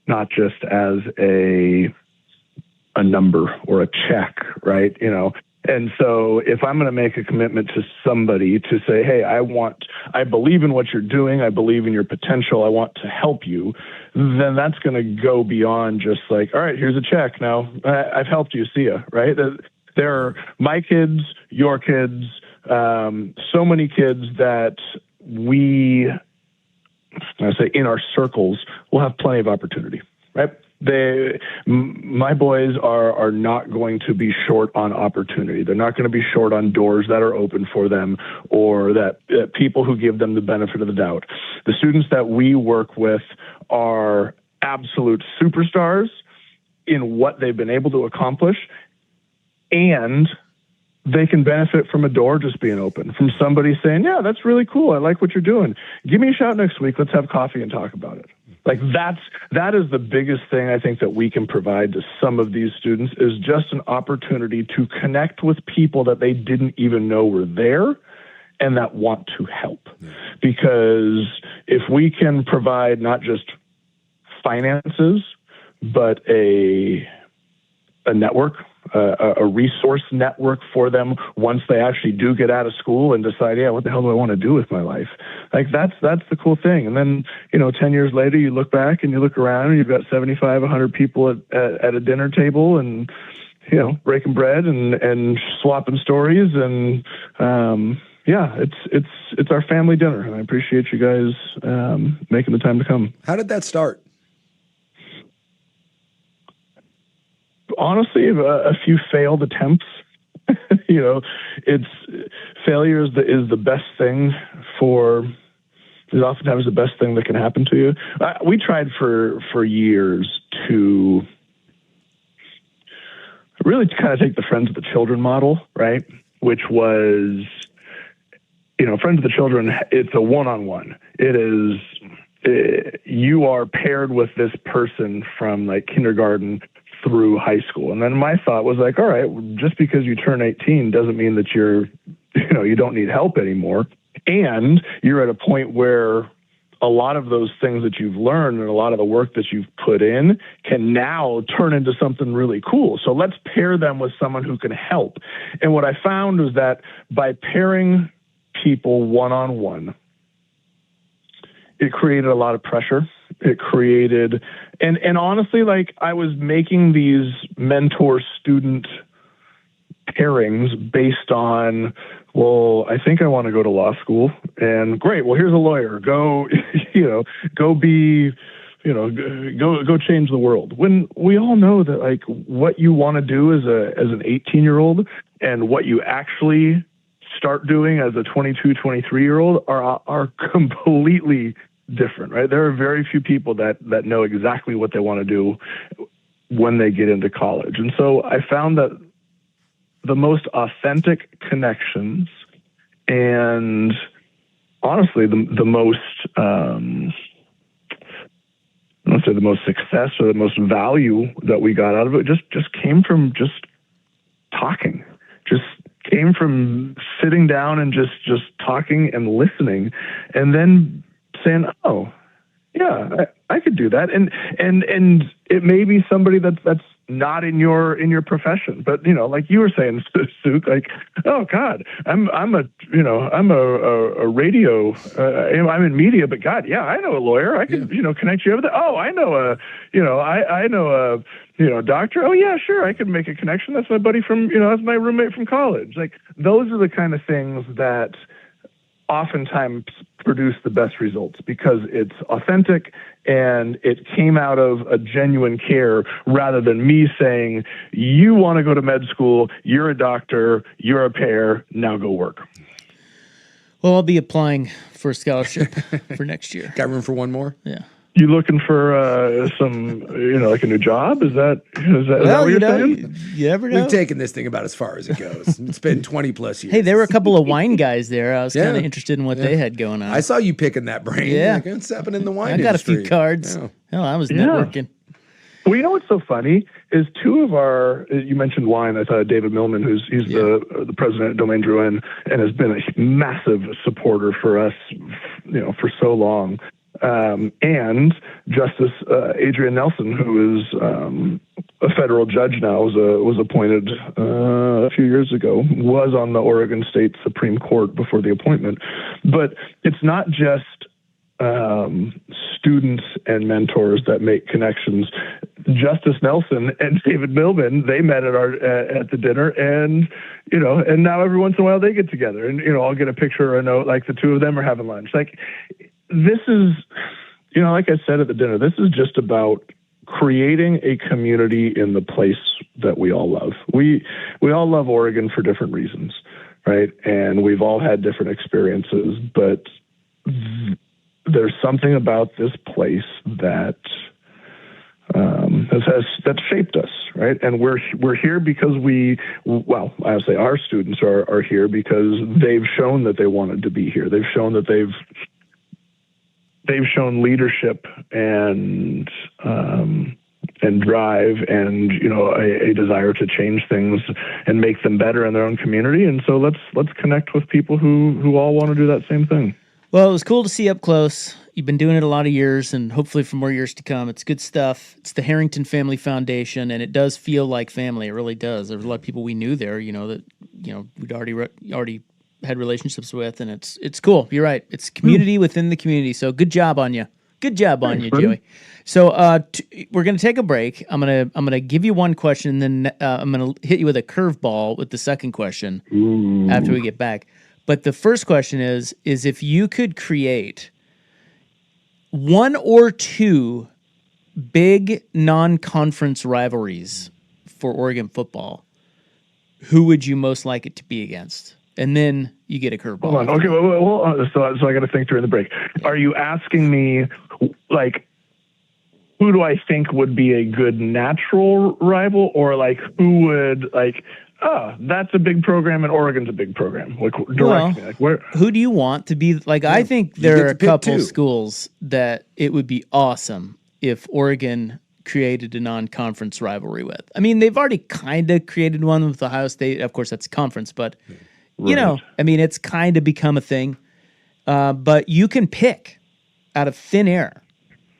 not just as a number or a check, right? And so if I'm going to make a commitment to somebody to say, hey, I believe in what you're doing, I believe in your potential, I want to help you, then that's going to go beyond just like, all right, here's a check. Now I've helped you, see ya, right? There are my kids, your kids, so many kids that I say in our circles, will have plenty of opportunity, right? My boys are not going to be short on opportunity. They're not going to be short on doors that are open for them, or that people who give them the benefit of the doubt. The students that we work with are absolute superstars in what they've been able to accomplish, and they can benefit from a door just being open, from somebody saying, yeah, that's really cool. I like what you're doing. Give me a shout next week. Let's have coffee and talk about it. Like that is the biggest thing I think that we can provide to some of these students, is just an opportunity to connect with people that they didn't even know were there and that want to help. Because if we can provide not just finances, but a network, a resource network for them once they actually do get out of school and decide, yeah, what the hell do I want to do with my life? Like that's the cool thing. And then, 10 years later, you look back and you look around and you've got 75, 100 people at a dinner table and, breaking bread and swapping stories. And, it's our family dinner. And I appreciate you guys, making the time to come. How did that start? Honestly, a few failed attempts. Failure is the best thing is oftentimes the best thing that can happen to you. We tried for years to really kind of take the Friends of the Children model, right? Which was, Friends of the Children, it's a one-on-one. It is, you are paired with this person from like kindergarten through high school. And then my thought was like, all right, just because you turn 18 doesn't mean that you don't need help anymore. And you're at a point where a lot of those things that you've learned and a lot of the work that you've put in can now turn into something really cool. So let's pair them with someone who can help. And what I found was that by pairing people one-on-one, it created a lot of pressure. It created, and honestly, like I was making these mentor-student pairings based on well, I think I want to go to law school. And great. Well, here's a lawyer. Go, go be, go change the world. When we all know that like what you want to do as an 18-year-old and what you actually start doing as a 22, 23-year-old are completely different, right? There are very few people that know exactly what they want to do when they get into college. And so I found that the most authentic connections and honestly the most I don't say the most success or the most value that we got out of it just came from just talking, just came from sitting down and just talking and listening, and then saying, oh yeah, I could do that. And it may be somebody that's not in your profession, but like you were saying, Suk, like, oh God, I'm a radio, I'm in media, but God, yeah, I know a lawyer. I can, connect you over there. Oh, I know I know a doctor. Oh yeah, sure. I can make a connection. That's my buddy from, that's my roommate from college. Like those are the kind of things that oftentimes produce the best results because it's authentic and it came out of a genuine care rather than me saying, you want to go to med school, you're a doctor, you're a pair, now go work. Well, I'll be applying for a scholarship for next year. Got room for one more? Yeah. You looking for some, like a new job? Is that what you're saying? You never know. We've taken this thing about as far as it goes. It's been 20 plus years. Hey, there were a couple of wine guys there. I was kind of interested in what they had going on. I saw you picking that brain. Yeah. Like, what's happening in the wine I got industry? a few cards. Yeah. Hell, I was networking. Well, you know what's so funny is two of our, you mentioned wine. I thought David Millman, he's the president of Domaine Drouin and has been a massive supporter for us, for so long. And Justice Adrian Nelson, who is a federal judge now, was appointed a few years ago, was on the Oregon State Supreme Court before the appointment. But it's not just students and mentors that make connections. Justice Nelson and David Millman, they met at the dinner, and and now every once in a while they get together, and I'll get a picture or a note like the two of them are having lunch. Like this is, like I said at the dinner, this is just about creating a community in the place that we all love. We all love Oregon for different reasons, right? And we've all had different experiences, but there's something about this place that that shaped us, right? And we're here because I would say our students are here because they've shown that they wanted to be here. They've shown that they've shown leadership and drive and a desire to change things and make them better in their own community. And so let's connect with people who all want to do that same thing. Well, it was cool to see up close. You've been doing it a lot of years, and hopefully for more years to come. It's good stuff. It's the Harrington Family Foundation, and it does feel like family. It really does. There's a lot of people we knew there, that we'd already had relationships with, and it's cool. You're right. It's community within the community. So good job on you. Good job on you, Joey. So we're gonna take a break. I'm gonna give you one question, and then I'm gonna hit you with a curveball with the second question after we get back. But the first question is if you could create one or two big non-conference rivalries for Oregon football, who would you most like it to be against? And then you get a curveball. Hold on. Okay. Well, so I got to think during the break. Are you asking me, like, who do I think would be a good natural rival, or like who would like? Oh, that's a big program, and Oregon's a big program. Like, direct me. Like, where? Who do you want to be? Like, I think there are a couple schools that it would be awesome if Oregon created a non-conference rivalry with. I mean, they've already kind of created one with Ohio State. Of course, that's conference, but it's kind of become a thing. But you can pick out of thin air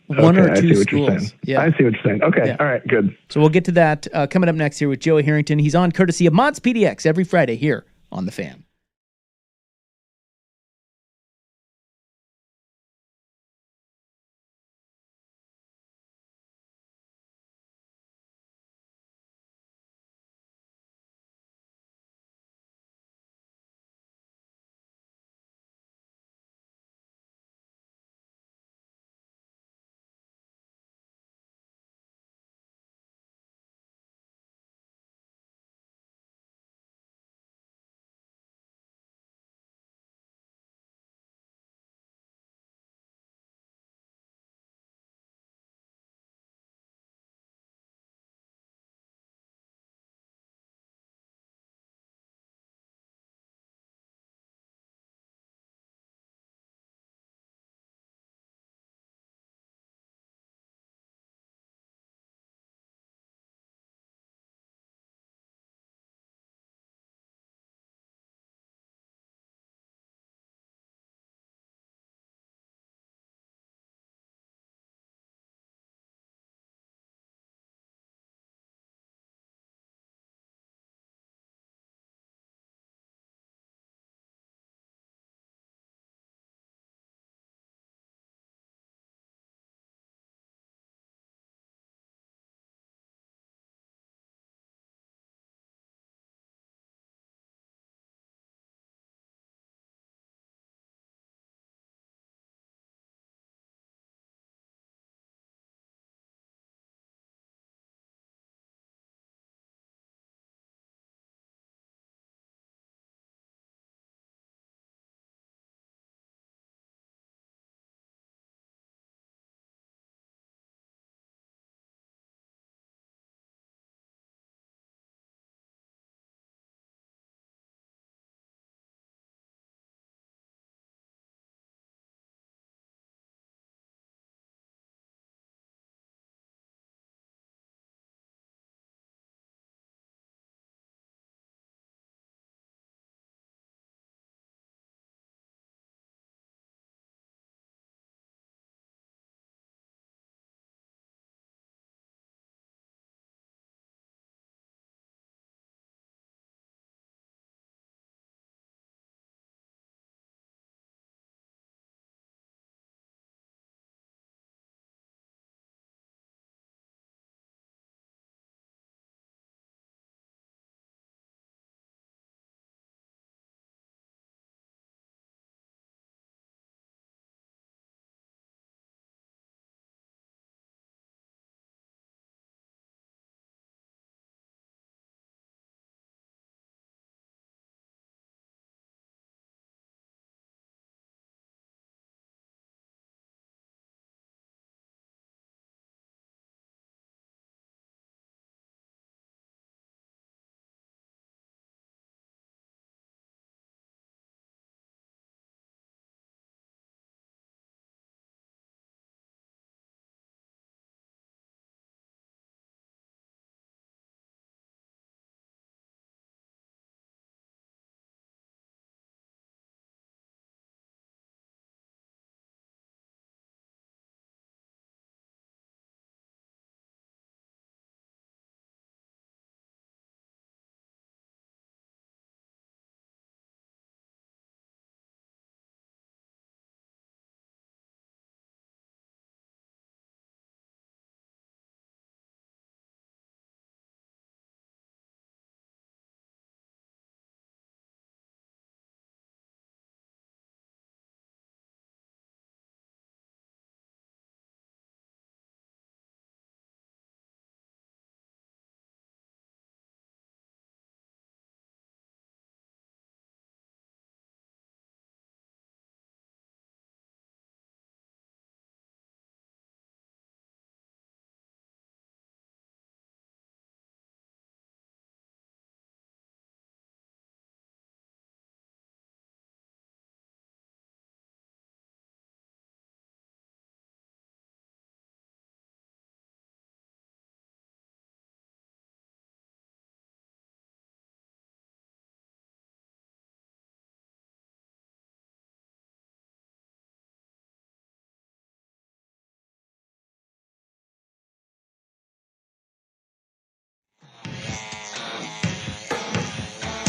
one or two schools. Yeah, I see what you're saying. Okay, yeah. All right, good. So we'll get to that coming up next here with Joey Harrington. He's on courtesy of Mods PDX every Friday here on The Fan.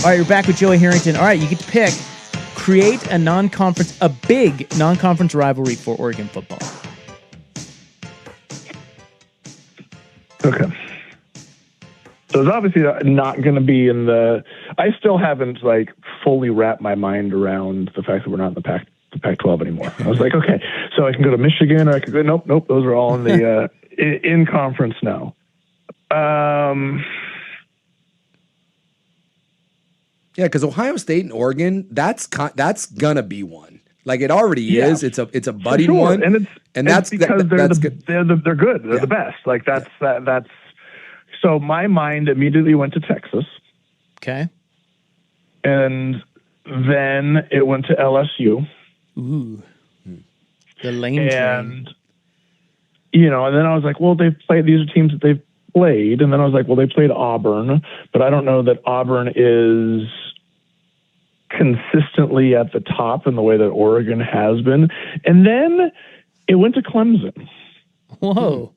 All right, you're back with Joey Harrington. All right, you get to pick. Create a big non-conference rivalry for Oregon football. Okay. So it's obviously not going to be in the. I still haven't like fully wrapped my mind around the fact that we're not in the Pac-12 anymore. I was like, okay, so I can go to Michigan, or I could go. Nope. Those are all in the in conference now. Yeah, because Ohio State and Oregon, that's gonna be one. Like it already is. It's a budding one, and that's because they're good. They're good. They're the best. Like that's. So my mind immediately went to Texas. Okay. And then it went to LSU. Ooh. The lane train. And then I was like, well, these are teams that they've played. And then I was like, well, they played Auburn, but I don't know that Auburn is consistently at the top in the way that Oregon has been. And then it went to Clemson. Whoa.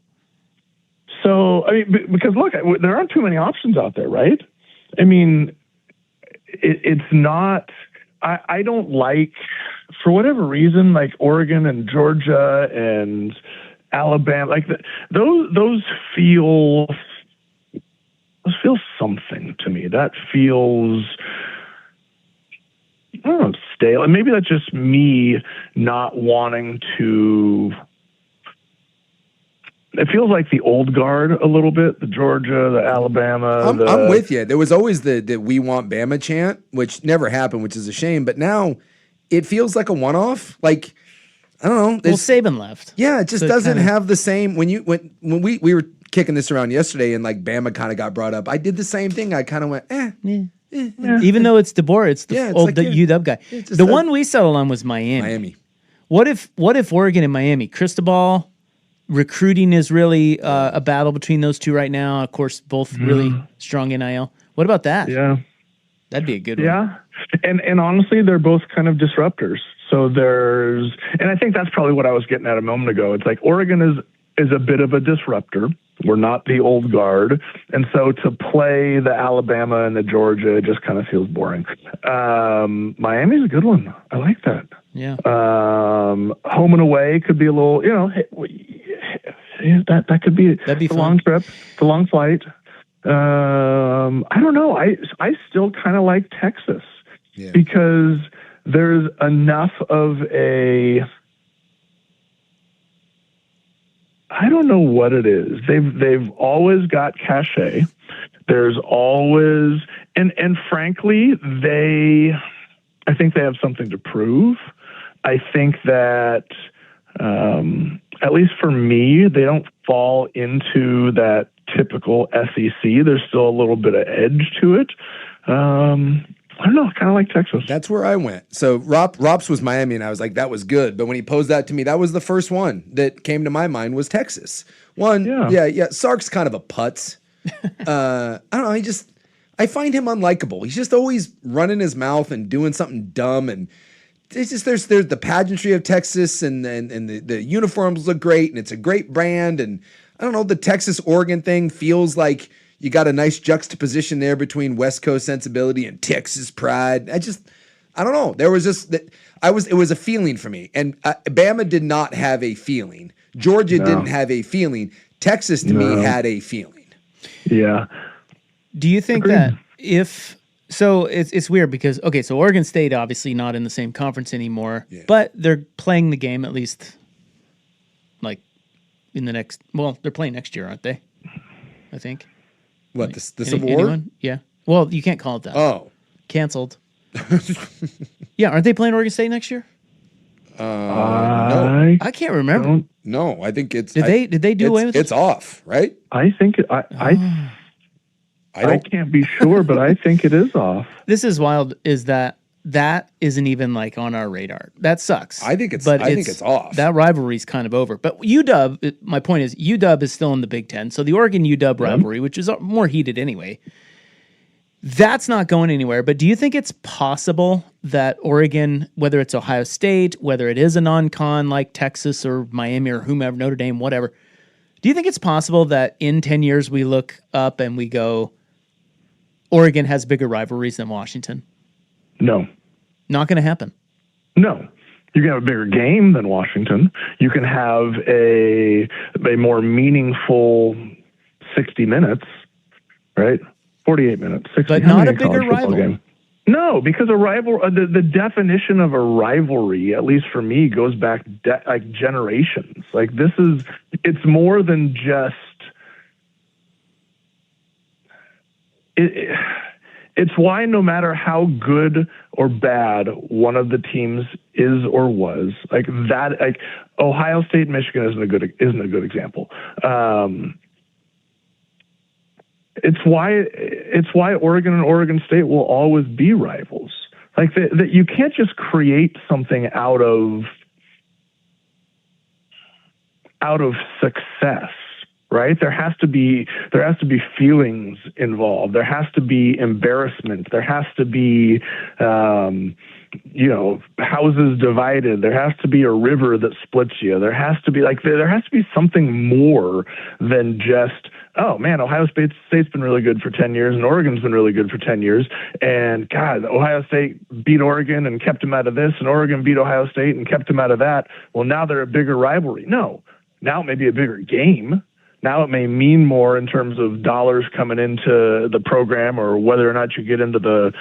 So, I mean, because look, there aren't too many options out there, right? I mean, it's not, I don't like, for whatever reason, like Oregon and Georgia and Alabama, like those feel something to me. That feels, I don't know, stale. And maybe that's just me not wanting to. It feels like the old guard a little bit, the Georgia, the Alabama. I'm with you. There was always the "We Want Bama" chant, which never happened, which is a shame. But now it feels like a one-off. Like I don't know. Well, Saban left. Yeah, it just doesn't have the same. When we were kicking this around yesterday, and like Bama kind of got brought up, I did the same thing. I kind of went, Even though it's DeBoer, it's the UW guy. The one we settled on was Miami. What if Oregon and Miami? Cristobal. Recruiting is really a battle between those two right now. Of course, both really strong NIL. What about that? Yeah. That'd be a good one. Yeah. And honestly, they're both kind of disruptors. So and I think that's probably what I was getting at a moment ago. It's like Oregon is a bit of a disruptor. We're not the old guard. And so to play the Alabama and the Georgia just kind of feels boring. Miami's a good one. I like that. Yeah. Home and away could be a little, that could be a long trip, the long flight. I don't know. I still kind of like Texas because there's enough of I don't know what it is. They've always got cachet. There's always, and frankly, I think they have something to prove. I think that, at least for me, they don't fall into that typical SEC. There's still a little bit of edge to it. I don't know, kind of like Texas. That's where I went. So Rops was Miami, and I was like, that was good. But when he posed that to me, that was the first one that came to my mind was Texas. Sark's kind of a putz. I don't know. I find him unlikable. He's just always running his mouth and doing something dumb. And it's just there's the pageantry of Texas, and the uniforms look great, and it's a great brand. And I don't know, the Texas-Oregon thing feels like you got a nice juxtaposition there between West Coast sensibility and Texas pride. I don't know. There was just that it was a feeling for me. And Bama did not have a feeling. Georgia didn't have a feeling. Texas to me had a feeling. Yeah. Do you think that it's weird because so Oregon State obviously not in the same conference anymore, but they're playing the game at least like in the next. Well, they're playing next year, aren't they? I think. What, the Civil War? Anyone? Yeah. Well, you can't call it that. Oh. Canceled. Yeah, aren't they playing Oregon State next year? No. I can't remember. No, I think it's... Did they do away with it? It's off, right? I think... I can't be sure, but I think it is off. This is wild, is that isn't even like on our radar. That sucks. I think it's off. That rivalry's kind of over. But UW, my point is, UW is still in the Big Ten. So the Oregon-UW rivalry, which is more heated anyway, that's not going anywhere. But do you think it's possible that Oregon, whether it's Ohio State, whether it is a non-con like Texas or Miami or whomever, Notre Dame, whatever, do you think it's possible that in 10 years we look up and we go, Oregon has bigger rivalries than Washington? No. Not going to happen. No. You can have a bigger game than Washington. You can have a more meaningful 60 minutes, right? 48 minutes. 60, but not a bigger rival. Game? No, because the definition of a rivalry, at least for me, goes back like generations. Like it's more than just. It's why no matter how good or bad one of the teams is or was, like that, like Ohio State, Michigan isn't a good example. It's why Oregon and Oregon State will always be rivals. Like that you can't just create something out of success. Right? There has to be feelings involved. There has to be embarrassment. There has to be, houses divided. There has to be a river that splits you. There has to be something more than just, oh man, Ohio State's been really good for 10 years and Oregon's been really good for 10 years. And God, Ohio State beat Oregon and kept them out of this, and Oregon beat Ohio State and kept them out of that. Well, now they're a bigger rivalry. No, now it may be a bigger game. Now it may mean more in terms of dollars coming into the program, or whether or not you get into the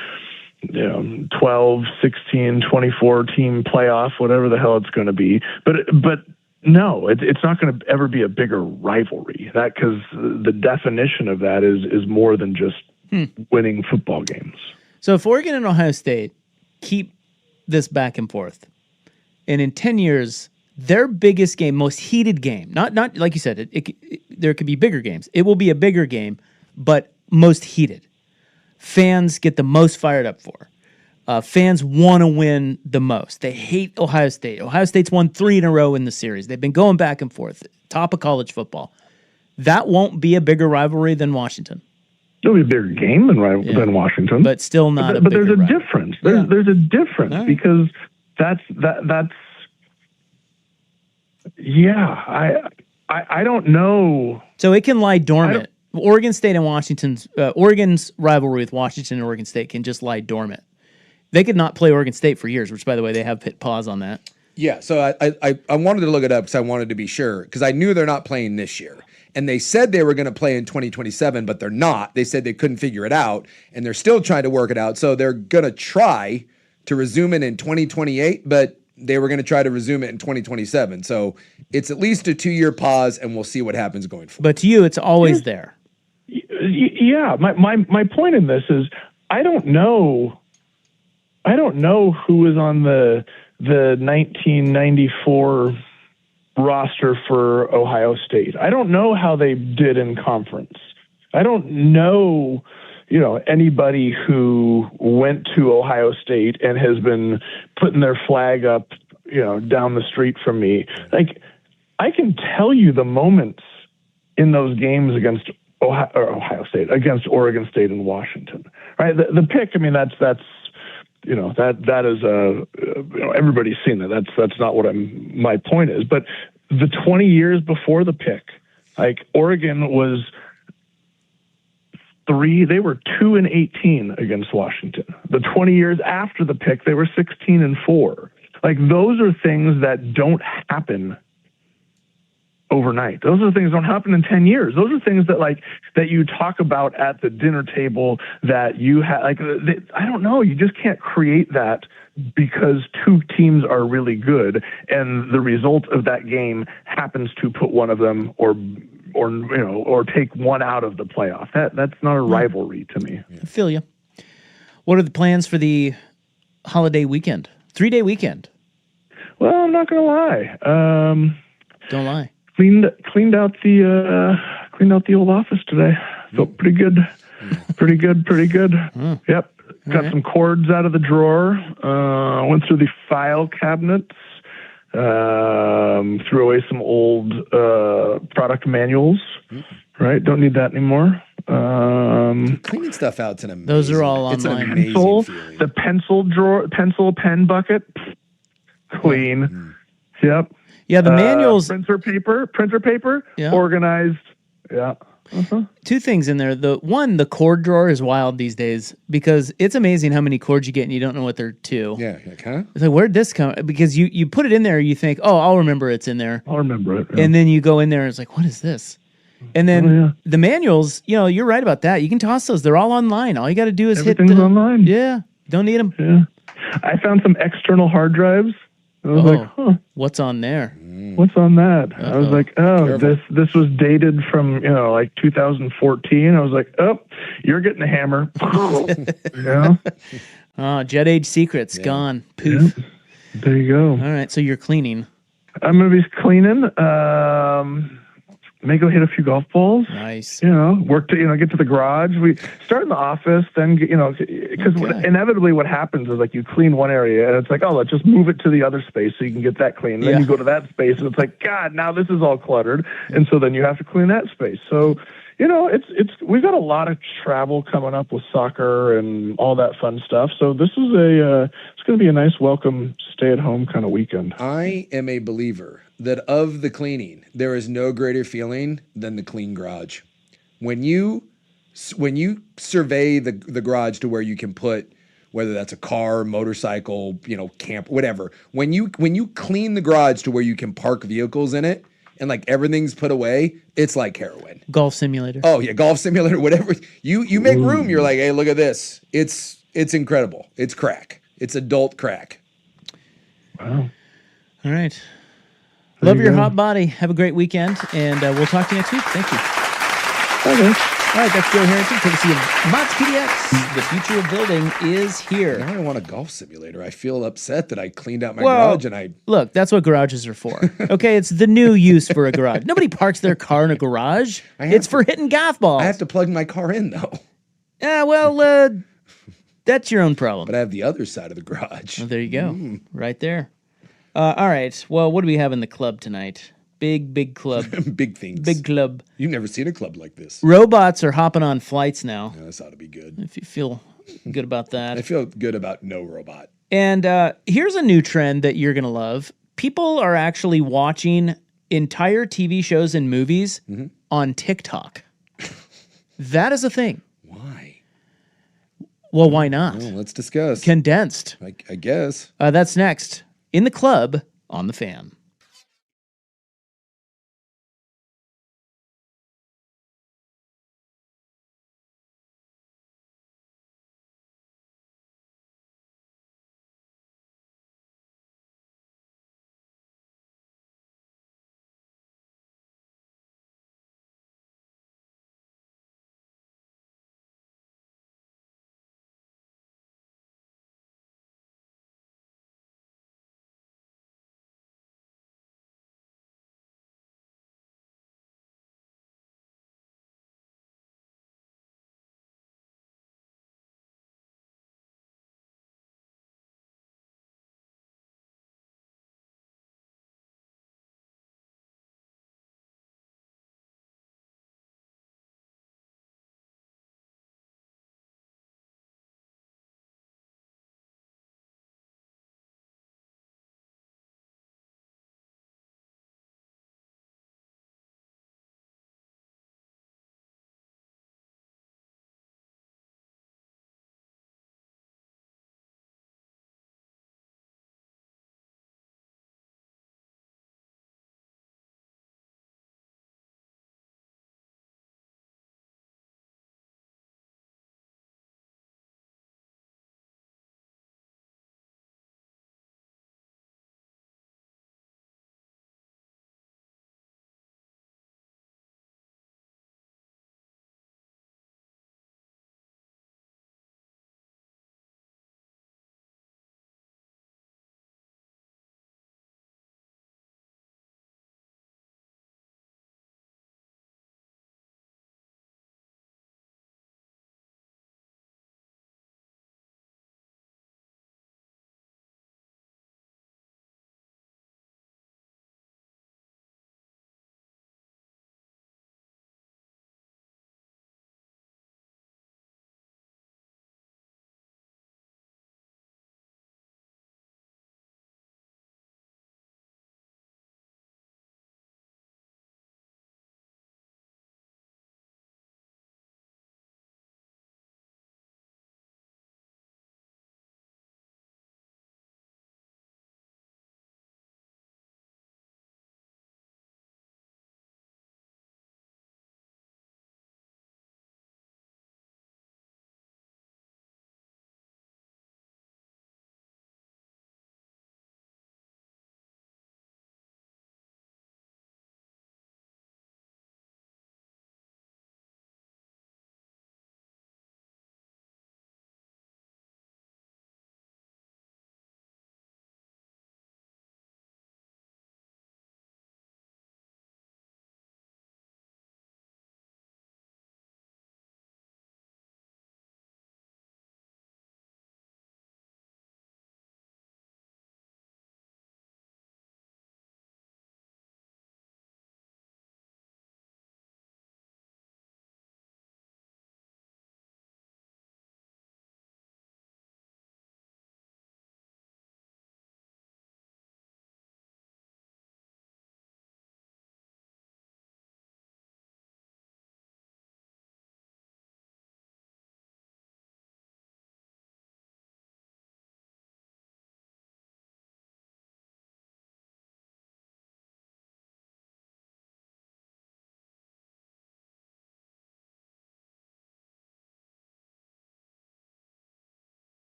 12, 16, 24 team playoff, whatever the hell it's going to be. But no, it's not going to ever be a bigger rivalry. That, because the definition of that is more than just winning football games. So if Oregon and Ohio State keep this back and forth, and in 10 years, their biggest game, most heated game, not like you said, there could be bigger games. It will be a bigger game, but most heated. Fans get the most fired up for. Fans want to win the most. They hate Ohio State. Ohio State's won 3 in a row in the series. They've been going back and forth, top of college football. That won't be a bigger rivalry than Washington. It'll be a bigger game than Washington, but still not. But there's a difference. There's a difference, right. Because that's. Yeah, I don't know. So it can lie dormant. Oregon State and Oregon's rivalry with Washington and Oregon State can just lie dormant. They could not play Oregon State for years, which, by the way, they have hit pause on that. Yeah, so I wanted to look it up because I wanted to be sure, because I knew they're not playing this year. And they said they were going to play in 2027, but they're not. They said they couldn't figure it out, and they're still trying to work it out. So they're going to try to resume it in 2028, but they were going to try to resume it in 2027. So it's at least a 2-year pause, and we'll see what happens going forward. But to you, it's always there. Yeah. My point in this is I don't know who was on the 1994 roster for Ohio State. I don't know how they did in conference. I don't know anybody who went to Ohio State and has been putting their flag up, down the street from me. Like, I can tell you the moments in those games against Ohio State, against Oregon State and Washington, right? The pick, I mean, that's that is everybody's seen it. That's not what my point is. But the 20 years before the pick, like Oregon was they were 2-18 against Washington. The 20 years after the pick, they were 16-4. Like, those are things that don't happen overnight. Those are things that don't happen in 10 years. Those are things that you talk about at the dinner table that you have. Like, I don't know. You just can't create that because two teams are really good, and the result of that game happens to put one of them or take one out of the playoff. That's not a rivalry to me. I feel you. What are the plans for the holiday weekend? 3-day weekend. Well, I'm not gonna lie. Don't lie. Cleaned out the old office today. Felt pretty good. Pretty good. Yep. Got some cords out of the drawer. Went through the file cabinets. Threw away some old product manuals. Right, don't need that anymore. Cleaning stuff out's an amazing. Those are all it's online. An amazing feeling. The pencil pen bucket, clean. Yep. Yeah, the manuals. Printer paper, organized. Yeah. Two things in there. The cord drawer is wild these days because it's amazing how many cords you get and you don't know what they're to. Yeah, like, huh? It's like, where'd this come? Because you put it in there, you think, oh, I'll remember it's in there. I'll remember it. Yeah. And then you go in there and it's like, what is this? And then the manuals, you're right about that. You can toss those. They're all online. All you got to do is Everything's online. Yeah. Don't need them. Yeah. I found some external hard drives. I was like, huh. What's on there? What's on that? I was like, oh, Careful. this was dated from, like 2014. I was like, oh, you're getting a hammer. Yeah. Oh, Jet Age Secrets, gone. Poof. Yeah. There you go. All right, so you're cleaning. I'm going to be cleaning. May go hit a few golf balls. Nice. Work to, get to the garage. We start in the office, then, because inevitably what happens is like you clean one area and it's like, oh, let's just move it to the other space so you can get that clean. And then you go to that space and it's like, God, now this is all cluttered. And so then you have to clean that space. So, we've got a lot of travel coming up with soccer and all that fun stuff. So this is it's going to be a nice welcome stay at home kind of weekend. I am a believer that of the cleaning, there is no greater feeling than the clean garage. When you survey the garage to where you can put, whether that's a car, motorcycle, camp, whatever. When you clean the garage to where you can park vehicles in it and like everything's put away, it's like heroin. Golf simulator. Oh yeah, golf simulator, whatever. You make room. You're like, hey, look at this. It's incredible. It's crack. It's adult crack. Wow. All right. Love your hot body. Have a great weekend, and we'll talk to you next week. Thank you. Okay. All right, that's Joe Harrison, courtesy of Mott's PDX. The future of building is here. Now I want a golf simulator. I feel upset that I cleaned out my garage and Look, that's what garages are for. Okay, it's the new use for a garage. Nobody parks their car in a garage. It's for hitting golf balls. I have to plug my car in though. Yeah, well, that's your own problem. But I have the other side of the garage. Well, there you go. Right there. All right. Well, what do we have in the club tonight? Big club. Big things. Big club. You've never seen a club like this. Robots are hopping on flights now. Yeah, this ought to be good. If you feel good about that. I feel good about no robot. And here's a new trend that you're going to love. People are actually watching entire TV shows and movies on TikTok. That is a thing. Why? Well, why not? Well, let's discuss. Condensed. I guess. That's next in the club on The Fan.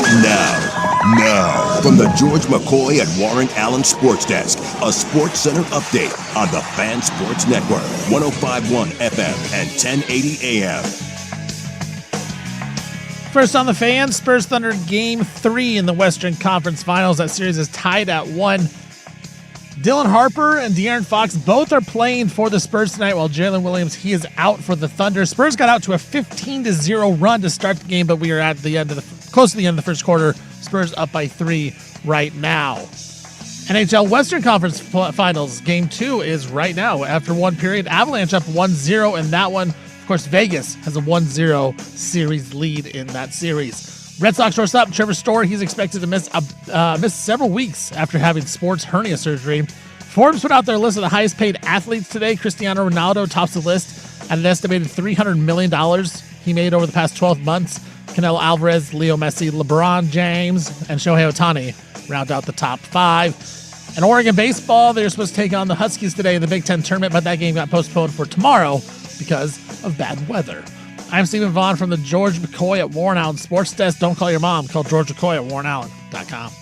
Now, from the George McCoy at Warren Allen Sports Desk, a Sports Center update on the Fan Sports Network, 105.1 FM and 1080 AM. First on the Fan, Spurs Thunder Game 3 in the Western Conference Finals. That series is tied at 1. Dylan Harper and De'Aaron Fox both are playing for the Spurs tonight, while Jalen Williams, he is out for the Thunder. Spurs got out to a 15-0 run to start the game, but we are at the end of close to the end of the first quarter. Spurs up by 3 right now. NHL Western Conference Finals Game 2 is right now. After one period, Avalanche up 1-0 in that one. Of course, Vegas has a 1-0 series lead in that series. Red Sox shortstop Trevor Story, he's expected to miss several weeks after having sports hernia surgery. Forbes put out their list of the highest paid athletes today. Cristiano Ronaldo tops the list at an estimated $300 million he made over the past 12 months. Canelo Alvarez, Leo Messi, LeBron James, and Shohei Ohtani round out the top 5. And Oregon baseball, they're supposed to take on the Huskies today in the Big Ten tournament, but that game got postponed for tomorrow because of bad weather. I'm Stephen Vaughn from the George McCoy at Warren Allen Sports Desk. Don't call your mom. Call George McCoy at warrenallen.com.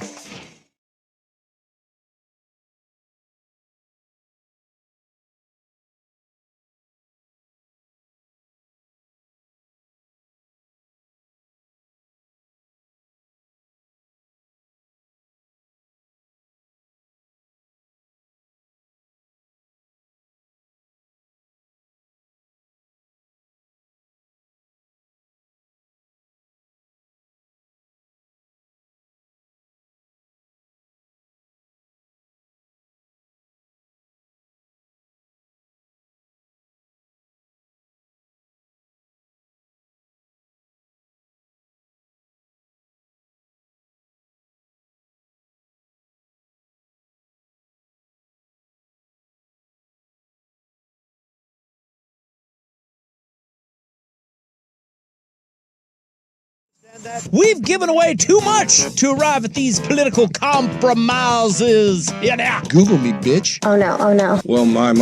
We've given away too much to arrive at these political compromises. Yeah, now. Google me, bitch. Oh no, oh no. Well, my. Okay,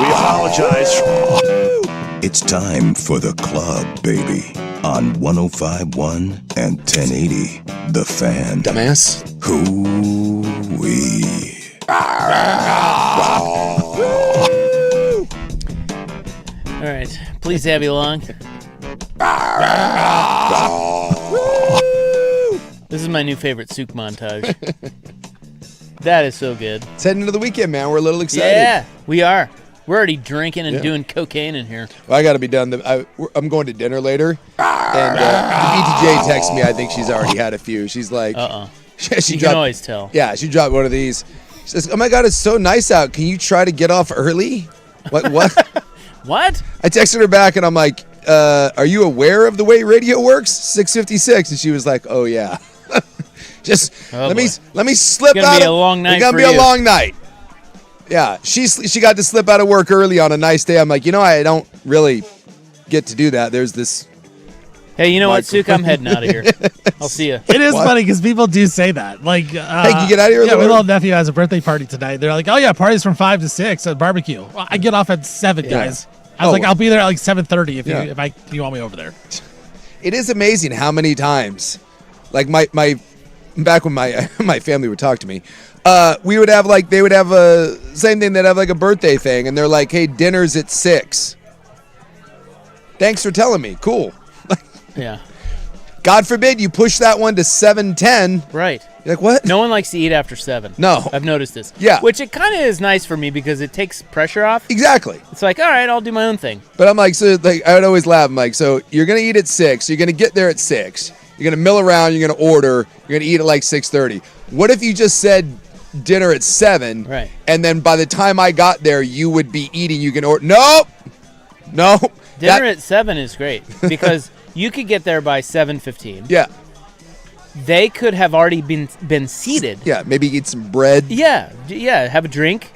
we apologize. It's time for the club, baby. On 105.1 and 1080, The Fan. Dumbass. Hoo-wee. All right. Please, Abby Long. This is my new favorite souk montage. That is so good. It's heading into the weekend, man. We're a little excited. Yeah, we are. We're already drinking and doing cocaine in here. Well, I got to be done. I'm going to dinner later. And the BTJ texts me. I think she's already had a few. She's like, you can always tell. Yeah, she dropped one of these. She says, "Oh my God, it's so nice out. Can you try to get off early?" What? What? I texted her back and I'm like, "Are you aware of the way radio works? 6:56." And she was like, "Oh yeah." Just let me slip out. It's gonna be a long night. It's gonna be a long night. Yeah, she got to slip out of work early on a nice day. I'm like, I don't really get to do that. There's this. Hey, you know what, Souk? I'm heading out of here. I'll see you. It is funny because people do say that. Like, hey, can you get out of here? Yeah, my little nephew has a birthday party tonight. They're like, oh yeah, party's from 5 to 6 at barbecue. Well, I get off at 7, guys. I was like, I'll be there at like 7:30 if you want me over there. It is amazing how many times, like my back when my family would talk to me. We would have they would have a same thing. They'd have like a birthday thing, and they're like, "Hey, dinner's at 6." Thanks for telling me. Cool. Yeah. God forbid you push that one to 7:10. Right. You're like, what? No one likes to eat after 7. No. I've noticed this. Yeah. Which it kind of is nice for me because it takes pressure off. Exactly. It's like, all right, I'll do my own thing. But I'm like, I would always laugh. I'm like, so you're gonna eat at 6. You're gonna get there at 6. You're gonna mill around. You're gonna order. You're gonna eat at like 6:30. What if you just said dinner at 7, right? And then by the time I got there, you would be eating. You can order. Nope. Dinner at 7 is great because you could get there by 7:15. Yeah. They could have already been seated. Yeah, maybe eat some bread. Yeah, have a drink,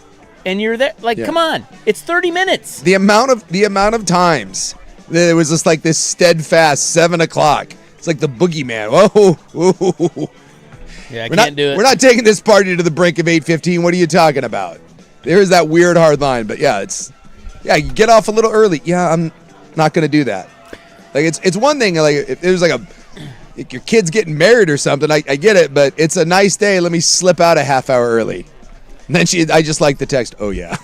and you're there. Like, come on, it's 30 minutes. The amount of times there was just like this steadfast 7 o'clock. It's like the boogeyman. Whoa. Yeah, I can't do it. We're not taking this party to the brink of 8:15. What are you talking about? There is that weird hard line, but you get off a little early. Yeah, I'm not going to do that. Like it's one thing, like if there's like your kid's getting married or something, I get it, but it's a nice day. Let me slip out a half hour early. And then I just like the text, oh yeah.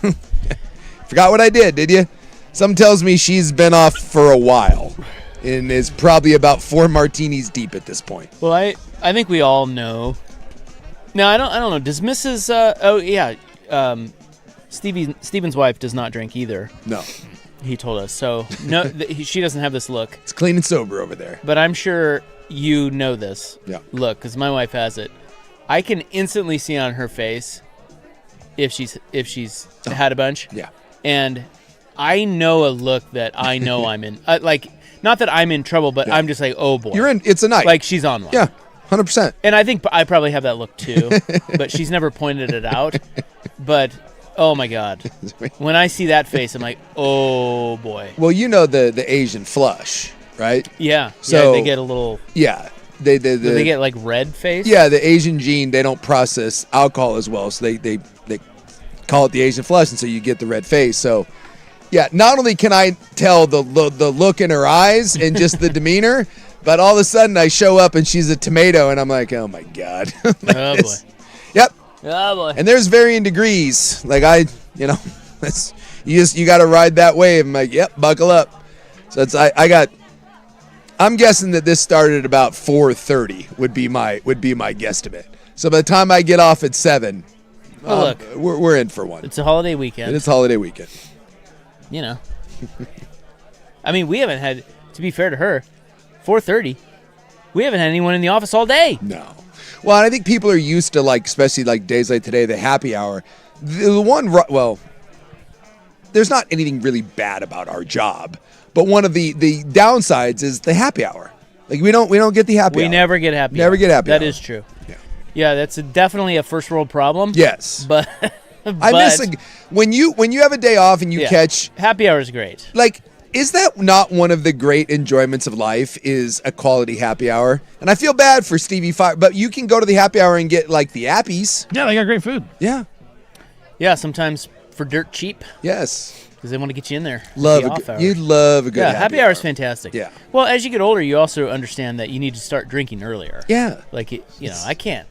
Forgot what I did you? Something tells me she's been off for a while and is probably about 4 martinis deep at this point. Well, I think we all know. No, I don't know. Does Mrs. Steven's wife does not drink either. No. He told us. So no, she doesn't have this look. It's clean and sober over there. But I'm sure you know this. Yeah. Look, because my wife has it. I can instantly see on her face if she's had a bunch. Yeah. And I know a look that I know I'm in. Not that I'm in trouble, but I'm just like, oh boy. You're in. It's a night. Like she's on one. Yeah. 100%. And I think I probably have that look too, but she's never pointed it out. But oh my God, when I see that face, I'm like, oh boy. Well, you know the Asian flush, right? Yeah. So they get a little. Yeah. They get like red face. Yeah, the Asian gene, they don't process alcohol as well, so they call it the Asian flush, and so you get the red face. So yeah, not only can I tell the look in her eyes and just the demeanor. But all of a sudden, I show up and she's a tomato, and I'm like, "Oh my God!" Oh boy. Yep. Oh boy. And there's varying degrees. Like you got to ride that wave. I'm like, "Yep, buckle up." So I'm guessing that this started at about 4:30 would be my guesstimate. So by the time I get off at 7, look, we're in for one. It's a holiday weekend. It's holiday weekend. You know. I mean, we haven't had. To be fair to her. 4:30. We haven't had anyone in the office all day. No. Well, I think people are used to, like, especially like days like today, the happy hour. There's not anything really bad about our job, but one of the downsides is the happy hour. Like we don't get the happy hour. We never get happy. Never get happy. That is true. Yeah. Yeah, that's definitely a first world problem. Yes. But I miss when you have a day off and you catch happy hour is great. Like. Is that not one of the great enjoyments of life is a quality happy hour? And I feel bad for Stevie Fire, but you can go to the happy hour and get like the appies. Yeah, they got great food. Yeah. Yeah, sometimes for dirt cheap. Yes. Because they want to get you in there. You'd love a good happy hour is fantastic. Yeah. Well, as you get older, you also understand that you need to start drinking earlier. Yeah. Like, I can't.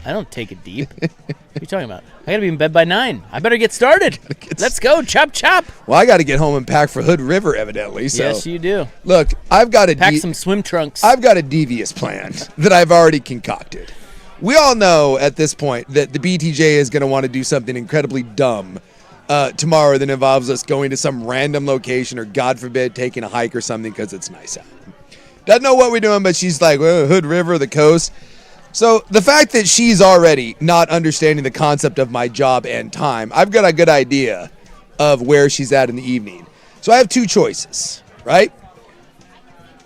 I don't take it deep. What are you talking about? I got to be in bed by 9. I better get started. Let's go. Chop, chop. Well, I got to get home and pack for Hood River, evidently. So. Yes, you do. Look, I've got pack some swim trunks. I've got a devious plan that I've already concocted. We all know at this point that the BTJ is going to want to do something incredibly dumb tomorrow that involves us going to some random location or, God forbid, taking a hike or something because it's nice out. Doesn't know what we're doing, but she's like, Hood River, the coast. So the fact that she's already not understanding the concept of my job and time, I've got a good idea of where she's at in the evening. So I have 2 choices, right?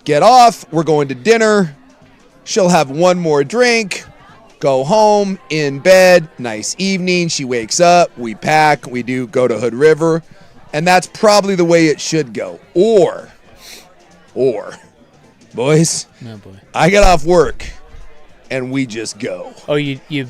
Get off, we're going to dinner, she'll have one more drink, go home, in bed, nice evening, she wakes up, we pack, we go to Hood River, and that's probably the way it should go. Or, boys, oh boy. I get off work. And we just go. Oh, you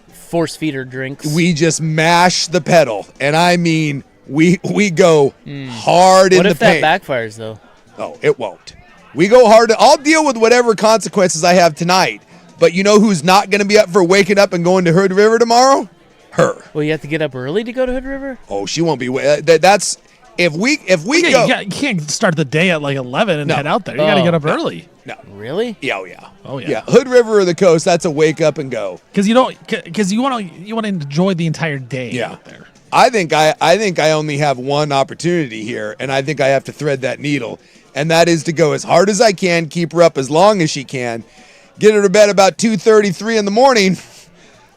force feed her drinks? We just mash the pedal. And I mean, we go hard in the paint. What if that backfires, though? Oh, it won't. We go hard. I'll deal with whatever consequences I have tonight. But you know who's not going to be up for waking up and going to Hood River tomorrow? Her. Well, you have to get up early to go to Hood River? Oh, she won't be. That's... If we go... You can't start the day at like 11 and head out there. You got to get up early. No. Really? Yeah, oh yeah. Oh yeah. Yeah, Hood River or the coast, that's a wake up and go. Because you want to enjoy the entire day out there. I think I only have one opportunity here, and I think I have to thread that needle, and that is to go as hard as I can, keep her up as long as she can, get her to bed about 2:33 in the morning.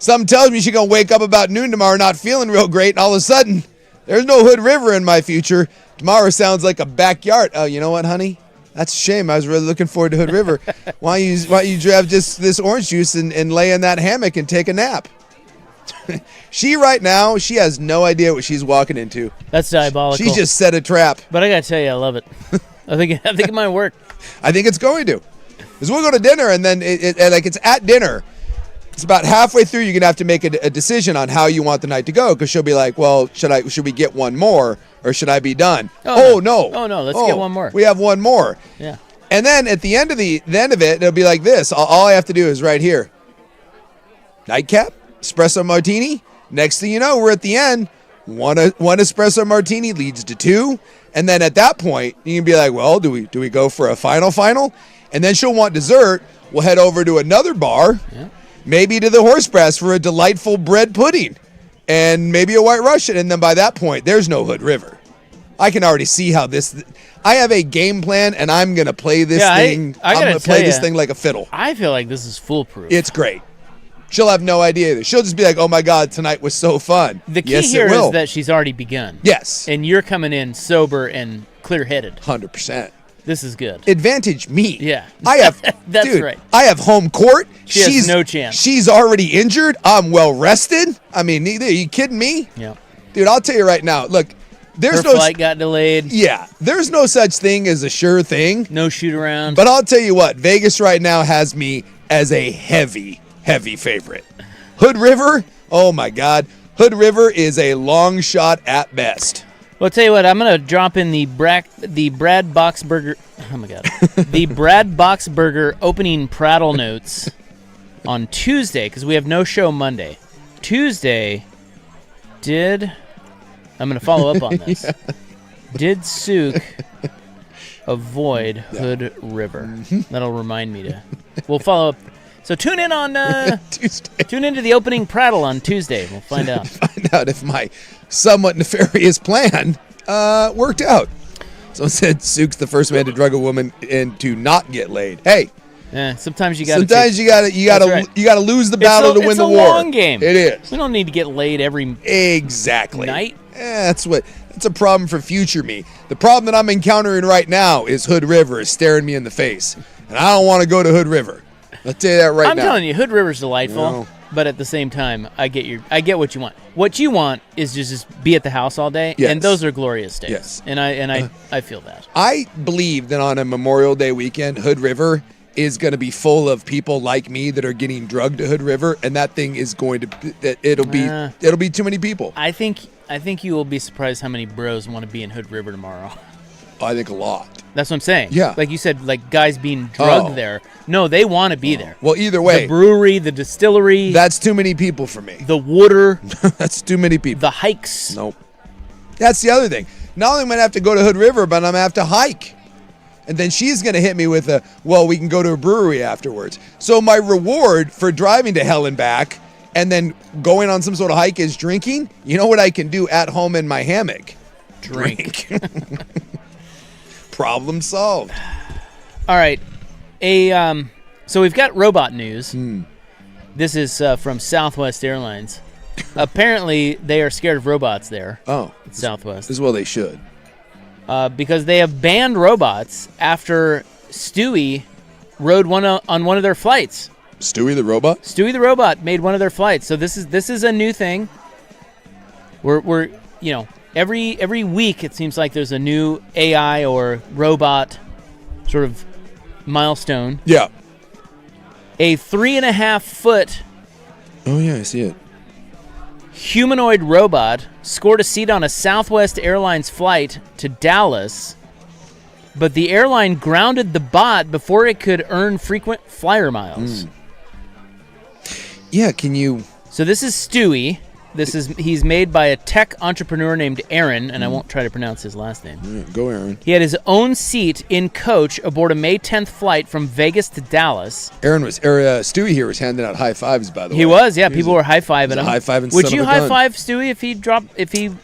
Something tells me she's gonna wake up about noon tomorrow, not feeling real great, and all of a sudden, there's no Hood River in my future. Tomorrow sounds like a backyard. Oh, you know what, honey? That's a shame. I was really looking forward to Hood River. Why don't you grab just this orange juice and lay in that hammock and take a nap? She right now, she has no idea what she's walking into. That's diabolical. She just set a trap. But I gotta tell you, I love it. I think it might work. I think it's going to. Because we'll go to dinner and then it's at dinner. It's about halfway through. You're gonna have to make a decision on how you want the night to go, because she'll be like, "Well, should we get one more, or should I be done?" Oh no! Let's get one more. We have one more. Yeah. And then at the end of it, it'll be like this. All I have to do is right here. Nightcap, espresso martini. Next thing you know, we're at the end. One espresso martini leads to 2, and then at that point, you can be like, "Well, do we go for a final?" And then she'll want dessert. We'll head over to another bar. Yeah. Maybe to the Horse Press for a delightful bread pudding and maybe a White Russian. And then by that point, there's no Hood River. I can already see how I have a game plan, and I'm going to play this thing. I'm going to play this thing like a fiddle. I feel like this is foolproof. It's great. She'll have no idea either. She'll just be like, "Oh my God, tonight was so fun." The key here is that she's already begun. Yes. And you're coming in sober and clear-headed. 100%. This is good. Advantage me. Yeah. I have That's dude, right. I have home court. She has no chance. She's already injured. I'm well rested. I mean, are you kidding me? Yeah. Dude, I'll tell you right now. Look, Her flight got delayed. Yeah. There's no such thing as a sure thing. No shoot around. But I'll tell you what, Vegas right now has me as a heavy favorite. Hood River, oh my God. Hood River is a long shot at best. Well, I'll tell you what, I'm going to drop in the Brad Boxberger. Oh, my God. The Brad Boxberger opening prattle notes on Tuesday, because we have no show Monday. Tuesday, I'm going to follow up on this. Yeah. Did Sook avoid Hood River? That'll remind me to. We'll follow up. So tune in on Tuesday. Tune into the opening prattle on Tuesday. We'll find out. Find out if my somewhat nefarious plan worked out. Someone said Sook's the first man to drug a woman and to not get laid. Hey, sometimes you got. Sometimes you got to lose the battle to win the war. It's a long game. It is. We don't need to get laid every night. That's a problem for future me. The problem that I'm encountering right now is Hood River is staring me in the face, and I don't want to go to Hood River. I'll tell you that right now. I'm telling you, Hood River's delightful, but at the same time, I get what you want. What you want is just be at the house all day, and those are glorious days. Yes. And I feel that. I believe that on a Memorial Day weekend, Hood River is going to be full of people like me that are getting drugged to Hood River, and that thing is going to it'll be too many people. I think you will be surprised how many bros want to be in Hood River tomorrow. I think a lot. That's what I'm saying. Yeah. Like you said, like guys being drugged there. No, they want to be there. Well, either way. The brewery, the distillery. That's too many people for me. The water. That's too many people. The hikes. Nope. That's the other thing. Not only am I going to have to go to Hood River, but I'm going to have to hike. And then she's going to hit me with we can go to a brewery afterwards. So my reward for driving to hell and back and then going on some sort of hike is drinking. You know what I can do at home in my hammock? Drink. Problem solved. All right. So we've got robot news. This is from Southwest Airlines. Apparently, they are scared of robots there. Oh. Southwest. As well they should. Because they have banned robots after Stewie rode one on one of their flights. Stewie the robot? Stewie the robot made one of their flights. So this is a new thing. We're every week it seems like there's a new AI or robot sort of milestone. Yeah. A 3.5 foot. Oh yeah, I see it. Humanoid robot scored a seat on a Southwest Airlines flight to Dallas, but the airline grounded the bot before it could earn frequent flyer miles. Yeah, can you... So this is Stewie. He's made by a tech entrepreneur named Aaron, and I won't try to pronounce his last name. Yeah, go Aaron. He had his own seat in coach aboard a May 10th flight from Vegas to Dallas. Stewie here was handing out high fives, by the way. He was, yeah. People were high-fiving him. High-fiving Would you high-five Stewie if he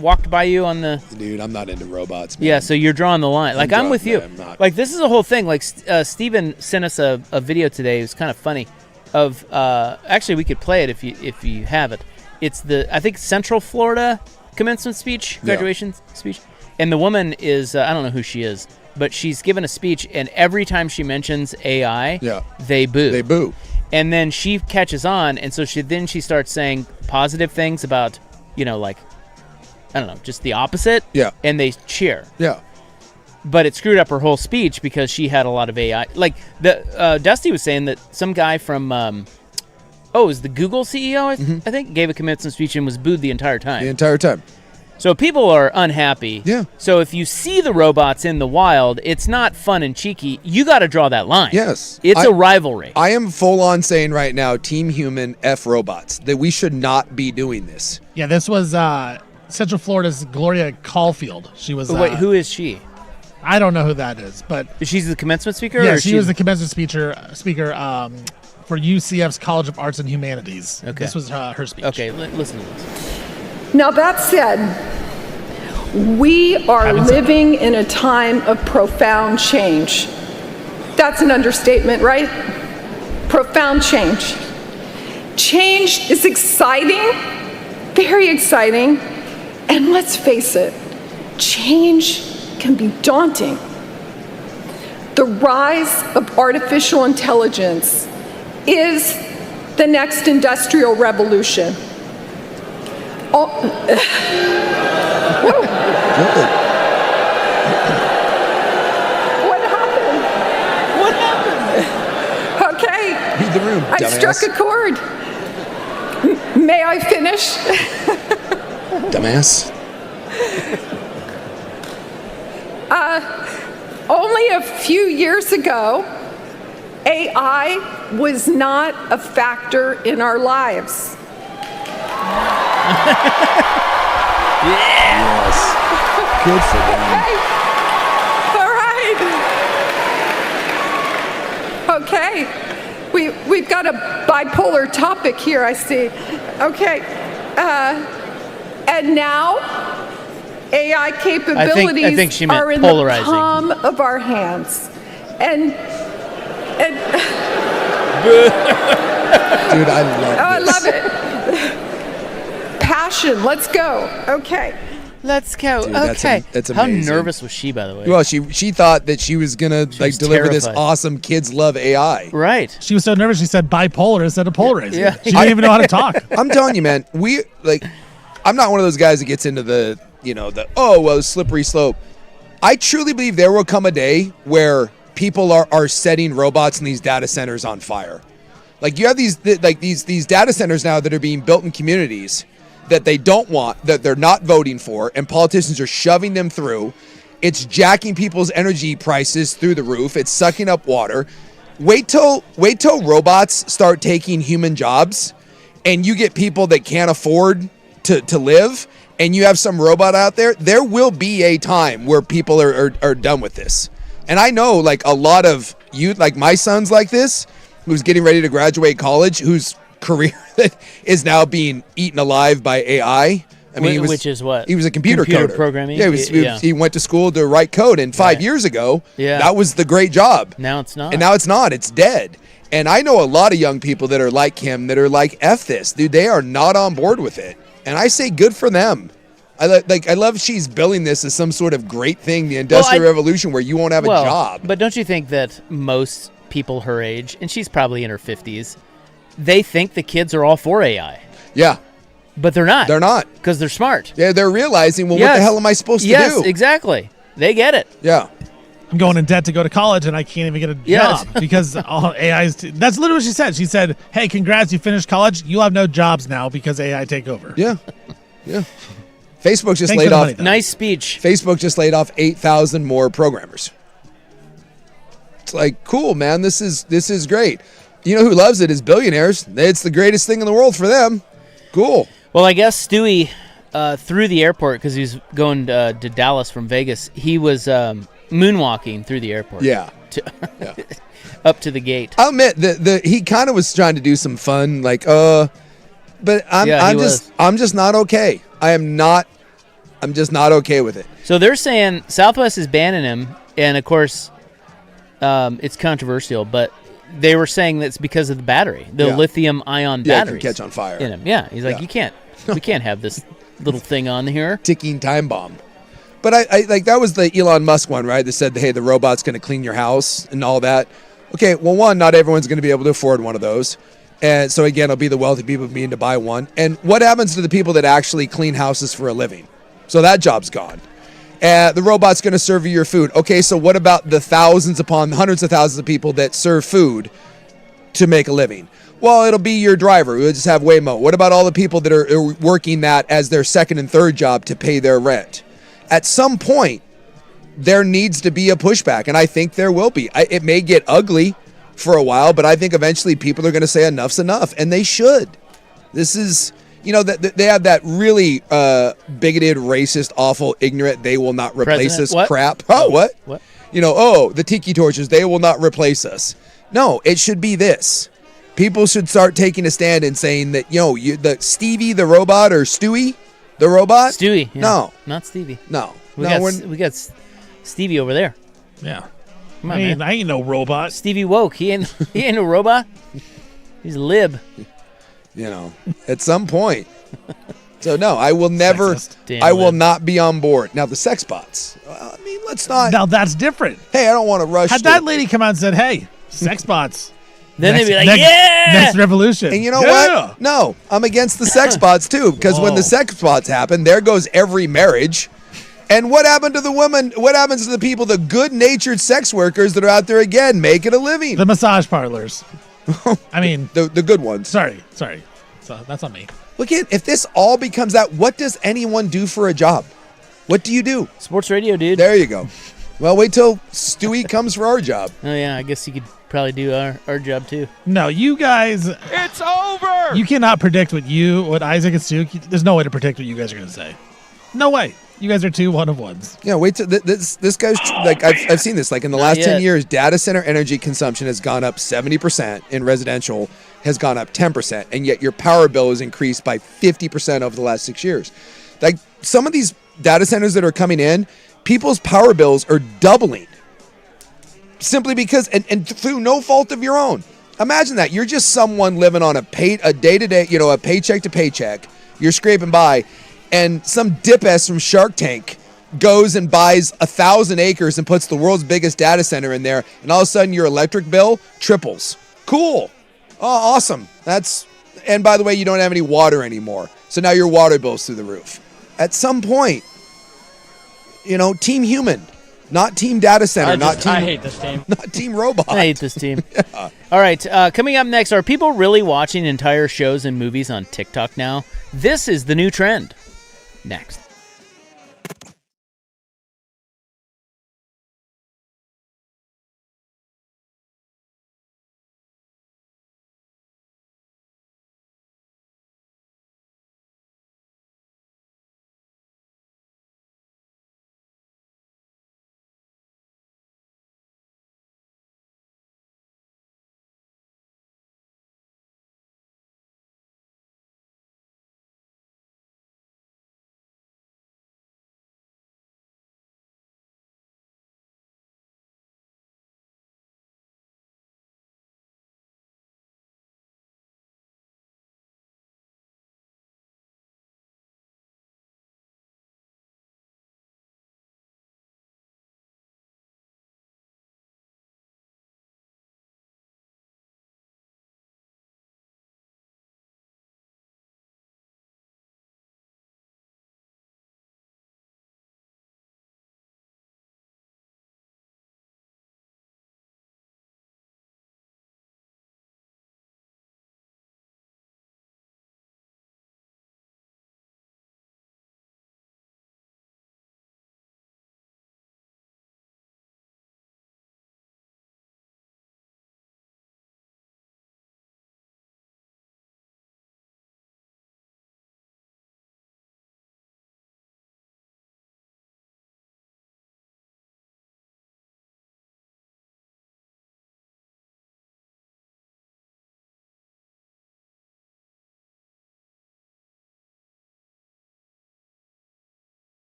walked by you on the... Dude, I'm not into robots, man. Yeah, so you're drawing the line. I'm with you. I'm not. Like, this is a whole thing. Like, Steven sent us a video today. It was kind of funny. Actually, we could play it if you have it. It's I think Central Florida commencement speech, graduation speech. And the woman is, I don't know who she is, but she's given a speech, and every time she mentions AI, they boo. They boo. And then she catches on, and so she starts saying positive things about, I don't know, just the opposite. Yeah. And they cheer. Yeah. But it screwed up her whole speech because she had a lot of AI. Like, Dusty was saying that some guy from is the Google CEO, I think, gave a commencement speech and was booed the entire time. The entire time. So people are unhappy. Yeah. So if you see the robots in the wild, it's not fun and cheeky. You got to draw that line. Yes. It's a rivalry. I am full on saying right now, Team Human, F robots, that we should not be doing this. Yeah, this was Central Florida's Gloria Caulfield. She was. Wait, who is she? I don't know who that is, but she's the commencement speaker. Yeah, or she was the commencement speaker for UCF's College of Arts and Humanities. Okay. This was her speech. Okay, listen to this. Now, that said, we are living in a time of profound change. That's an understatement, right? Profound change. Change is exciting, very exciting, and let's face it, change can be daunting. The rise of artificial intelligence is the next industrial revolution. What happened? What happened? Okay. Read the room, I dumbass. struck a chord. May I finish? Dumbass. Only a few years ago, AI was not a factor in our lives. Yes. Good for them. All right. Okay. We've got a bipolar topic here, I see. Okay. And now, AI capabilities I think she meant are in polarizing. the palm of our hands. And Dude, I love I this. love it. Passion. Let's go. Okay. Let's go. Dude, okay. that's How amazing. nervous was she, by the way? Well, she thought that she was gonna was deliver this terrified. awesome kids love AI. Right. She was so nervous she said bipolar instead of polarizing. Yeah. She didn't even know how to talk. I'm telling you, man, I'm not one of those guys that gets into the slippery slope. I truly believe there will come a day where people are setting robots in these data centers on fire. Like you have these data centers now that are being built in communities that they don't want, that they're not voting for, and politicians are shoving them through. It's jacking people's energy prices through the roof. It's sucking up water. Wait till robots start taking human jobs, and you get people that can't afford to live, and you have some robot out there. There will be a time where people are done with this. And I know a lot of youth, like my son's like this, who's getting ready to graduate college, whose career is now being eaten alive by AI. I mean, which is what? He was a computer coder. Programming? Yeah, he went to school to write code, and 5 years ago, that was the great job. Now it's not. And now it's not. It's dead. And I know a lot of young people that are like him that are like, F this. Dude, they are not on board with it. And I say good for them. I love she's billing this as some sort of great thing, the Industrial Revolution, where you won't have a job. But don't you think that most people her age, and she's probably in her 50s, they think the kids are all for AI. Yeah. But they're not. They're not. Because they're smart. Yeah, they're realizing, well, what the hell am I supposed to do? Yes, exactly. They get it. Yeah. I'm going in debt to go to college, and I can't even get a job because all AI's. That's literally what she said. She said, "Hey, congrats, you finished college. You'll have no jobs now because AI take over." Yeah, yeah. Facebook just Thanks laid for the off. money, though. Nice speech. Facebook just laid off 8,000 more programmers. It's like, cool, man. This is great. You know who loves it is billionaires. It's the greatest thing in the world for them. Cool. Well, I guess Stewie, through the airport, because he was going to Dallas from Vegas, he was moonwalking through the airport. Yeah. Up to the gate. I'll admit that he kind of was trying to do some fun, but I'm just not okay. I'm just not okay with it. So they're saying Southwest is banning him, and of course, it's controversial, but they were saying that's because of the battery, the lithium-ion battery. It can catch on fire in him. Yeah, he's like, we can't have this little thing on here. Ticking time bomb. But I like that was the Elon Musk one, right? That said, hey, the robot's going to clean your house and all that. Okay, well, one, not everyone's going to be able to afford one of those. And so, again, it'll be the wealthy people being to buy one. And what happens to the people that actually clean houses for a living? So that job's gone. The robot's going to serve you your food. Okay, so what about the thousands upon hundreds of thousands of people that serve food to make a living? Well, it'll be your driver. We'll just have Waymo. What about all the people that are working that as their second and third job to pay their rent? At some point, there needs to be a pushback, and I think there will be. It may get ugly for a while, but I think eventually people are going to say enough's enough, and they should. This is, they have that really bigoted, racist, awful, ignorant, they will not replace us crap. Oh, what? What? The tiki torches, they will not replace us. No, it should be this. People should start taking a stand and saying that, the Stevie the robot or Stewie the robot? Stewie. Yeah. No. Not Stevie. No. We got Stevie over there. Yeah. Come on, man. I ain't no robot. Stevie woke. He ain't no robot. He's a lib. At some point. So no, I will never. I will not be on board. Now the sex bots. Let's not. Now that's different. Hey, I don't want to rush. Had that lady come out and said, "Hey, sex bots." Then they'd be like, next revolution. And you know what? No, I'm against the sex bots too, because when the sex bots happen, there goes every marriage. And what happened to the women? What happens to the people, the good-natured sex workers that are out there again making a living? The massage parlors. I mean, the good ones. Sorry. So that's on me. Look at if this all becomes that. What does anyone do for a job? What do you do? Sports radio, dude. There you go. Well, wait till Stewie comes for our job. Oh yeah, I guess you could probably do our job too. No, you guys. It's over. You cannot predict what Isaac and Stu. There's no way to predict what you guys are going to say. No way. You guys are two one-of-ones. Yeah, wait till this guy's like I've seen this. Like in the last 10 years, data center energy consumption has gone up 70%. In residential, has gone up 10%, and yet your power bill has increased by 50% over the last 6 years. Like some of these data centers that are coming in, people's power bills are doubling simply because, and through no fault of your own. Imagine that you're just someone living on a day-to-day, a paycheck to paycheck. You're scraping by. And some dip-ass from Shark Tank goes and buys 1,000 acres and puts the world's biggest data center in there, and all of a sudden your electric bill triples. Cool. Oh, awesome. And by the way, you don't have any water anymore. So now your water bill's through the roof. At some point, team human, not team data center, I hate this team. Not team robot. I hate this team. Yeah. All right, coming up next, are people really watching entire shows and movies on TikTok now? This is the new trend. Next.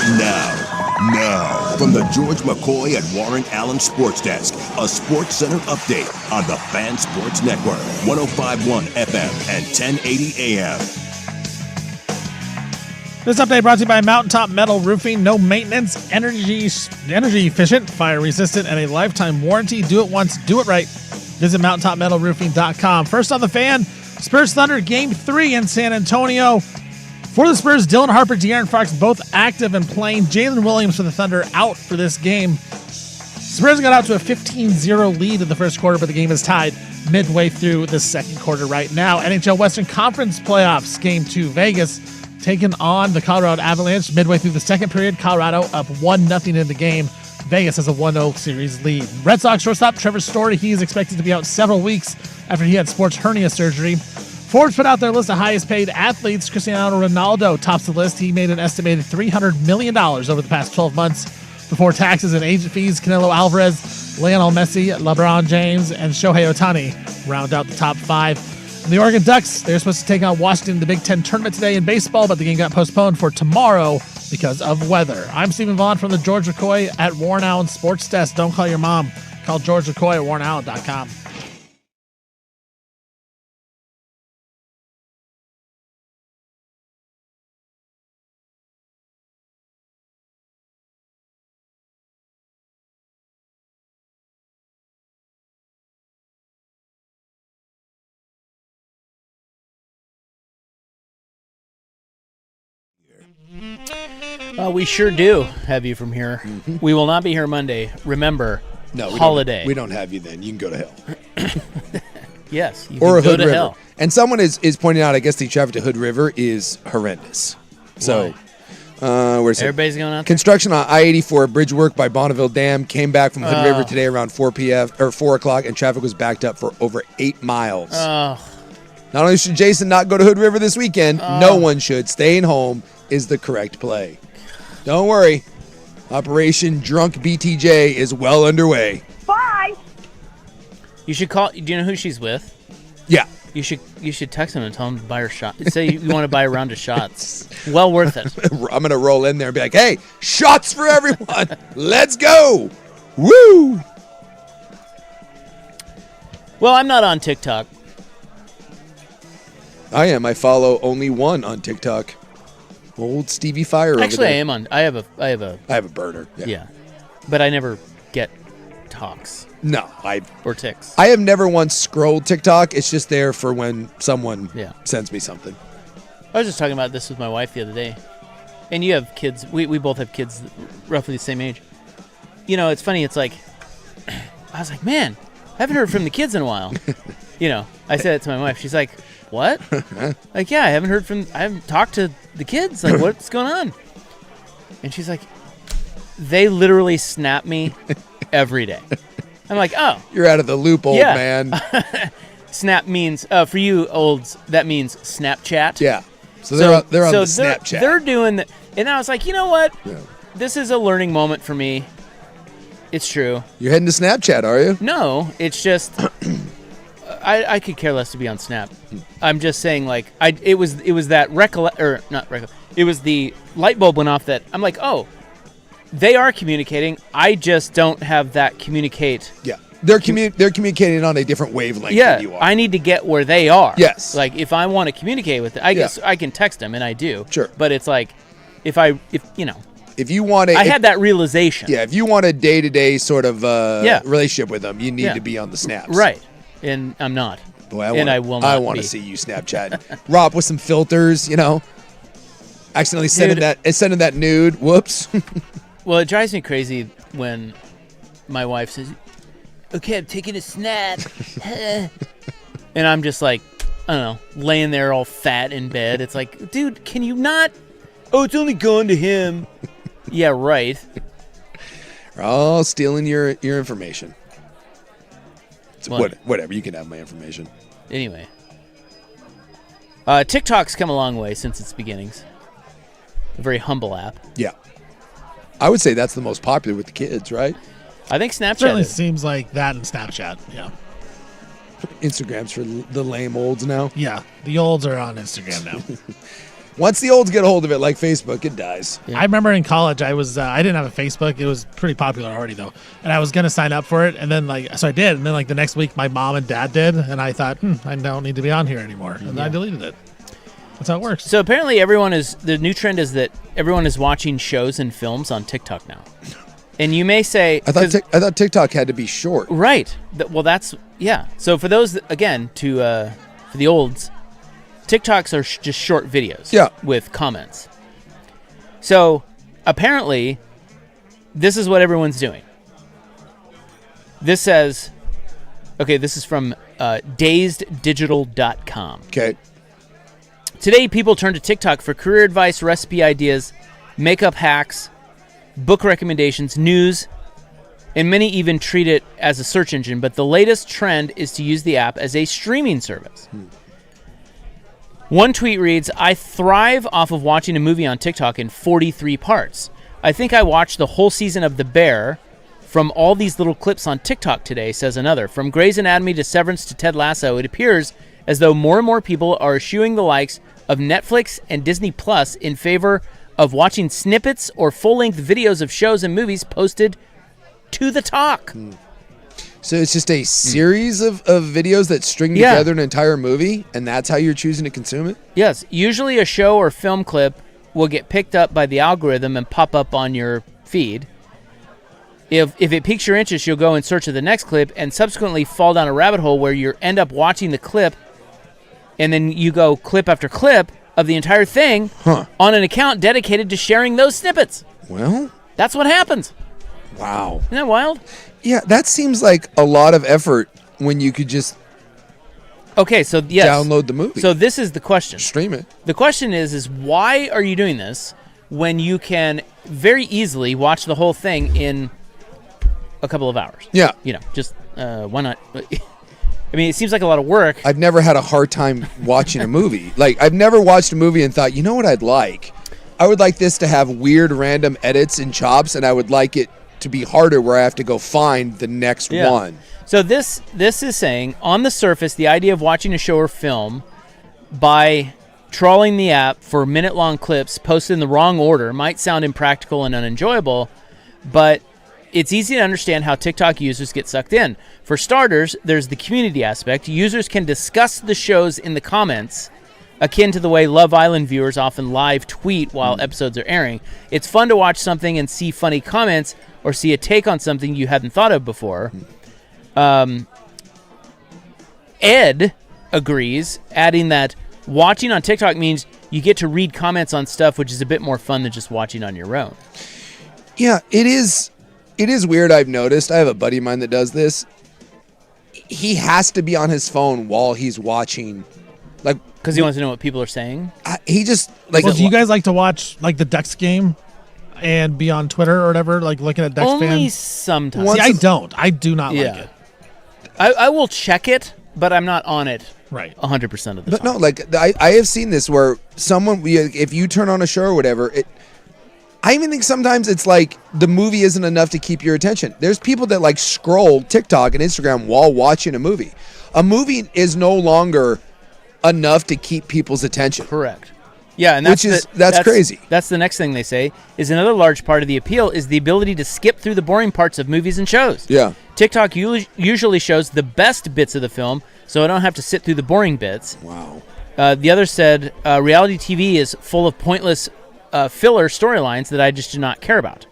Now, from the George McCoy at Warren Allen Sports Desk, a Sports Center update on the Fan Sports Network, 105.1 FM and 1080 AM. This update brought to you by Mountaintop Metal Roofing. No maintenance, energy efficient, fire resistant, and a lifetime warranty. Do it once, do it right. Visit mountaintopmetalroofing.com. First on the Fan, Spurs Thunder Game 3 in San Antonio. For the Spurs, Dylan Harper, De'Aaron Fox both active and playing. Jalen Williams for the Thunder out for this game. Spurs got out to a 15-0 lead in the first quarter, but the game is tied midway through the second quarter right now. NHL Western Conference Playoffs, Game 2, Vegas, taking on the Colorado Avalanche midway through the second period. Colorado up 1-0 in the game. Vegas has a 1-0 series lead. Red Sox shortstop Trevor Story, he is expected to be out several weeks after he had sports hernia surgery. Forbes put out their list of highest paid athletes. Cristiano Ronaldo tops the list. He made an estimated $300 million over the past 12 months before taxes and agent fees. Canelo Alvarez, Lionel Messi, LeBron James, and Shohei Ohtani round out the top 5. And the Oregon Ducks, they're supposed to take on Washington in the Big Ten tournament today in baseball, but the game got postponed for tomorrow because of weather. I'm Stephen Vaughn from the George McCoy at Warren Allen Sports Desk. Don't call your mom. Call George McCoy at warrenallen.com. We sure do have you from here. Mm-hmm. We will not be here Monday. Remember, holiday. We don't have you then. You can go to hell. Yes, you or can go Hood to River. hell. And someone is pointing out, I guess the traffic to Hood River is horrendous. So, where's everybody's going out there? Construction on I-84 bridge work by Bonneville Dam came back from Hood River today around 4 o'clock, and traffic was backed up for over 8 miles. Not only should Jason not go to Hood River this weekend, no one should. Staying home is the correct play. Don't worry. Operation Drunk BTJ is well underway. Bye. You should call. Do you know who she's with? Yeah. You should text him and tell him to buy her shot. Say you want to buy a round of shots. Well worth it. I'm going to roll in there and be like, hey, shots for everyone. Let's go. Woo. Well, I'm not on TikTok. I am. I follow only one on TikTok. Old Stevie Fire. Actually, over there. I am on. I have a burner. Yeah. But I never get talks. No, or ticks. I have never once scrolled TikTok. It's just there for when someone sends me something. I was just talking about this with my wife the other day. And you have kids. We both have kids roughly the same age. You know, it's funny. It's like, I was like, man, I haven't heard from the kids in a while. You know, I said it to my wife. She's like, what? Like, yeah, I haven't talked to the kids. Like, what's going on? And she's like, they literally snap me every day. I'm like, oh. You're out of the loop, old man. Snap means, for you olds, that means Snapchat. Yeah. So they're on the Snapchat. They're doing that. And I was like, you know what? Yeah. This is a learning moment for me. It's true. You're heading to Snapchat, are you? No, it's just... I could care less to be on Snap. I'm just saying, like, it was that it was the light bulb went off that I'm like, oh, they are communicating. I just don't have that communicate. Yeah, they're communicating on a different wavelength than you are. I need to get where they are. Yes, like if I want to communicate with it, I guess I can text them, and I do. Sure, but it's like if you know. If you want I had that realization. Yeah, if you want a day-to-day sort of relationship with them, you need to be on the Snaps. Right. And I'm not. Boy, I will not. I want to see you Snapchat. Rob with some filters, you know. Accidentally sending that nude. Whoops. Well, it drives me crazy when my wife says, okay, I'm taking a snap. And I'm just like, I don't know, laying there all fat in bed. It's like, dude, can you not? Oh, it's only going to him. Yeah, right. Oh, stealing your information. Whatever, you can have my information. Anyway. TikTok's come a long way since its beginnings. A very humble app. Yeah. I would say that's the most popular with the kids, right? I think Snapchat certainly seems like that and Snapchat, yeah. Instagram's for the lame olds now. Yeah, the olds are on Instagram now. Once the olds get a hold of it, like Facebook, it dies. I remember in college, I didn't have a Facebook. It was pretty popular already though, and I was gonna sign up for it, and then so I did, and then the next week my mom and dad did, and I thought I don't need to be on here anymore, and I deleted it. That's how it works. So apparently the new trend is that everyone is watching shows and films on TikTok now. And you may say... I thought TikTok had to be short. Right. Well, that's... Yeah. So for those, again, for the olds, TikToks are just short videos. Yeah. With comments. So apparently, this is what everyone's doing. This says... Okay, this is from dazeddigital.com. Okay. Today, people turn to TikTok for career advice, recipe ideas, makeup hacks, book recommendations, news, and many even treat it as a search engine. But the latest trend is to use the app as a streaming service. One tweet reads, I thrive off of watching a movie on TikTok in 43 parts. I think I watched the whole season of The Bear from all these little clips on TikTok today, says another. From Grey's Anatomy to Severance to Ted Lasso, it appears as though more and more people are eschewing the likes of Netflix and Disney Plus in favor of watching snippets or full-length videos of shows and movies posted to the talk. So it's just a series of videos that string together an entire movie, and that's how you're choosing to consume it? Yes. Usually a show or film clip will get picked up by the algorithm and pop up on your feed. If it piques your interest, you'll go in search of the next clip and subsequently fall down a rabbit hole where you end up watching the clip, and then you go clip after clip of the entire thing on an account dedicated to sharing those snippets. Well, that's what happens. Wow. Isn't that wild? Yeah, that seems like a lot of effort when you could just download the movie. So this is the question. Stream it. The question is why are you doing this when you can very easily watch the whole thing in a couple of hours? Yeah. Just why not? I mean, it seems like a lot of work. I've never had a hard time watching a movie. Like, I've never watched a movie and thought, you know what I'd like? I would like this to have weird random edits and chops, and I would like it to be harder where I have to go find the next one. So this is saying, on the surface, the idea of watching a show or film by trawling the app for minute-long clips posted in the wrong order might sound impractical and unenjoyable, but it's easy to understand how TikTok users get sucked in. For starters, there's the community aspect. Users can discuss the shows in the comments, akin to the way Love Island viewers often live tweet while episodes are airing. It's fun to watch something and see funny comments or see a take on something you hadn't thought of before. Ed agrees, adding that watching on TikTok means you get to read comments on stuff, which is a bit more fun than just watching on your own. Yeah, it is weird. I've noticed. I have a buddy of mine that does this. He has to be on his phone while he's watching, because he wants to know what people are saying. He just do you guys like to watch the Ducks game and be on Twitter or whatever, looking at Ducks fans? Only sometimes. See, I don't. I do not like it. I will check it, but I'm not on it. Right. 100% of the time. But no, I have seen this where someone, if you turn on a show or whatever, I even think sometimes it's like the movie isn't enough to keep your attention. There's people that scroll TikTok and Instagram while watching a movie. A movie is no longer enough to keep people's attention. Correct. Yeah, and that's crazy. That's the next thing they say is another large part of the appeal is the ability to skip through the boring parts of movies and shows. Yeah. TikTok usually shows the best bits of the film, so I don't have to sit through the boring bits. Wow. The other said, reality TV is full of pointless filler storylines that I just do not care about.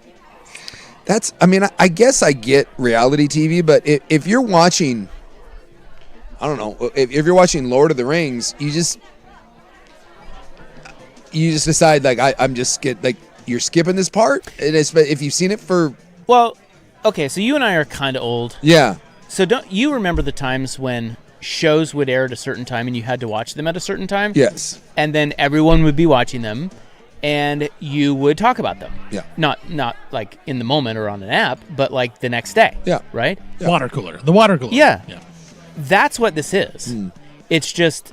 I guess I get reality TV, but if you're watching, I don't know, if you're watching Lord of the Rings, you just decide you're skipping this part, and if you've seen it for. Well, okay, so you and I are kind of old. Yeah. So don't you remember the times when shows would air at a certain time and you had to watch them at a certain time? Yes. And then everyone would be watching them. And you would talk about them. Yeah. Not in the moment or on an app, but the next day. Yeah. Right? Yeah. Water cooler. The water cooler. Yeah. That's what this is. It's just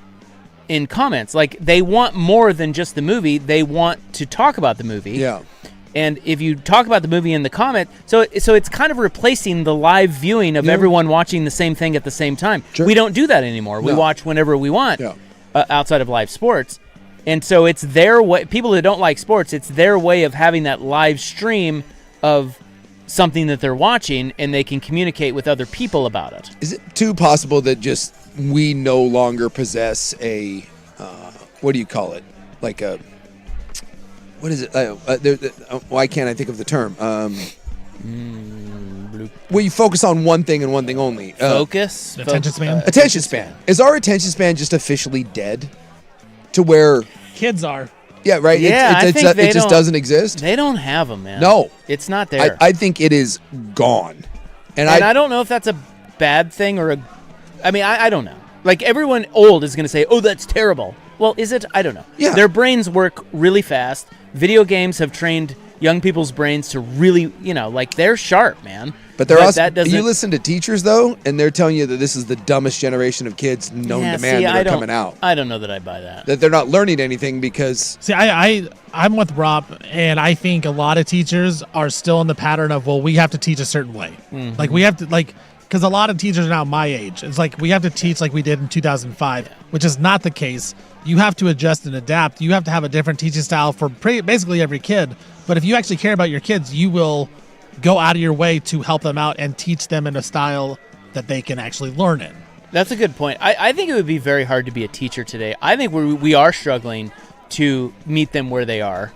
in comments. They want more than just the movie. They want to talk about the movie. Yeah. And if you talk about the movie in the comment, so it's kind of replacing the live viewing of everyone watching the same thing at the same time. Sure. We don't do that anymore. We watch whenever we want outside of live sports. And so it's their way. People that don't like sports, it's their way of having that live stream of something that they're watching, and they can communicate with other people about it. Is it too possible that just we no longer possess a, what do you call it? Like a, what is it? Why can't I think of the term? Where you focus on one thing and one thing only. Focus? Attention span? Attention span. Is our attention span just officially dead? To where... Kids are. Yeah, right? Yeah, it just doesn't exist? They don't have them, man. No. It's not there. I think it is gone. And I don't know if that's a bad thing or I don't know. Like, everyone old is going to say, oh, that's terrible. Well, is it? I don't know. Yeah. Their brains work really fast. Video games have trained young people's brains to really, like, they're sharp, man. But they're also, you listen to teachers, though, and they're telling you that this is the dumbest generation of kids known to man that are coming out. I don't know that I buy that. That they're not learning anything because... See, I'm with Rob, and I think a lot of teachers are still in the pattern of, well, we have to teach a certain way. Mm-hmm. Like, we have to, like... Because a lot of teachers are now my age. It's like we have to teach like we did in 2005, which is not the case. You have to adjust and adapt. You have to have a different teaching style for basically every kid. But if you actually care about your kids, you will go out of your way to help them out and teach them in a style that they can actually learn in. That's a good point. I think it would be very hard to be a teacher today. I think we are struggling to meet them where they are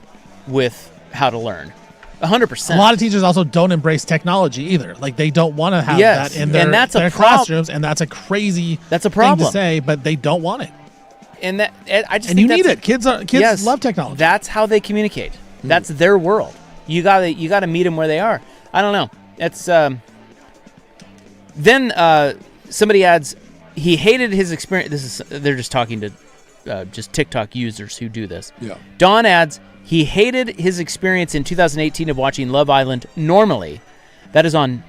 with how to learn. 100%. A lot of teachers also don't embrace technology either. Like, they don't want to have that in their classrooms, and that's a crazy thing to say, but they don't want it. And that I just and think you need it. Kids love technology. That's how they communicate. That's their world. You gotta meet them where they are. I don't know. It's then somebody adds he hated his experience. They're just talking to just TikTok users who do this. Yeah. Dawn adds he hated his experience in 2018 of watching Love Island normally. That is on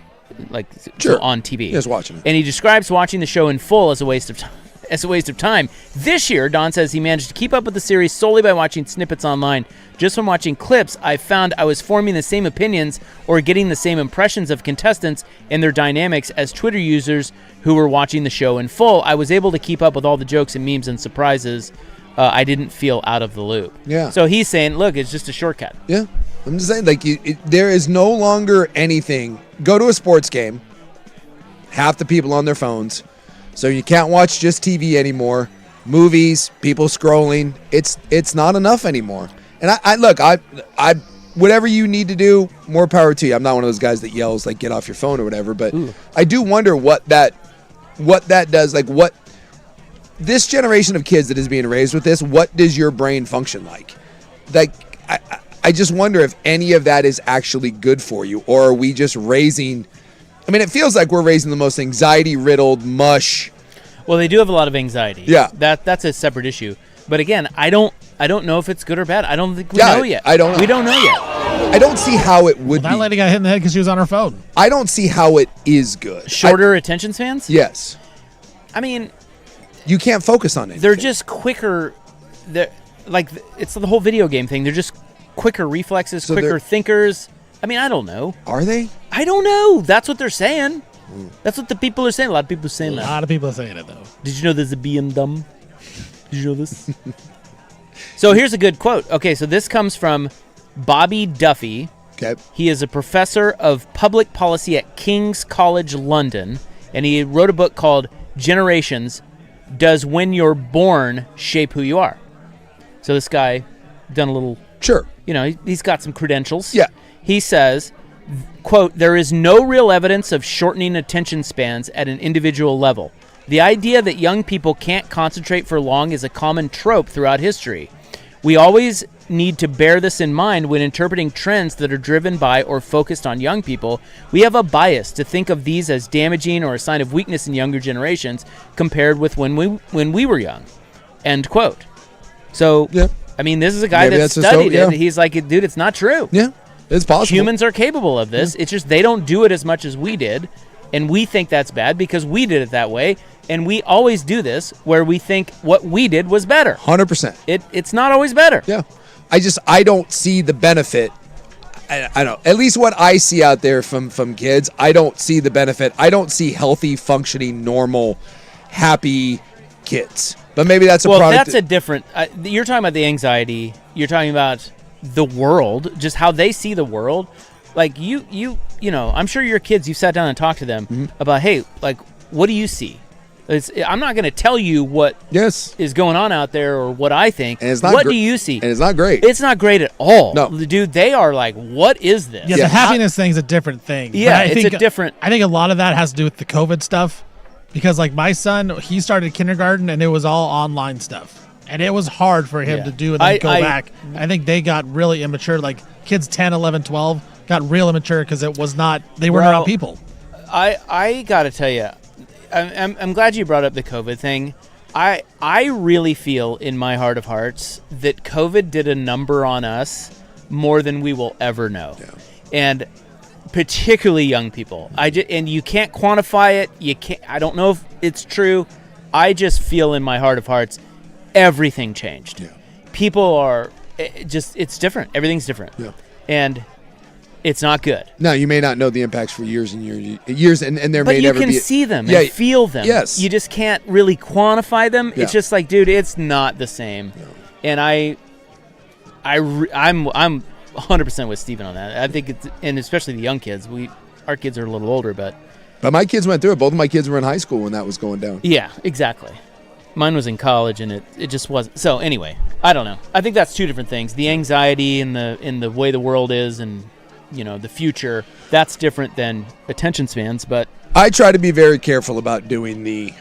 on TV. He was watching it. And he describes watching the show in full as a waste of time. This year, Don says he managed to keep up with the series solely by watching snippets online. Just from watching clips, I found I was forming the same opinions or getting the same impressions of contestants and their dynamics as Twitter users who were watching the show in full. I was able to keep up with all the jokes and memes and surprises. I didn't feel out of the loop. Yeah. So he's saying, look, it's just a shortcut. Yeah. I'm just saying, like, there is no longer anything. Go to a sports game, half the people on their phones, so you can't watch just TV anymore. Movies, people scrolling. It's not enough anymore. And I whatever you need to do, more power to you. I'm not one of those guys that yells like get off your phone or whatever, but I do wonder what that does. Like, what this generation of kids that is being raised with this, what does your brain function like? Like, I just wonder if any of that is actually good for you, or are we just raising... I mean, it feels like we're raising the most anxiety-riddled mush. Well, they do have a lot of anxiety. Yeah. That's a separate issue. But again, I don't know if it's good or bad. I don't think we know yet. We don't know yet. I don't see how it would be. That lady got hit in the head because she was on her phone. I don't see how it is good. Shorter attention spans? Yes. I mean... You can't focus on it. They're just quicker. It's the whole video game thing. They're just quicker reflexes, quicker thinkers. I mean, I don't know. Are they? I don't know. That's what they're saying. That's what the people are saying. A lot of people are saying that. A lot of people are saying it, though. Did you know there's a BMW? Did you know this? So here's a good quote. Okay, so this comes from Bobby Duffy. Okay. He is a professor of public policy at King's College London, and he wrote a book called Generations, Does When You're Born Shape Who You Are? So this guy done a little... Sure. He's got some credentials. Yeah. He says, quote, there is no real evidence of shortening attention spans at an individual level. The idea that young people can't concentrate for long is a common trope throughout history. We always need to bear this in mind when interpreting trends that are driven by or focused on young people. We have a bias to think of these as damaging or a sign of weakness in younger generations compared with when we were young. End quote. So, yeah. I mean, this is a guy that studied it. He's like, dude, it's not true. Yeah, it's possible. Humans are capable of this. Yeah. It's just they don't do it as much as we did, and we think that's bad because we did it that way, and we always do this where we think what we did was better. 100%. It's not always better. Yeah. I don't see the benefit. I don't. At least what I see out there from kids, I don't see the benefit. I don't see healthy, functioning, normal, happy kids. But maybe that's a well, product. that's a different. You're talking about the anxiety. You're talking about the world, just how they see the world. Like you know, I'm sure your kids. You sat down and talked to them about, hey, like, what do you see? I'm not going to tell you what is going on out there or what I think. And it's not what do you see? And it's not great. It's not great at all. No. Dude, they are like, what is this? Yeah, the happiness thing is a different thing. Yeah, But it's a different. I think a lot of that has to do with the COVID stuff, because like my son, he started kindergarten and it was all online stuff, and it was hard for him to do and then go back. I think they got really immature. Like kids 10, 11, 12 got real immature because it was not. They weren't around people. I got to tell you. I'm glad you brought up the COVID thing. I really feel in my heart of hearts that COVID did a number on us more than we will ever know. Yeah. And particularly young people. And you can't quantify it. You can't. I don't know if it's true. I just feel in my heart of hearts everything changed. Yeah. People are it's different. Everything's different. Yeah. And it's not good. Now, you may not know the impacts for years and years, and there may never be. But you can see them and feel them. Yes. You just can't really quantify them. Yeah. It's just like, dude, it's not the same. No. And I'm 100% with Steven on that. I think it's, and especially the young kids. Our kids are a little older, but my kids went through it. Both of my kids were in high school when that was going down. Yeah, exactly. Mine was in college, and it just wasn't. So anyway, I don't know. I think that's two different things: the anxiety and the way the world is, and the future. That's different than attention spans. But I try to be very careful about doing the,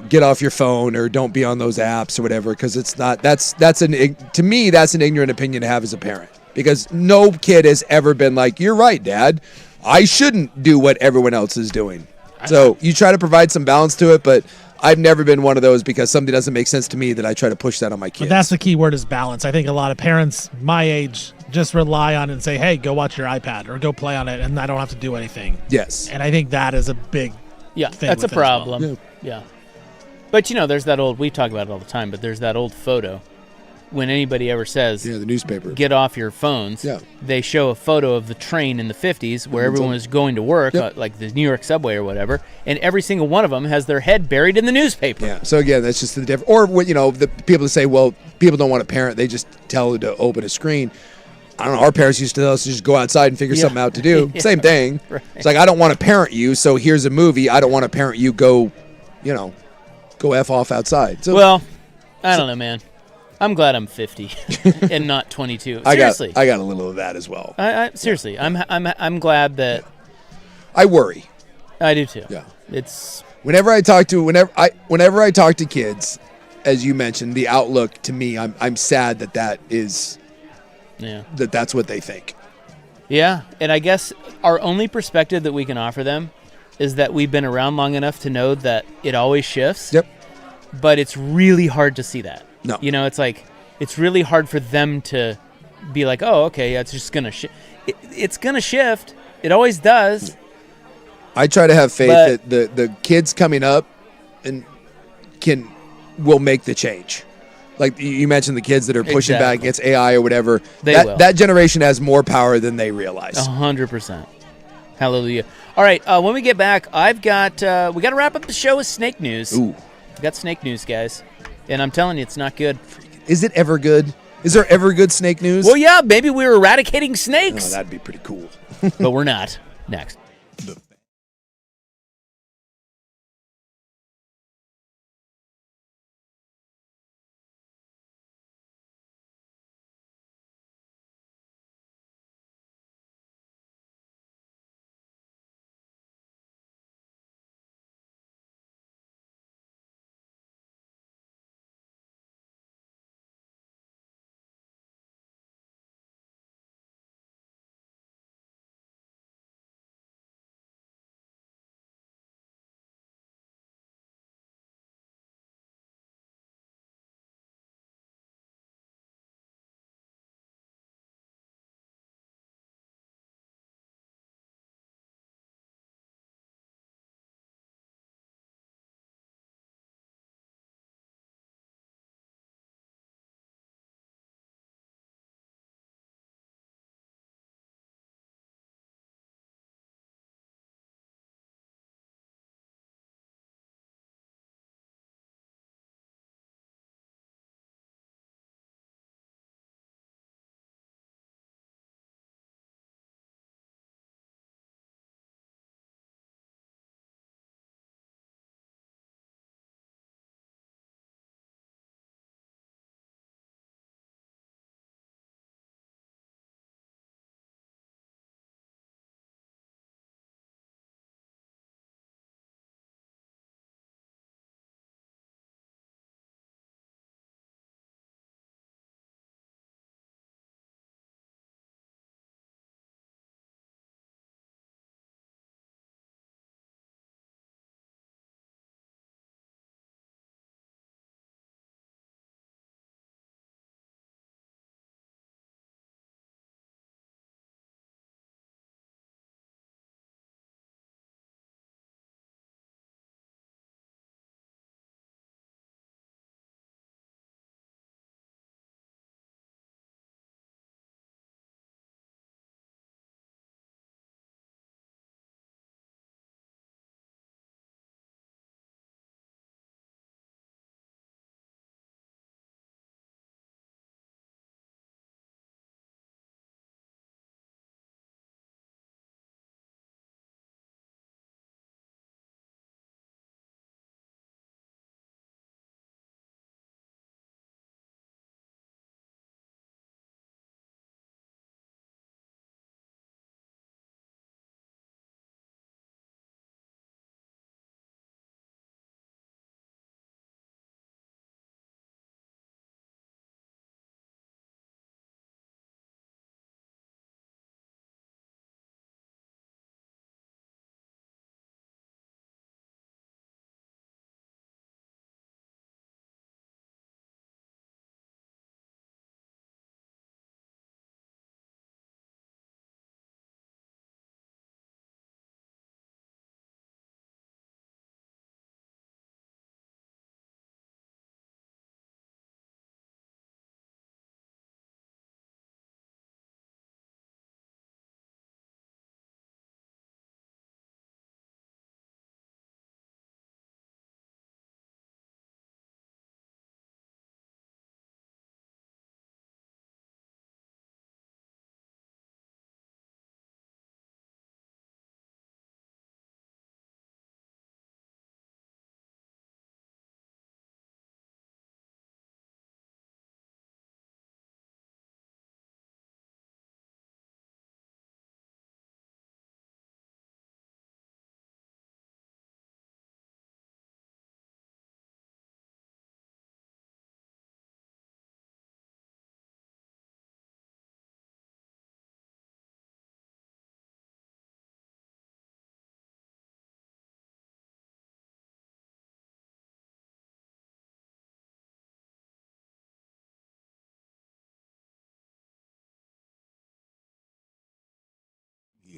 get off your phone or don't be on those apps or whatever, because it's not. To me, that's an ignorant opinion to have as a parent, because no kid has ever been like, "You're right, Dad. I shouldn't do what everyone else is doing." So you try to provide some balance to it, but I've never been one of those, because something doesn't make sense to me that I try to push that on my kids. But that's the key word, is balance. I think a lot of parents my age just rely on it and say, hey, go watch your iPad or go play on it, and I don't have to do anything. Yes. And I think that is a big thing. That's a problem. Well. Yeah. But, there's that we talk about it all the time, but there's that old photo. When anybody ever says, the newspaper, get off your phones, they show a photo of the train in the 50s where everyone was going to work, like the New York subway or whatever, and every single one of them has their head buried in the newspaper. Yeah. So again, that's just the difference. Or the people that say, well, people don't want a parent; they just tell them to open a screen. I don't know. Our parents used to tell us to just go outside and figure something out to do. Same thing. Right. It's like, I don't want to parent you, so here's a movie. I don't want to parent you. Go F off outside. So, well, I don't know, man. I'm glad I'm 50 and not 22. Seriously, I got a little of that as well. Seriously, I'm glad that. I worry. I do too. Yeah. It's whenever I talk to kids, as you mentioned, the outlook to me, I'm sad that is. Yeah. That's what they think. Yeah, and I guess our only perspective that we can offer them is that we've been around long enough to know that it always shifts. Yep. But it's really hard to see that. No. It's like, it's really hard for them to be like, oh, okay, yeah, it's just going to shift. It's going to shift. It always does. I try to have faith that the kids coming up will make the change. Like you mentioned, the kids that are pushing back against AI or whatever, that generation has more power than they realize. 100%. Hallelujah. All right, when we get back, we got to wrap up the show with snake news. Ooh. We got snake news, guys. And I'm telling you, it's not good. Is it ever good? Is there ever good snake news? Well, yeah, maybe we're eradicating snakes. Oh, that'd be pretty cool. But we're not. Next.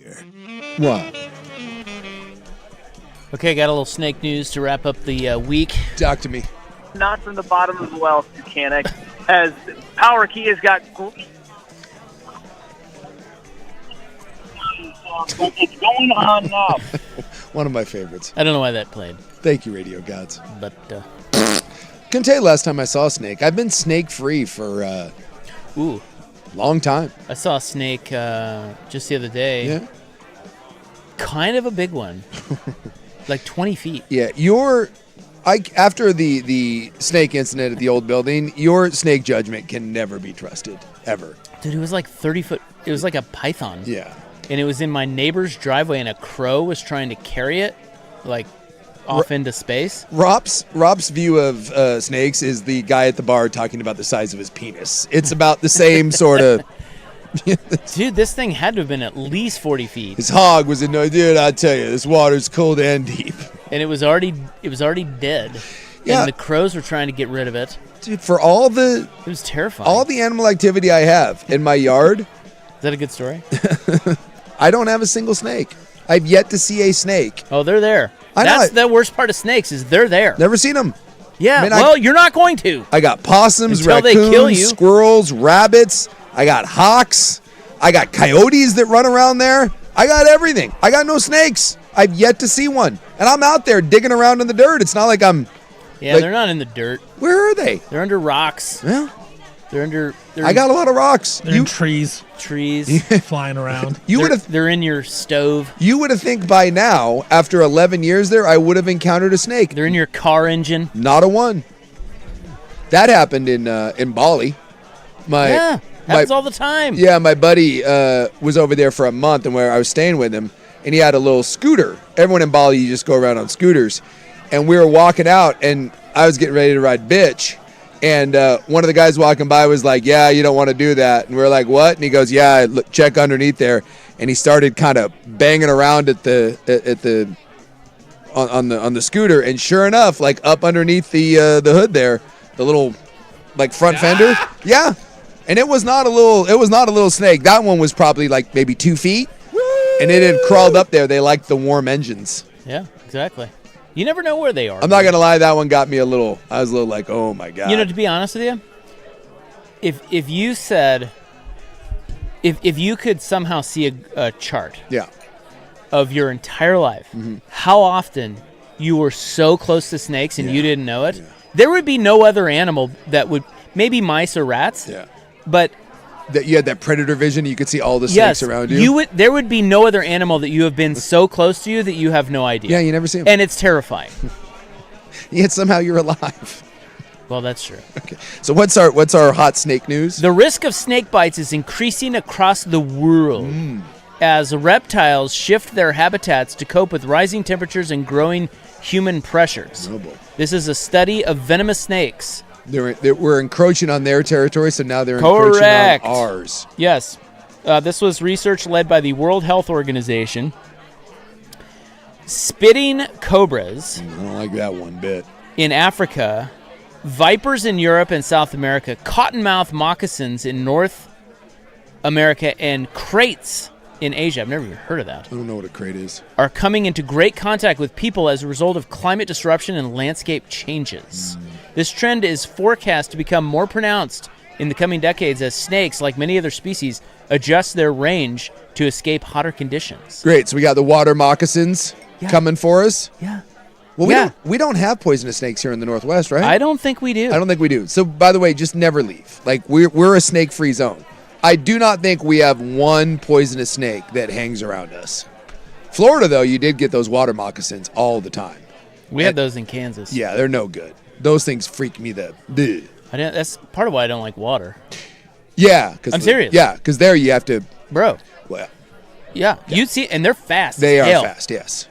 here. Wow. Okay, got a little snake news to wrap up the week. Talk to me. Not from the bottom of the well, Mechanic, as Power Key has got... It's going on now. One of my favorites. I don't know why that played. Thank you, radio gods. But, couldn't tell you last time I saw a snake. I've been snake-free for, long time. I saw a snake just the other day. Yeah. Kind of a big one. Like 20 feet. Yeah, after the snake incident at the old building, your snake judgment can never be trusted, ever. Dude, it was like 30 foot. It was like a python. Yeah. And it was in my neighbor's driveway, and a crow was trying to carry it, like, off into space. Rob's view of snakes is the guy at the bar talking about the size of his penis. It's about the same sort of... Dude, this thing had to have been at least 40 feet. His hog was dude, I tell you, this water's cold and deep. And it was already dead. Yeah. And the crows were trying to get rid of it. Dude, for all the... It was terrifying. All the animal activity I have in my yard... Is that a good story? I don't have a single snake. I've yet to see a snake. Oh, they're there. That's the worst part of snakes is they're there. Never seen them. Yeah, I mean, you're not going to. I got possums, Until they raccoons, kill you. squirrels, rabbits. I got hawks. I got coyotes that run around there. I got everything. I got no snakes. I've yet to see one. And I'm out there digging around in the dirt. It's not like I'm... Yeah, they're not in the dirt. Where are they? They're under rocks. Yeah. They're I got a lot of rocks. They're in trees. Trees. Flying around. They're in your stove. You would have think by now, after 11 years there, I would have encountered a snake. They're in your car engine. Not a one. That happened in Bali. Happens all the time. Yeah, my buddy was over there for a month, and where I was staying with him, and he had a little scooter. Everyone in Bali, you just go around on scooters. And we were walking out, and I was getting ready to ride bitch. And one of the guys walking by was like, "Yeah, you don't want to do that." And we were like, "What?" And he goes, "Yeah, look, check underneath there." And he started kind of banging around on the scooter, and sure enough, like up underneath the hood there, the little like front fender, yeah. And it was not a little snake. That one was probably like maybe 2 feet, and it had crawled up there. They liked the warm engines. Yeah, exactly. You never know where they are. I'm not gonna lie, that one got me I was a little like, oh my god. You know, to be honest with you, if you said, if you could somehow see a chart, of your entire life, how often you were so close to snakes and you didn't know it, there would be no other animal that would, maybe mice or rats, but that you had that predator vision, you could see all the snakes around you. There would be no other animal that you have been so close to you that you have no idea. Yeah, you never see them. And it's terrifying. Yet somehow you're alive. Well, that's true. Okay. So what's our hot snake news? The risk of snake bites is increasing across the world as reptiles shift their habitats to cope with rising temperatures and growing human pressures. Oh boy. This is a study of venomous snakes. We're encroaching on their territory, so now they're encroaching on ours. Yes. This was research led by the World Health Organization. Spitting cobras. I don't like that one bit. In Africa, vipers in Europe and South America, cottonmouth moccasins in North America, and crates in Asia. I've never even heard of that. I don't know what a crate is. Are coming into great contact with people as a result of climate disruption and landscape changes. This trend is forecast to become more pronounced in the coming decades as snakes, like many other species, adjust their range to escape hotter conditions. Great. So we got the water moccasins coming for us. Yeah. Well, we don't have poisonous snakes here in the Northwest, right? I don't think we do. I don't think we do. So, by the way, just never leave. Like, we're a snake-free zone. I do not think we have one poisonous snake that hangs around us. Florida, though, you did get those water moccasins all the time. We had those in Kansas. Yeah, they're no good. Those things freak me bleh. That's part of why I don't like water. Yeah. I'm serious. Yeah, because there you have to... Bro. Well, yeah, you'd see, and they're fast. They are fast, yes.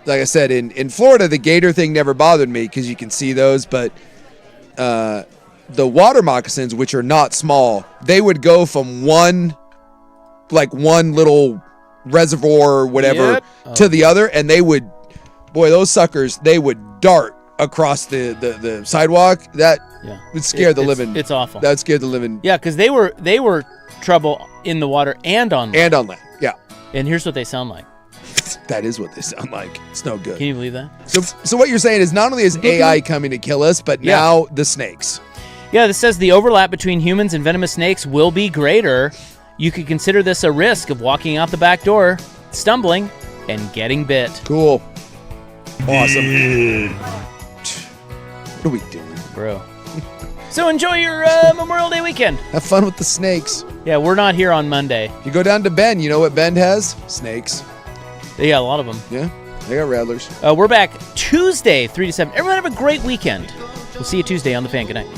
Like I said, in Florida, the gator thing never bothered me because you can see those, but the water moccasins, which are not small, they would go from one little reservoir or whatever to the other, and they would, those suckers, they would dart across the sidewalk. That would scare the living. It's awful. That scared the living. Yeah, because they were trouble in the water and on land. And on land, yeah. And here's what they sound like. That is what they sound like. It's no good. Can you believe that? So what you're saying is not only is AI coming to kill us, but now the snakes. Yeah, this says the overlap between humans and venomous snakes will be greater. You could consider this a risk of walking out the back door, stumbling, and getting bit. Cool. Awesome. What are we doing? Bro. So enjoy your Memorial Day weekend. Have fun with the snakes. Yeah, we're not here on Monday. You go down to Bend, you know what Bend has? Snakes. They got a lot of them. Yeah, they got rattlers. We're back Tuesday, 3 to 7. Everyone have a great weekend. We'll see you Tuesday on The Fan. Good night.